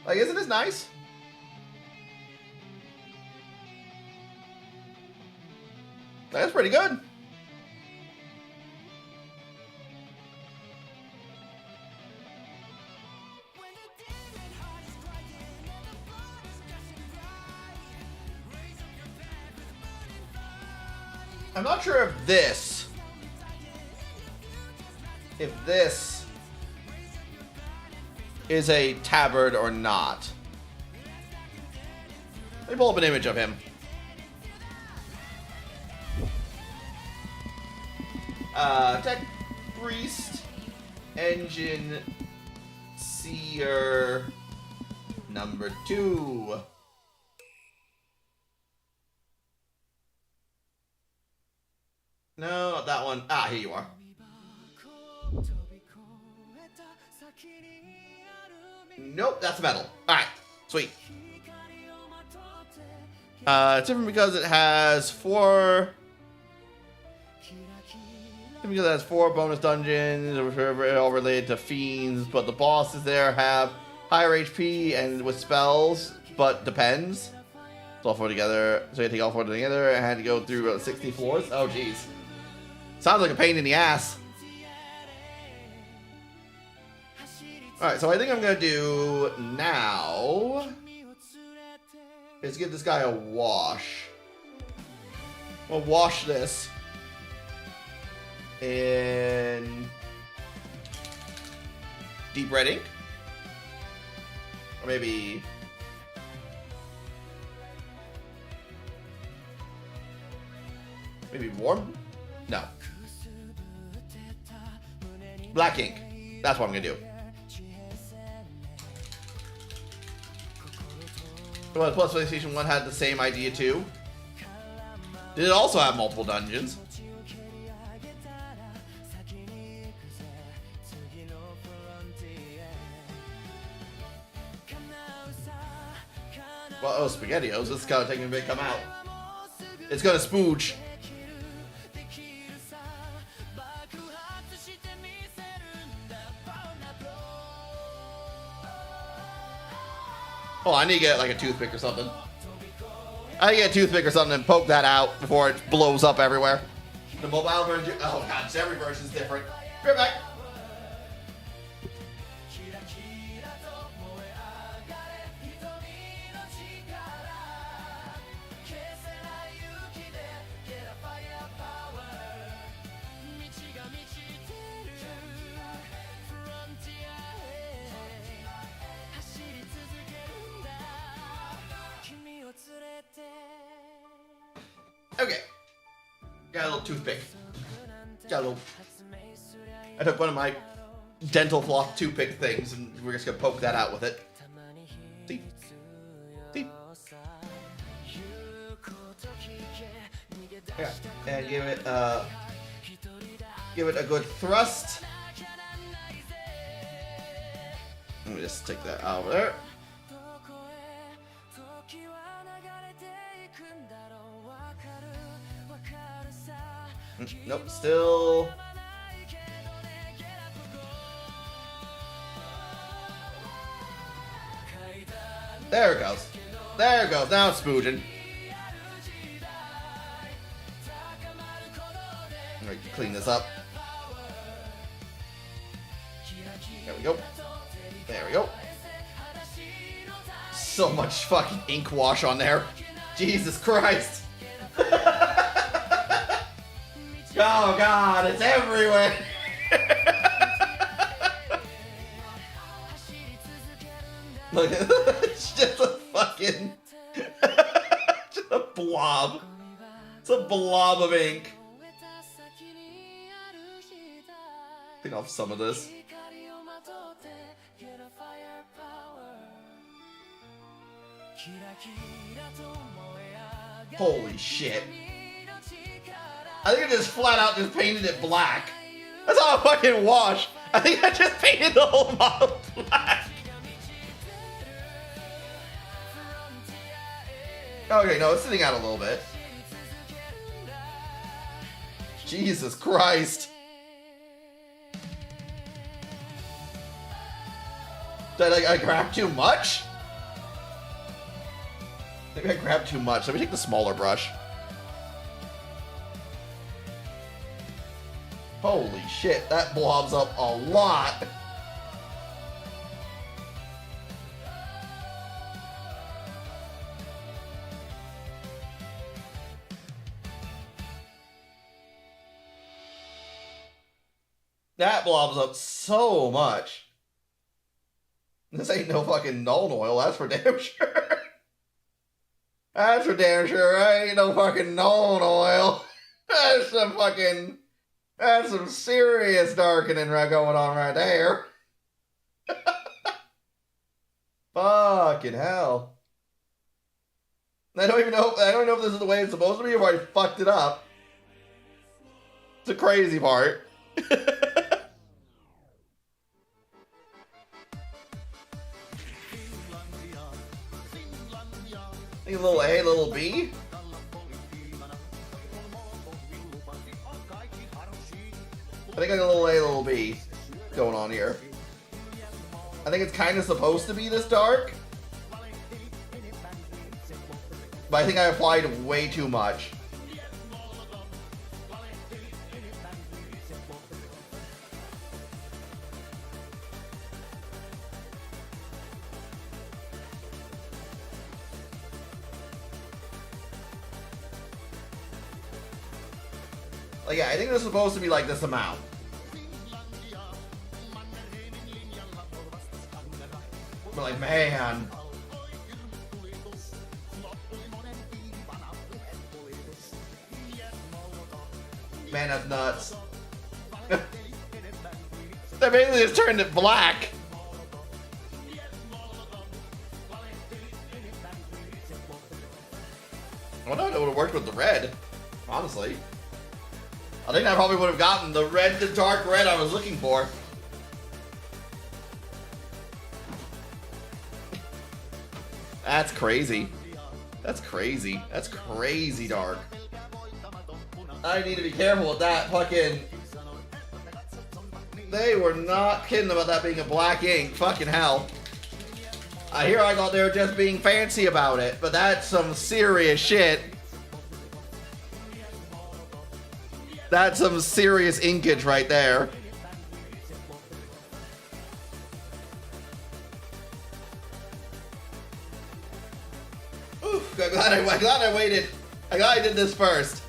Like, isn't this nice? That's pretty good. I'm not sure if this is a tabard or not. Let me pull up an image of him. Tech Priest, Engine Seer, number 2. No, not that one. Ah, here you are. Nope, that's metal. Alright, sweet. It's different because it has 4... Because it has 4 bonus dungeons, all related to fiends, but the bosses there have higher HP and with spells, but depends. It's all 4 together, so you take all 4 together and had to go through 60 floors. Oh, jeez. Sounds like a pain in the ass. Alright, so I think I'm gonna do now is give this guy a wash. We'll wash this in deep red ink, or maybe warm. No, black ink. That's what I'm gonna do. Well, plus PlayStation 1 had the same idea too. Did it also have multiple dungeons? Well, oh, SpaghettiOs. This is kind of taking a bit to come out. It's gonna spooge. Oh, I need to get like a toothpick or something. I need to get a toothpick or something and poke that out before it blows up everywhere. The mobile version. Oh god, every version is different. Be right back. Okay. Got a little toothpick. Got a little... I took one of my dental floss toothpick things and we're just gonna poke that out with it. See? See? Yeah. And give it a good thrust. Let me just take that out of there. Nope, still. There it goes. There it goes. Now it's spooging. Alright, clean this up. There we go. There we go. So much fucking ink wash on there. Jesus Christ. Oh god, it's everywhere! Look at it's just a fucking... just a blob. It's a blob of ink. Take off some of this. Holy shit. I think I just flat out just painted it black. That's not a fucking wash. I think I just painted the whole model black. Okay, no, it's sitting out a little bit. Jesus Christ. Did I grab too much? Maybe I grabbed too much. Let me take the smaller brush. Holy shit, that blobs up a lot. That blobs up so much. This ain't no fucking Nuln Oil, that's for damn sure. That's for damn sure. I ain't no fucking Nuln Oil. That's some serious darkening going on right there. Fucking hell. I don't even know if this is the way it's supposed to be or if I fucked it up. It's the crazy part. I think a little A, little B. I think I got a little A, little B going on here. I think it's kind of supposed to be this dark. But I think I applied way too much. Like, yeah, I think this is supposed to be like this amount. But like, man. Man, that's nuts. They basically just turned it black. I wonder if it would have worked with the red, honestly. I think I probably would have gotten the red, the dark red I was looking for. That's crazy. That's crazy. That's crazy dark. I need to be careful with that fucking... They were not kidding about that being a black ink. Fucking hell. I thought they were just being fancy about it, but that's some serious shit. That's some serious inkage right there. Oof, I'm glad I waited. I'm glad I did this first.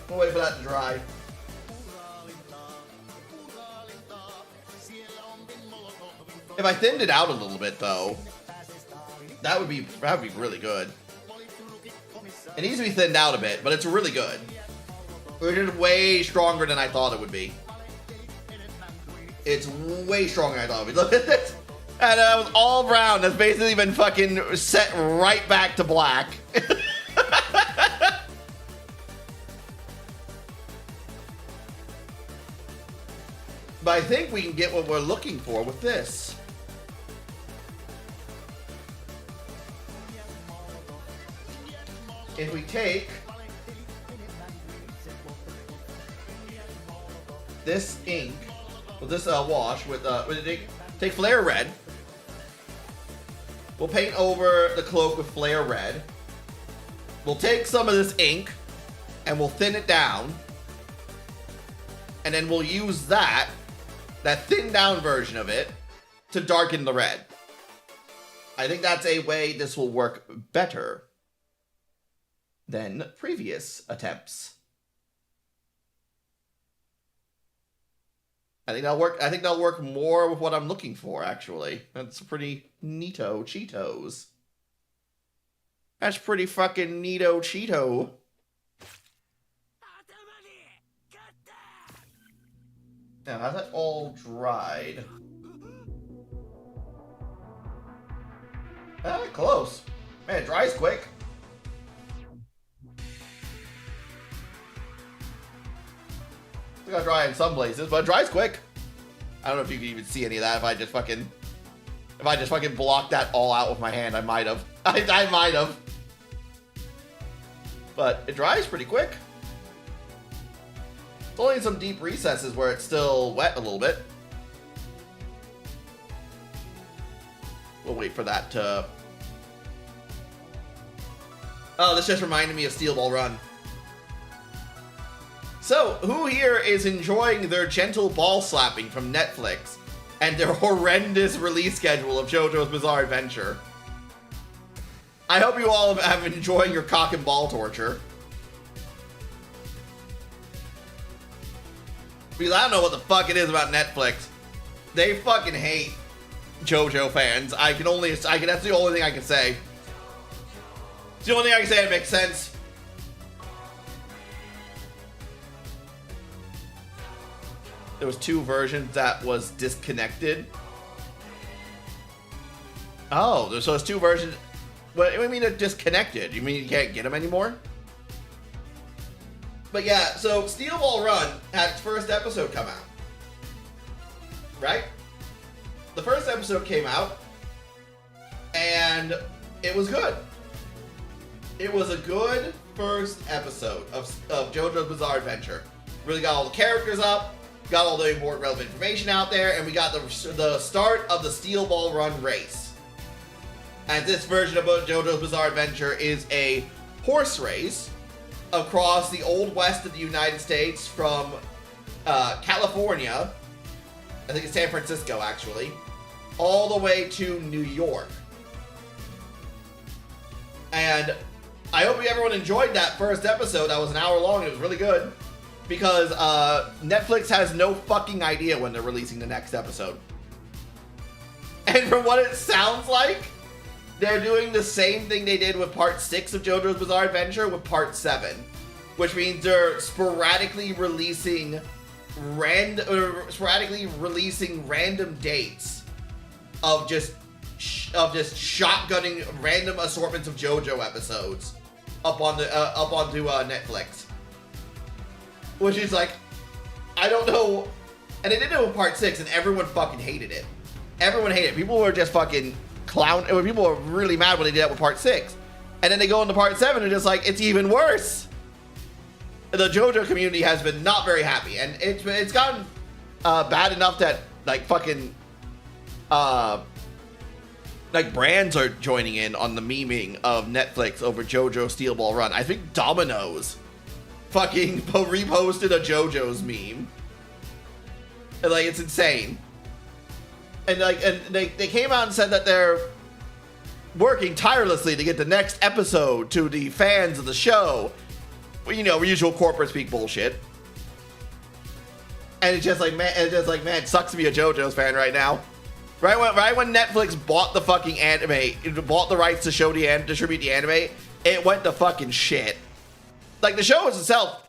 We'll wait for that to dry. If I thinned it out a little bit though, that would be really good. It needs to be thinned out a bit, but it's really good. It's just way stronger than I thought it would be. It's way stronger than I thought it would be. Look at this. And that was all brown. That's basically been fucking set right back to black. But I think we can get what we're looking for with this. If we take this ink, with this wash, take Flare Red. We'll paint over the cloak with Flare Red. We'll take some of this ink and we'll thin it down. And then we'll use that thinned down version of it, to darken the red. I think that's a way this will work better than previous attempts. I think that'll work more with what I'm looking for, actually. That's pretty neato Cheetos. That's pretty fucking neato Cheeto. Now, how's that all dried? Ah, close. Man, it dries quick. It's gonna dry in some places, but it dries quick. I don't know if you can even see any of that. If I just fucking blocked that all out with my hand, I might have. I might have. But it dries pretty quick. It's only in some deep recesses where it's still wet a little bit. We'll wait for that to Oh, this just reminded me of Steel Ball Run. So, who here is enjoying their gentle ball slapping from Netflix and their horrendous release schedule of JoJo's Bizarre Adventure? I hope you all have enjoying your cock and ball torture. Because I don't know what the fuck it is about Netflix. They fucking hate JoJo fans. that's the only thing I can say. It's the only thing I can say that makes sense. There was 2 versions that was disconnected. Oh, so there's 2 versions. What do you mean they're disconnected? You mean you can't get them anymore? But yeah, so Steel Ball Run had its first episode come out. Right? The first episode came out, and it was good. It was a good first episode of JoJo's Bizarre Adventure. Really got all the characters up, got all the important relevant information out there, and we got the start of the Steel Ball Run race. And this version of JoJo's Bizarre Adventure is a horse race across the Old West of the United States from California, I think it's San Francisco actually, all the way to New York. And I hope everyone enjoyed that first episode. That was an hour long. It was really good. Because Netflix has no fucking idea when they're releasing the next episode. And from what it sounds like, they're doing the same thing they did with Part 6 of JoJo's Bizarre Adventure with Part 7. Which means they're sporadically releasing random dates of just shotgunning random assortments of JoJo episodes up onto Netflix. Which is like, I don't know. And they did it with Part 6, and everyone fucking hated it. Everyone hated it. People were just fucking people were really mad when they did that with Part 6. And then they go into Part 7 and just like, it's even worse. The JoJo community has been not very happy. And it's gotten bad enough that like fucking like brands are joining in on the memeing of Netflix over JoJo Steel Ball Run. I think Domino's fucking reposted a JoJo's meme. And like, it's insane. And like, and they came out and said that they're working tirelessly to get the next episode to the fans of the show. Well, you know, usual corporate speak bullshit. And it's just like, man, it sucks to be a JoJo's fan right now. Right when Netflix bought the fucking anime, bought the rights to show distribute the anime, it went to fucking shit. Like, the shows itself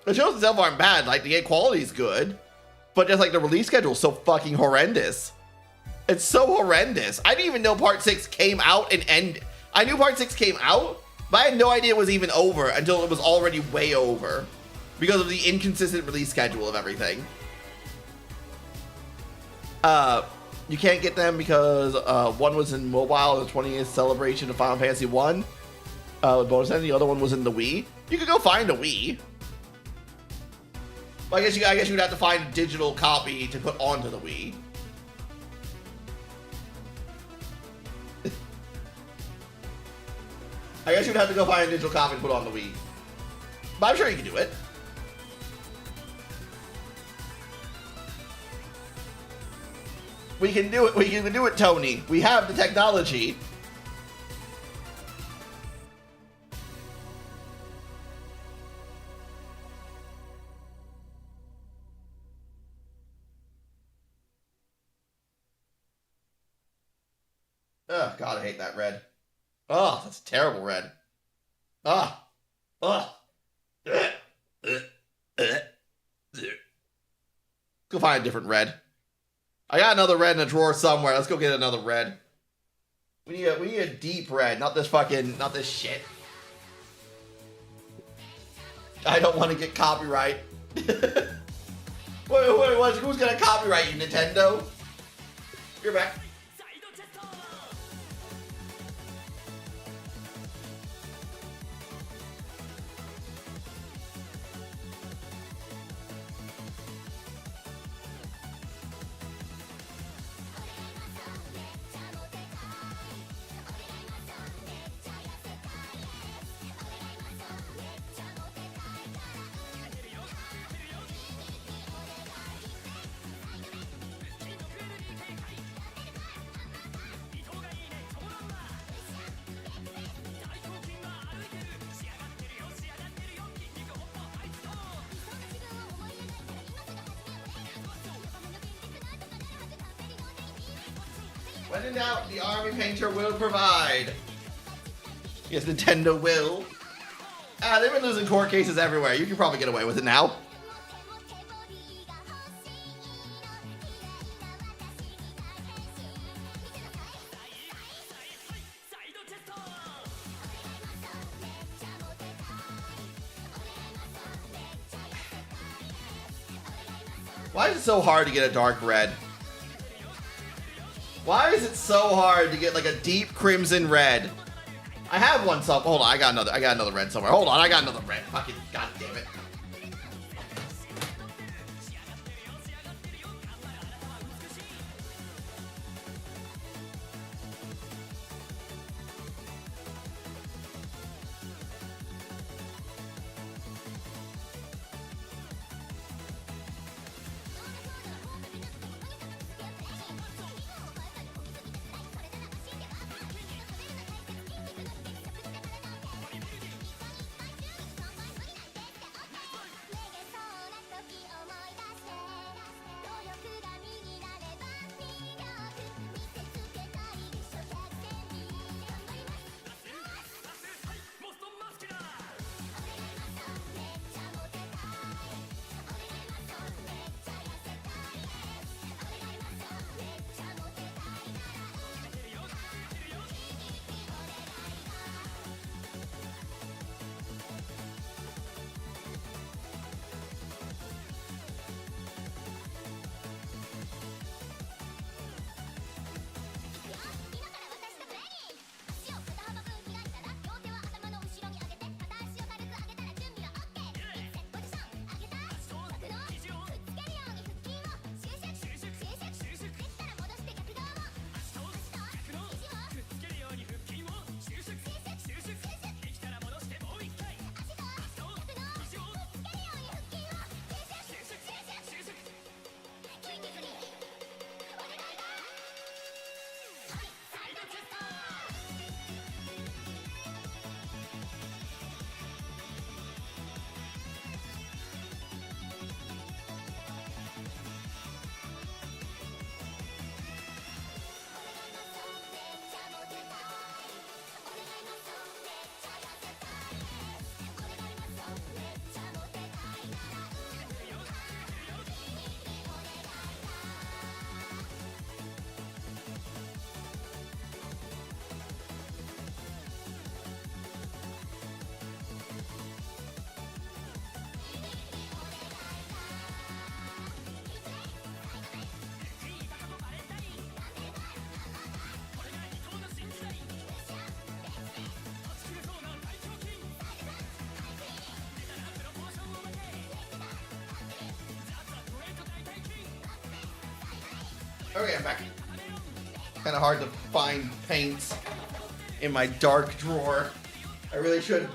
aren't bad. Like, the quality's good. But just, like, the release schedule is so fucking horrendous. It's so horrendous. I didn't even know Part 6 came out and ended. I knew Part 6 came out, but I had no idea it was even over until it was already way over. Because of the inconsistent release schedule of everything. You can't get them because one was in mobile, the 20th celebration of Final Fantasy 1. With bonus, and the other one was in the Wii. You could go find a Wii. Well, I guess you'd have to find a digital copy to put onto the Wii. I guess you'd have to go find a digital copy to put on the Wii. But I'm sure you can do it. We can do it. We can do it, Tony. We have the technology. Oh, God, I hate that red. Oh, that's terrible red. Ah. Oh. Go find a different red. I got another red in a drawer somewhere. Let's go get another red. We need a deep red, not this shit. I don't want to get copyright. wait, who's gonna copyright you, Nintendo? You're back. When in doubt, the army painter will provide. Yes, Nintendo will. They've been losing court cases everywhere. You can probably get away with it now. Why is it so hard to get a dark red? Why is it so hard to get like a deep crimson red? I have one some. Hold on, I got another red somewhere. Hold on, I got another red. Fucking god damn it. Okay, I'm back. Kind of hard to find paints in my dark drawer. I really should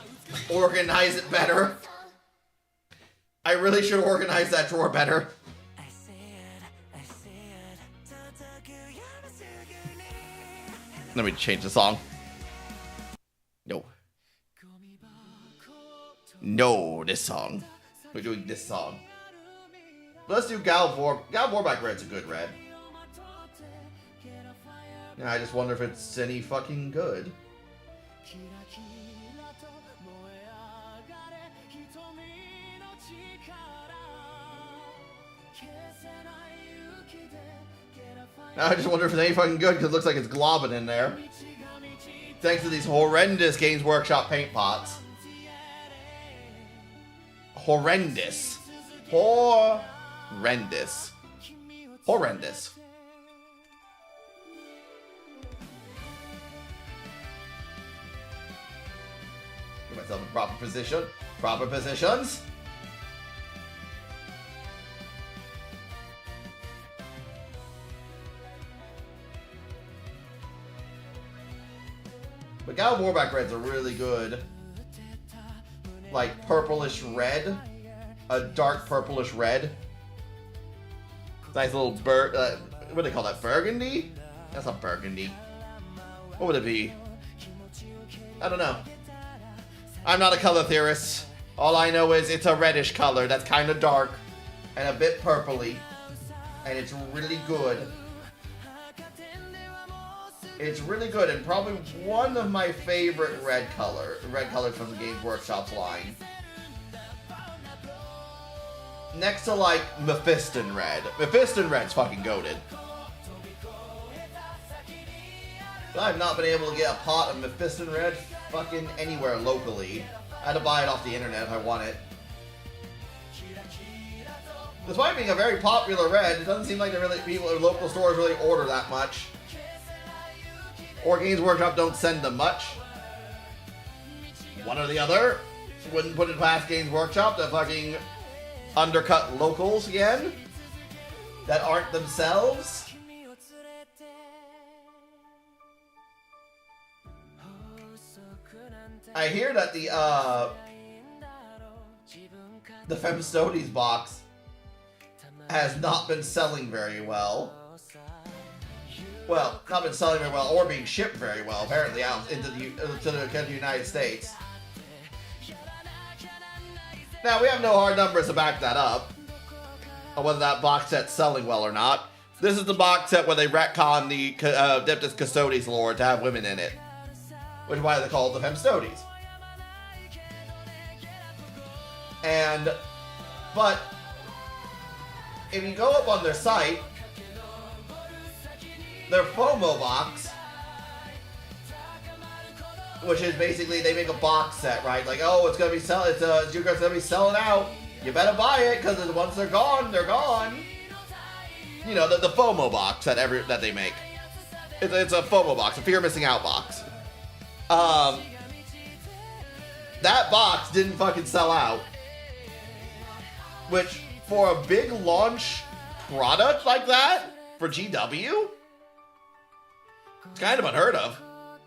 organize it better. I really should organize that drawer better. Let me change the song. No. No, this song. We're doing this song. Let's do Vorback Red's a good red. Yeah, I just wonder if it's any fucking good. Now I just wonder if it's any fucking good because it looks like it's globbing in there. Thanks to these horrendous Games Workshop paint pots. Horrendous. Horrendous. Horrendous. Get myself in proper position. Proper positions. But Gal Warback Red's a really good, like, purplish red. A dark purplish red. Nice little what do they call that? Burgundy? That's not burgundy. What would it be? I don't know. I'm not a color theorist. All I know is it's a reddish color that's kind of dark and a bit purpley. And it's really good. It's really good and probably one of my favorite red colors from the Games Workshop's line. Next to like Mephiston Red. Mephiston Red's fucking goated. I've not been able to get a pot of Mephiston Red fucking anywhere locally. I had to buy it off the internet if I want it. Despite being a very popular red, it doesn't seem like people at local stores really order that much. Or Games Workshop don't send them much. One or the other. Wouldn't put it past Games Workshop to fucking undercut locals again that aren't themselves. I hear that the Femstodes box has not been selling very well. Well, not been selling very well or being shipped very well, apparently, out into the United States. Now, we have no hard numbers to back that up, on whether that box set's selling well or not. This is the box set where they retcon the Adeptus Custodes lore to have women in it, which is why they call it the Femstodes. But if you go up on their site, their FOMO box, which is basically they make a box set, right? Like, oh, it's gonna be gonna be selling out. You better buy it because once they're gone, they're gone. You know, the FOMO box that they make. It's a FOMO box, a fear of missing out box. That box didn't fucking sell out. Which, for a big launch product like that, for GW, it's kind of unheard of.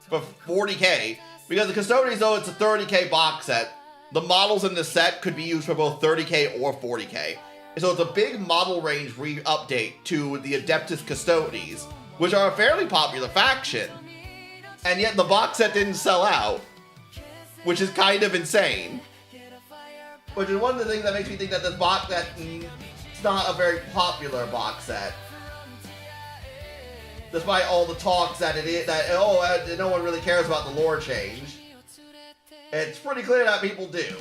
For 40k. Because the Custodes, though, it's a 30k box set. The models in the set could be used for both 30k or 40k. So it's a big model range re-update to the Adeptus Custodes, which are a fairly popular faction. And yet the box set didn't sell out, which is kind of insane. Which is one of the things that makes me think that this box set it's not a very popular box set. Despite all the talks that no one really cares about the lore change. It's pretty clear that people do.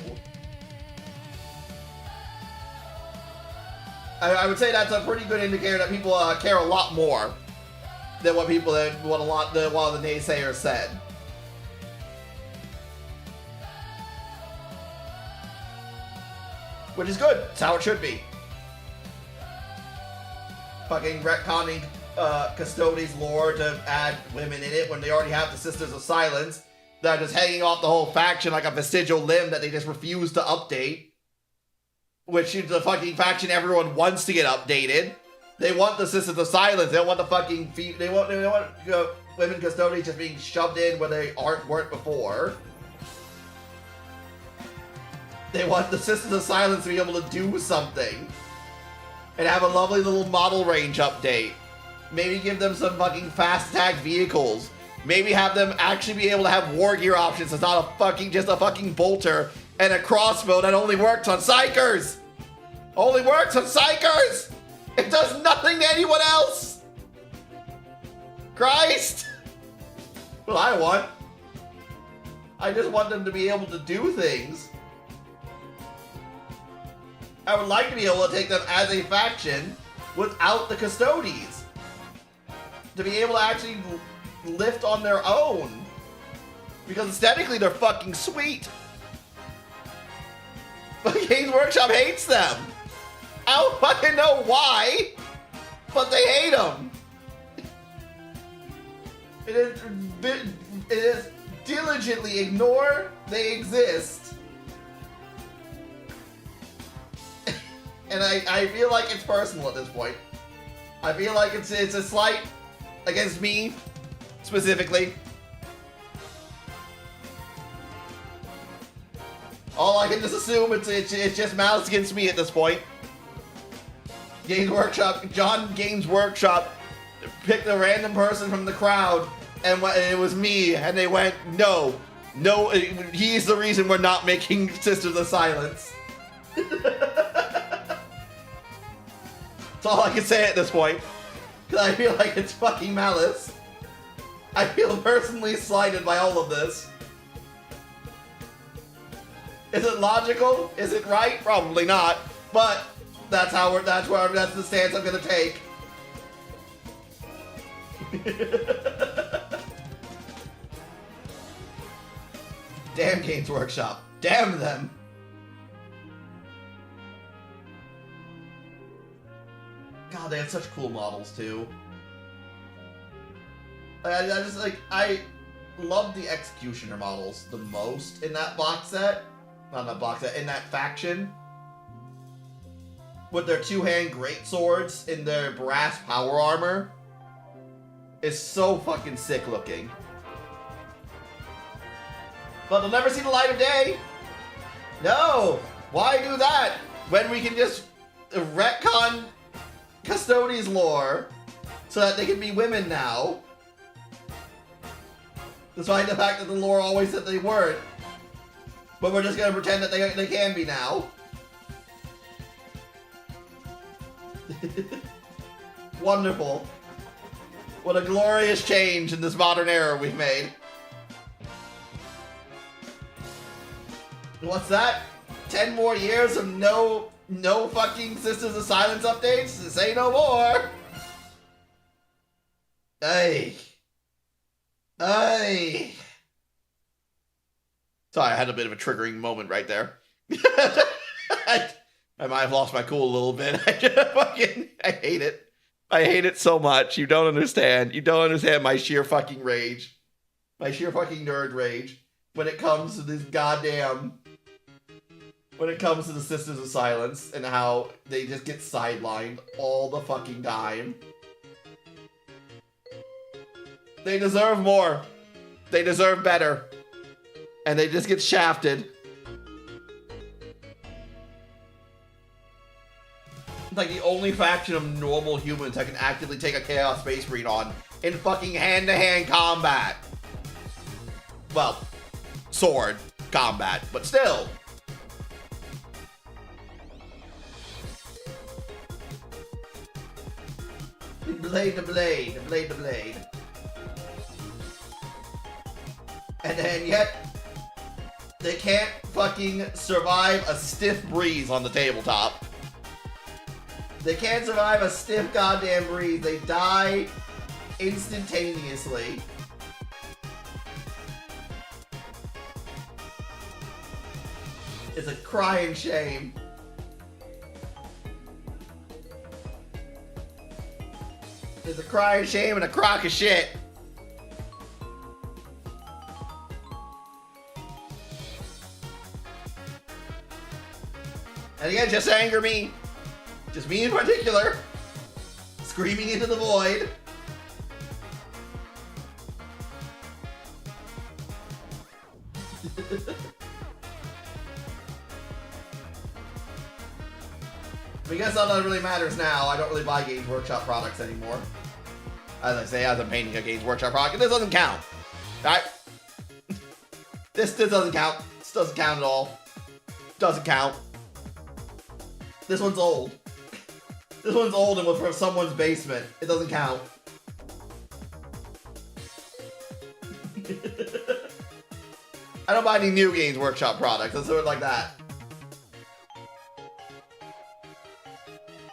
I would say that's a pretty good indicator that people care a lot more than what a lot of the naysayers said. Which is good. It's how it should be. Fucking retconning Custodes lore to add women in it when they already have the Sisters of Silence that are just hanging off the whole faction like a vestigial limb that they just refuse to update. Which is the fucking faction everyone wants to get updated. They want the Sisters of Silence. They don't want the fucking they want women Custodes just being shoved in where they weren't before. They want the Sisters of Silence to be able to do something. And have a lovely little model range update. Maybe give them some fucking fast attack vehicles. Maybe have them actually be able to have war gear options. It's not just a fucking bolter and a crossbow that only works on psychers. Only works on psychers. It does nothing to anyone else. Christ. What I want. I just want them to be able to do things. I would like to be able to take them as a faction without the Custodes. To be able to actually lift on their own. Because aesthetically they're fucking sweet. But Games Workshop hates them. I don't fucking know why, but they hate them. It is diligently ignore they exist. And I feel like it's personal at this point. I feel like it's a slight against me, specifically. All I can just assume it's just malice against me at this point. Games Workshop, Games Workshop picked a random person from the crowd, and it was me, and they went, no, he's the reason we're not making Sisters of Silence. That's all I can say at this point. Because I feel like it's fucking malice. I feel personally slighted by all of this. Is it logical? Is it right? Probably not. But that's that's the stance I'm gonna take. Damn Games Workshop. Damn them. God, they have such cool models too. I love the Executioner models the most in that box set. Not in that box set, in that faction. With their two-hand greatswords in their brass power armor. Is so fucking sick looking. But they'll never see the light of day. No! Why do that when we can just retcon Custodes lore so that they can be women now? Despite the fact that the lore always said they weren't. But we're just gonna pretend that they can be now. Wonderful. What a glorious change in this modern era we've made. What's that? 10 more years of no fucking Sisters of Silence updates? Say no more. Hey. Hey. Sorry, I had a bit of a triggering moment right there. I might have lost my cool a little bit. I hate it. I hate it so much. You don't understand. You don't understand my sheer fucking rage. My sheer fucking nerd rage. When it comes to this goddamn... When it comes to the Sisters of Silence and how they just get sidelined all the fucking time. They deserve more. They deserve better. And they just get shafted. It's like the only faction of normal humans that can actively take a Chaos Space Marine on in fucking hand-to-hand combat. Well, sword combat, but still. Blade to blade, blade to blade. And then yet, they can't fucking survive a stiff breeze on the tabletop. They can't survive a stiff goddamn breeze. They die instantaneously. It's a crying shame. It's a crying shame and a crock of shit. And again, just anger me. Just me in particular. Screaming into the void. I guess all that really matters now. I don't really buy Games Workshop products anymore. As I say, as I'm painting a Games Workshop product, this doesn't count. Alright? This doesn't count. This doesn't count at all. Doesn't count. This one's old. This one's old and was from someone's basement. It doesn't count. I don't buy any new Games Workshop products. Let's do it like that.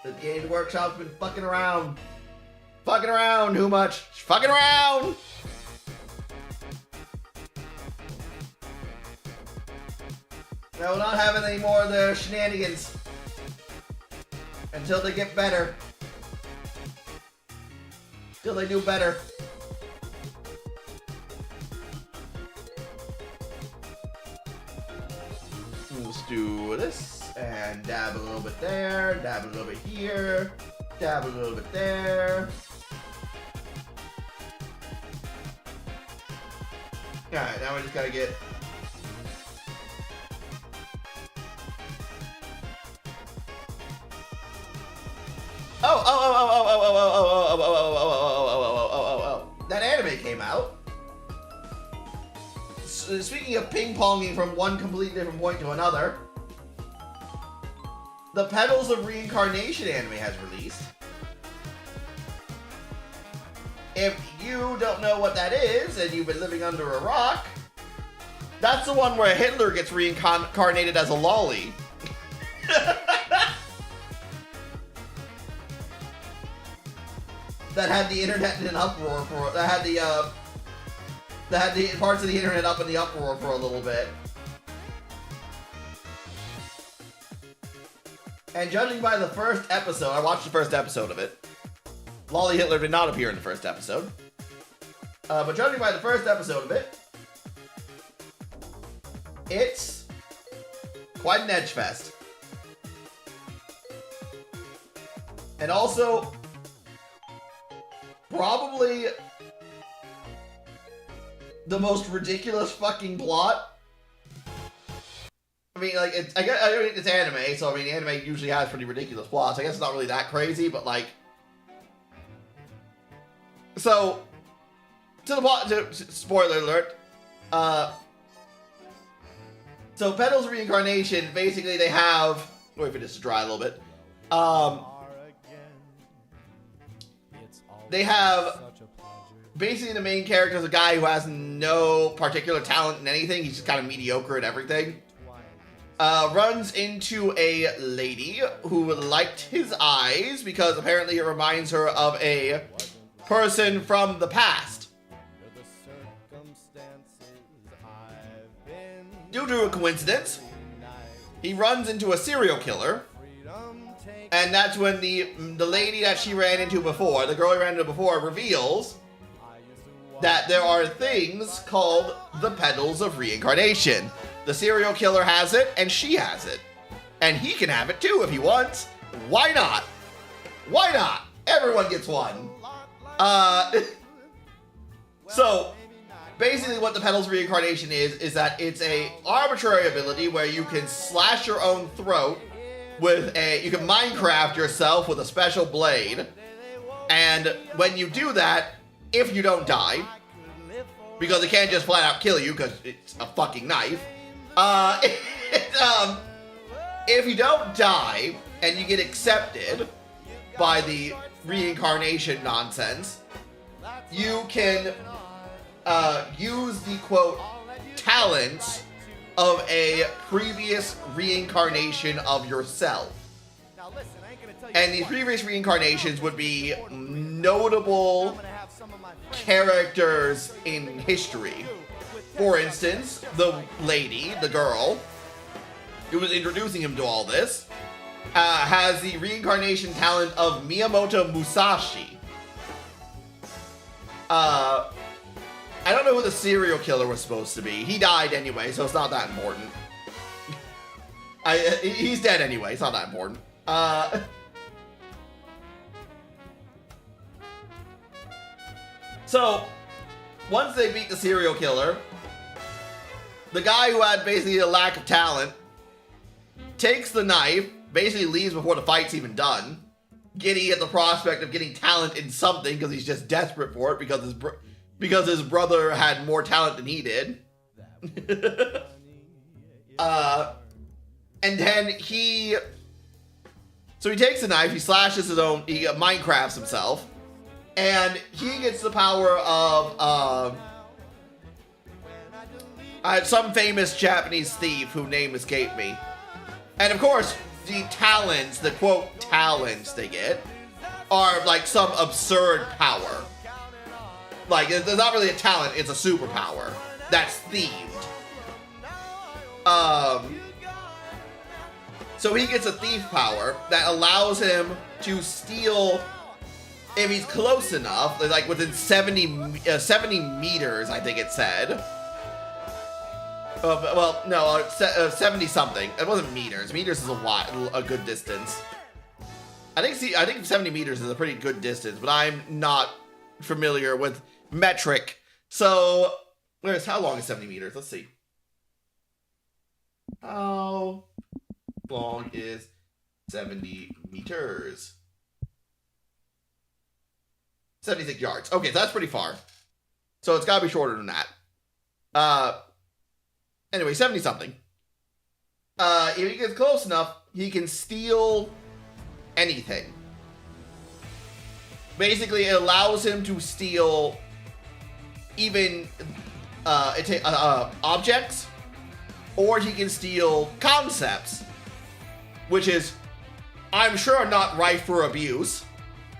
The Games Workshop's been fucking around. Fucking around too much. Fucking around! I will not have any more of their shenanigans. Until they get better. Until they do better. Let's do this. And dab a little bit there. Dab a little bit here. Dab a little bit there. Alright, now we just gotta get... That anime came out. Speaking of ping-ponging from one completely different point to another, the Petals of Reincarnation anime has released. If you you don't know what that is, and you've been living under a rock, that's the one where Hitler gets reincarnated as a lolly. That had the internet in an uproar for that had the parts of the internet up in the uproar for a little bit. And judging by the first episode, I watched the first episode of it. Lolly Hitler did not appear in the first episode. But judging by the first episode of it, it's quite an edge fest. And also, probably the most ridiculous fucking plot. I mean, like, it's anime, so I mean, anime usually has pretty ridiculous plots. I guess it's not really that crazy, but like, so to the plot. Spoiler alert. So Petal's reincarnation, basically, they have. Wait for this to dry a little bit. They have basically the main character is a guy who has no particular talent in anything. He's just kind of mediocre at everything. Runs into a lady who liked his eyes because apparently it reminds her of a person from the past. Due to a coincidence, he runs into a serial killer. And that's when the lady that she ran into before, the girl he ran into before, reveals that there are things called the petals of reincarnation. The serial killer has it, and she has it. And he can have it too if he wants. Why not? Why not? Everyone gets one. So, basically what the petals of reincarnation is that it's a arbitrary ability where you can slash your own throat with you can Minecraft yourself with a special blade. And when you do that, if you don't die, because it can't just flat out kill you because it's a fucking knife, if you don't die and you get accepted by the reincarnation nonsense, you can use the quote talents of a previous reincarnation of yourself. And these previous reincarnations would be notable characters in history. For instance, the lady, the girl, who was introducing him to all this, has the reincarnation talent of Miyamoto Musashi. I don't know who the serial killer was supposed to be. He died anyway, so it's not that important. He's dead anyway, it's not that important. So, once they beat the serial killer, the guy who had basically a lack of talent takes the knife, basically leaves before the fight's even done, giddy at the prospect of getting talent in something because he's just desperate for it because his brother had more talent than he did. And then he takes the knife, he slashes his own, he Minecrafts himself, and he gets the power of some famous Japanese thief whose name escaped me. And of course, the talents, the quote talents they get, are like some absurd power. Like, it's not really a talent, it's a superpower that's themed. So he gets a thief power that allows him to steal, if he's close enough, like within 70 meters, I think it said. Well, no, 70 something. It wasn't meters. Meters is a good distance. I think 70 meters is a pretty good distance, but I'm not familiar with metric. So, how long is 70 meters? Let's see. How long is 70 meters? 76 yards. Okay, so that's pretty far. So it's gotta be shorter than that. Anyway, 70 something. If he gets close enough, he can steal anything. Basically, it allows him to steal even objects, or he can steal concepts, which is, I'm sure, not rife for abuse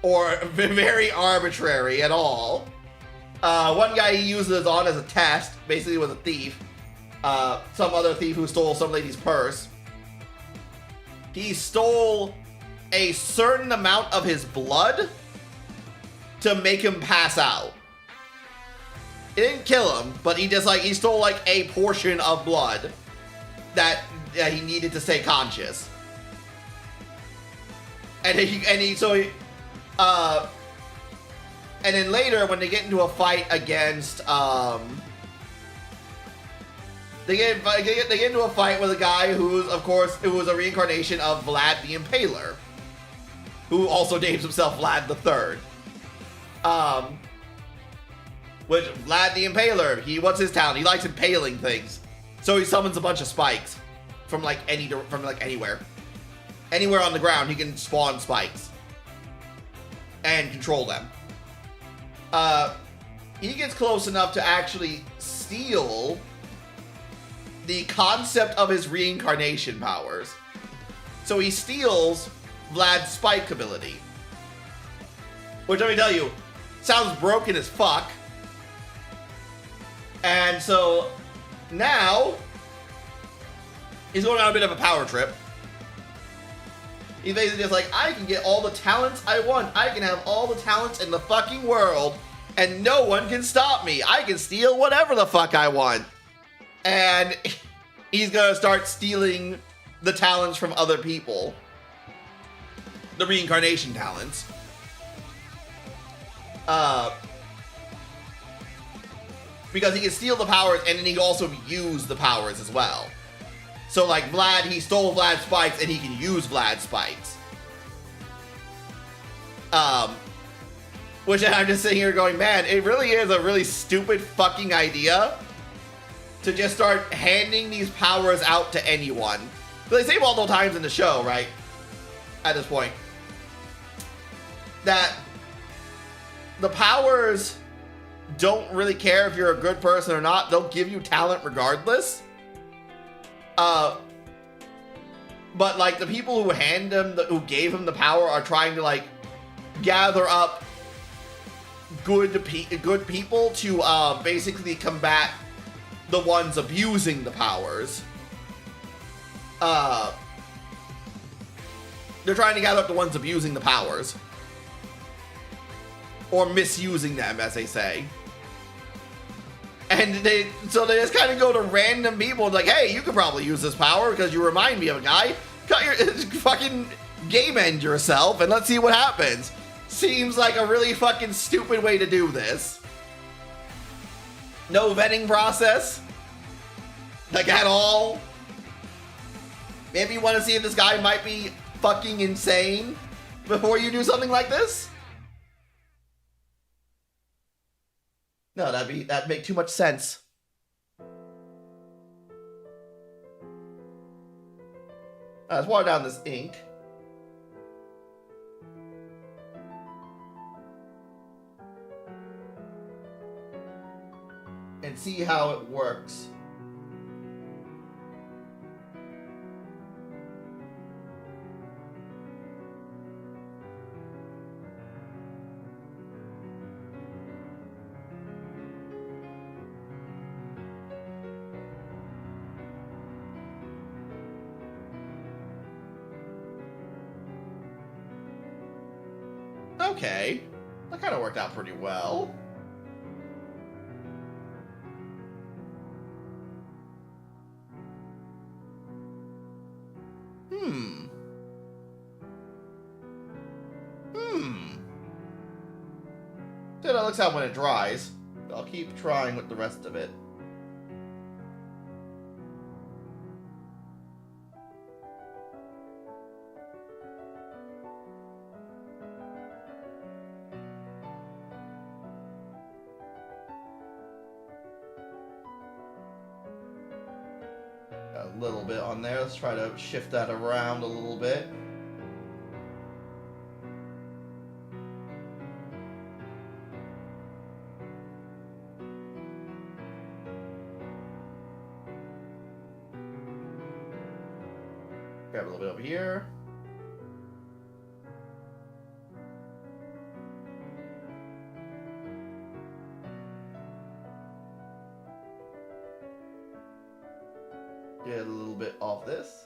or very arbitrary at all. One guy he uses on as a test, basically was a thief, some other thief who stole some lady's purse. He stole a certain amount of his blood to make him pass out. It didn't kill him, but he stole like a portion of blood that he needed to stay conscious. And then later when they get into a fight against they get into a fight with a guy who's, of course, it was a reincarnation of Vlad the Impaler, who also names himself Vlad the Third. Which Vlad the Impaler, what's his talent? He likes impaling things, so he summons a bunch of spikes from anywhere on the ground. He can spawn spikes and control them. He gets close enough to actually steal the concept of his reincarnation powers. So he steals Vlad's spike ability, which, let me tell you, sounds broken as fuck. And so now he's going on a bit of a power trip. He's basically just like, I can get all the talents I want. I can have all the talents in the fucking world, and no one can stop me. I can steal whatever the fuck I want. And he's gonna start stealing the talents from other people. The reincarnation talents. Because he can steal the powers, and then he can also use the powers as well. So like Vlad, he stole Vlad's spikes, and he can use Vlad's spikes. Which I'm just sitting here going, man, it really is a really stupid fucking idea to just start handing these powers out to anyone. But they say multiple times in the show, right? At this point, that the powers don't really care if you're a good person or not. They'll give you talent regardless. But like the people who who gave him the power are trying to like gather up good people to basically combat the ones abusing the powers. They're trying to gather up the ones abusing the powers. Or misusing them, as they say. And they just kind of go to random people like, hey, you could probably use this power because you remind me of a guy. Cut your fucking game end yourself and let's see what happens. Seems like a really fucking stupid way to do this. No vetting process. Like at all. Maybe you want to see if this guy might be fucking insane before you do something like this? No, that'd make too much sense. Let's water down this ink. And see how it works. Okay, that kind of worked out pretty well. See how that looks out when it dries. I'll keep trying with the rest of it. A little bit on there. Let's try to shift that around a little bit. Grab a little bit over here. Get a little bit off this.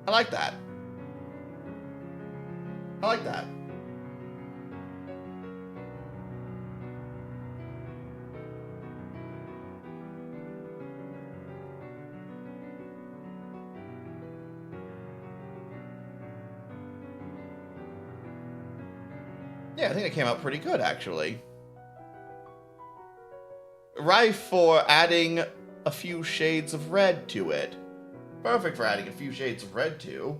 I like that. I like that. Yeah, I think it came out pretty good, actually. Rife for adding a few shades of red to it. Perfect for adding a few shades of red to.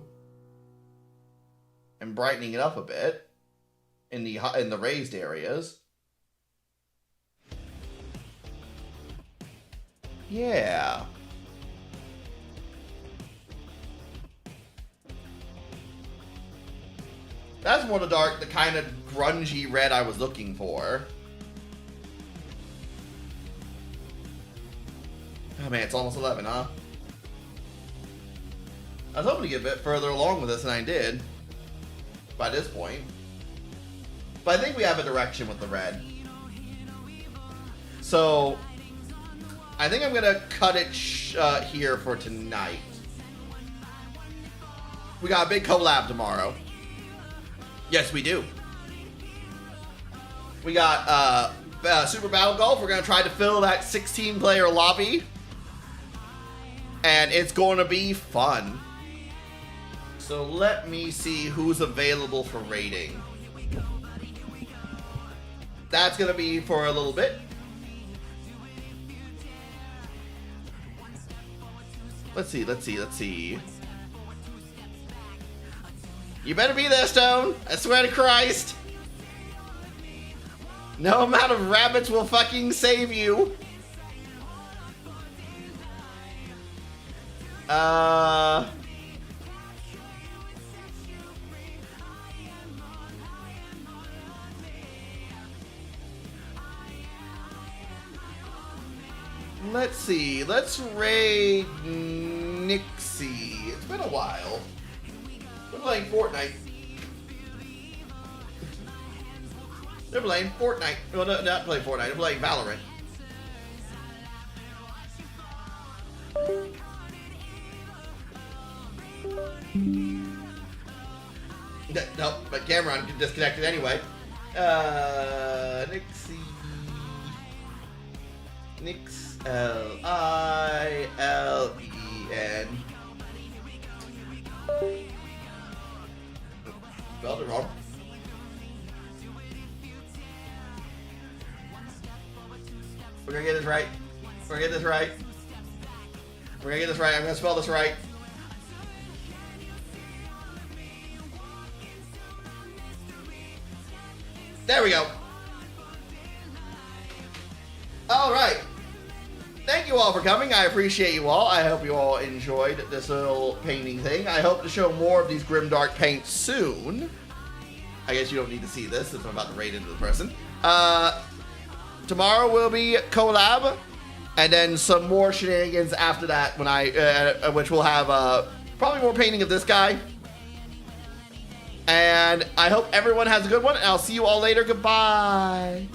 And brightening it up a bit in the raised areas. Yeah. That's more the kind of grungy red I was looking for. Oh man, it's almost 11, huh? I was hoping to get a bit further along with this than I did by this point. But I think we have a direction with the red. So, I think I'm going to cut it here for tonight. We got a big collab tomorrow. Yes, we do. We got Super Battle Golf. We're going to try to fill that 16-player lobby. And it's going to be fun. So let me see who's available for raiding. That's going to be for a little bit. Let's see. You better be there, Stone. I swear to Christ. No amount of rabbits will fucking save you. Let's see. Let's raid Nixie. It's been a while. We're playing Fortnite. They're playing Fortnite. Well, no, not playing Fortnite. They're playing Valorant. No, my camera disconnected anyway. Nixie. Nix L-I-L-E-N. Spelled it wrong. We're gonna get this right. We're gonna get this right. We're gonna get this right. I'm gonna spell this right. There we go. All right. Thank you all for coming. I appreciate you all. I hope you all enjoyed this little painting thing. I hope to show more of these grimdark paints soon. I guess you don't need to see this since I'm about to raid into the person. Tomorrow will be collab, and then some more shenanigans after that when which will have probably more painting of this guy. And I hope everyone has a good one, and I'll see you all later. Goodbye.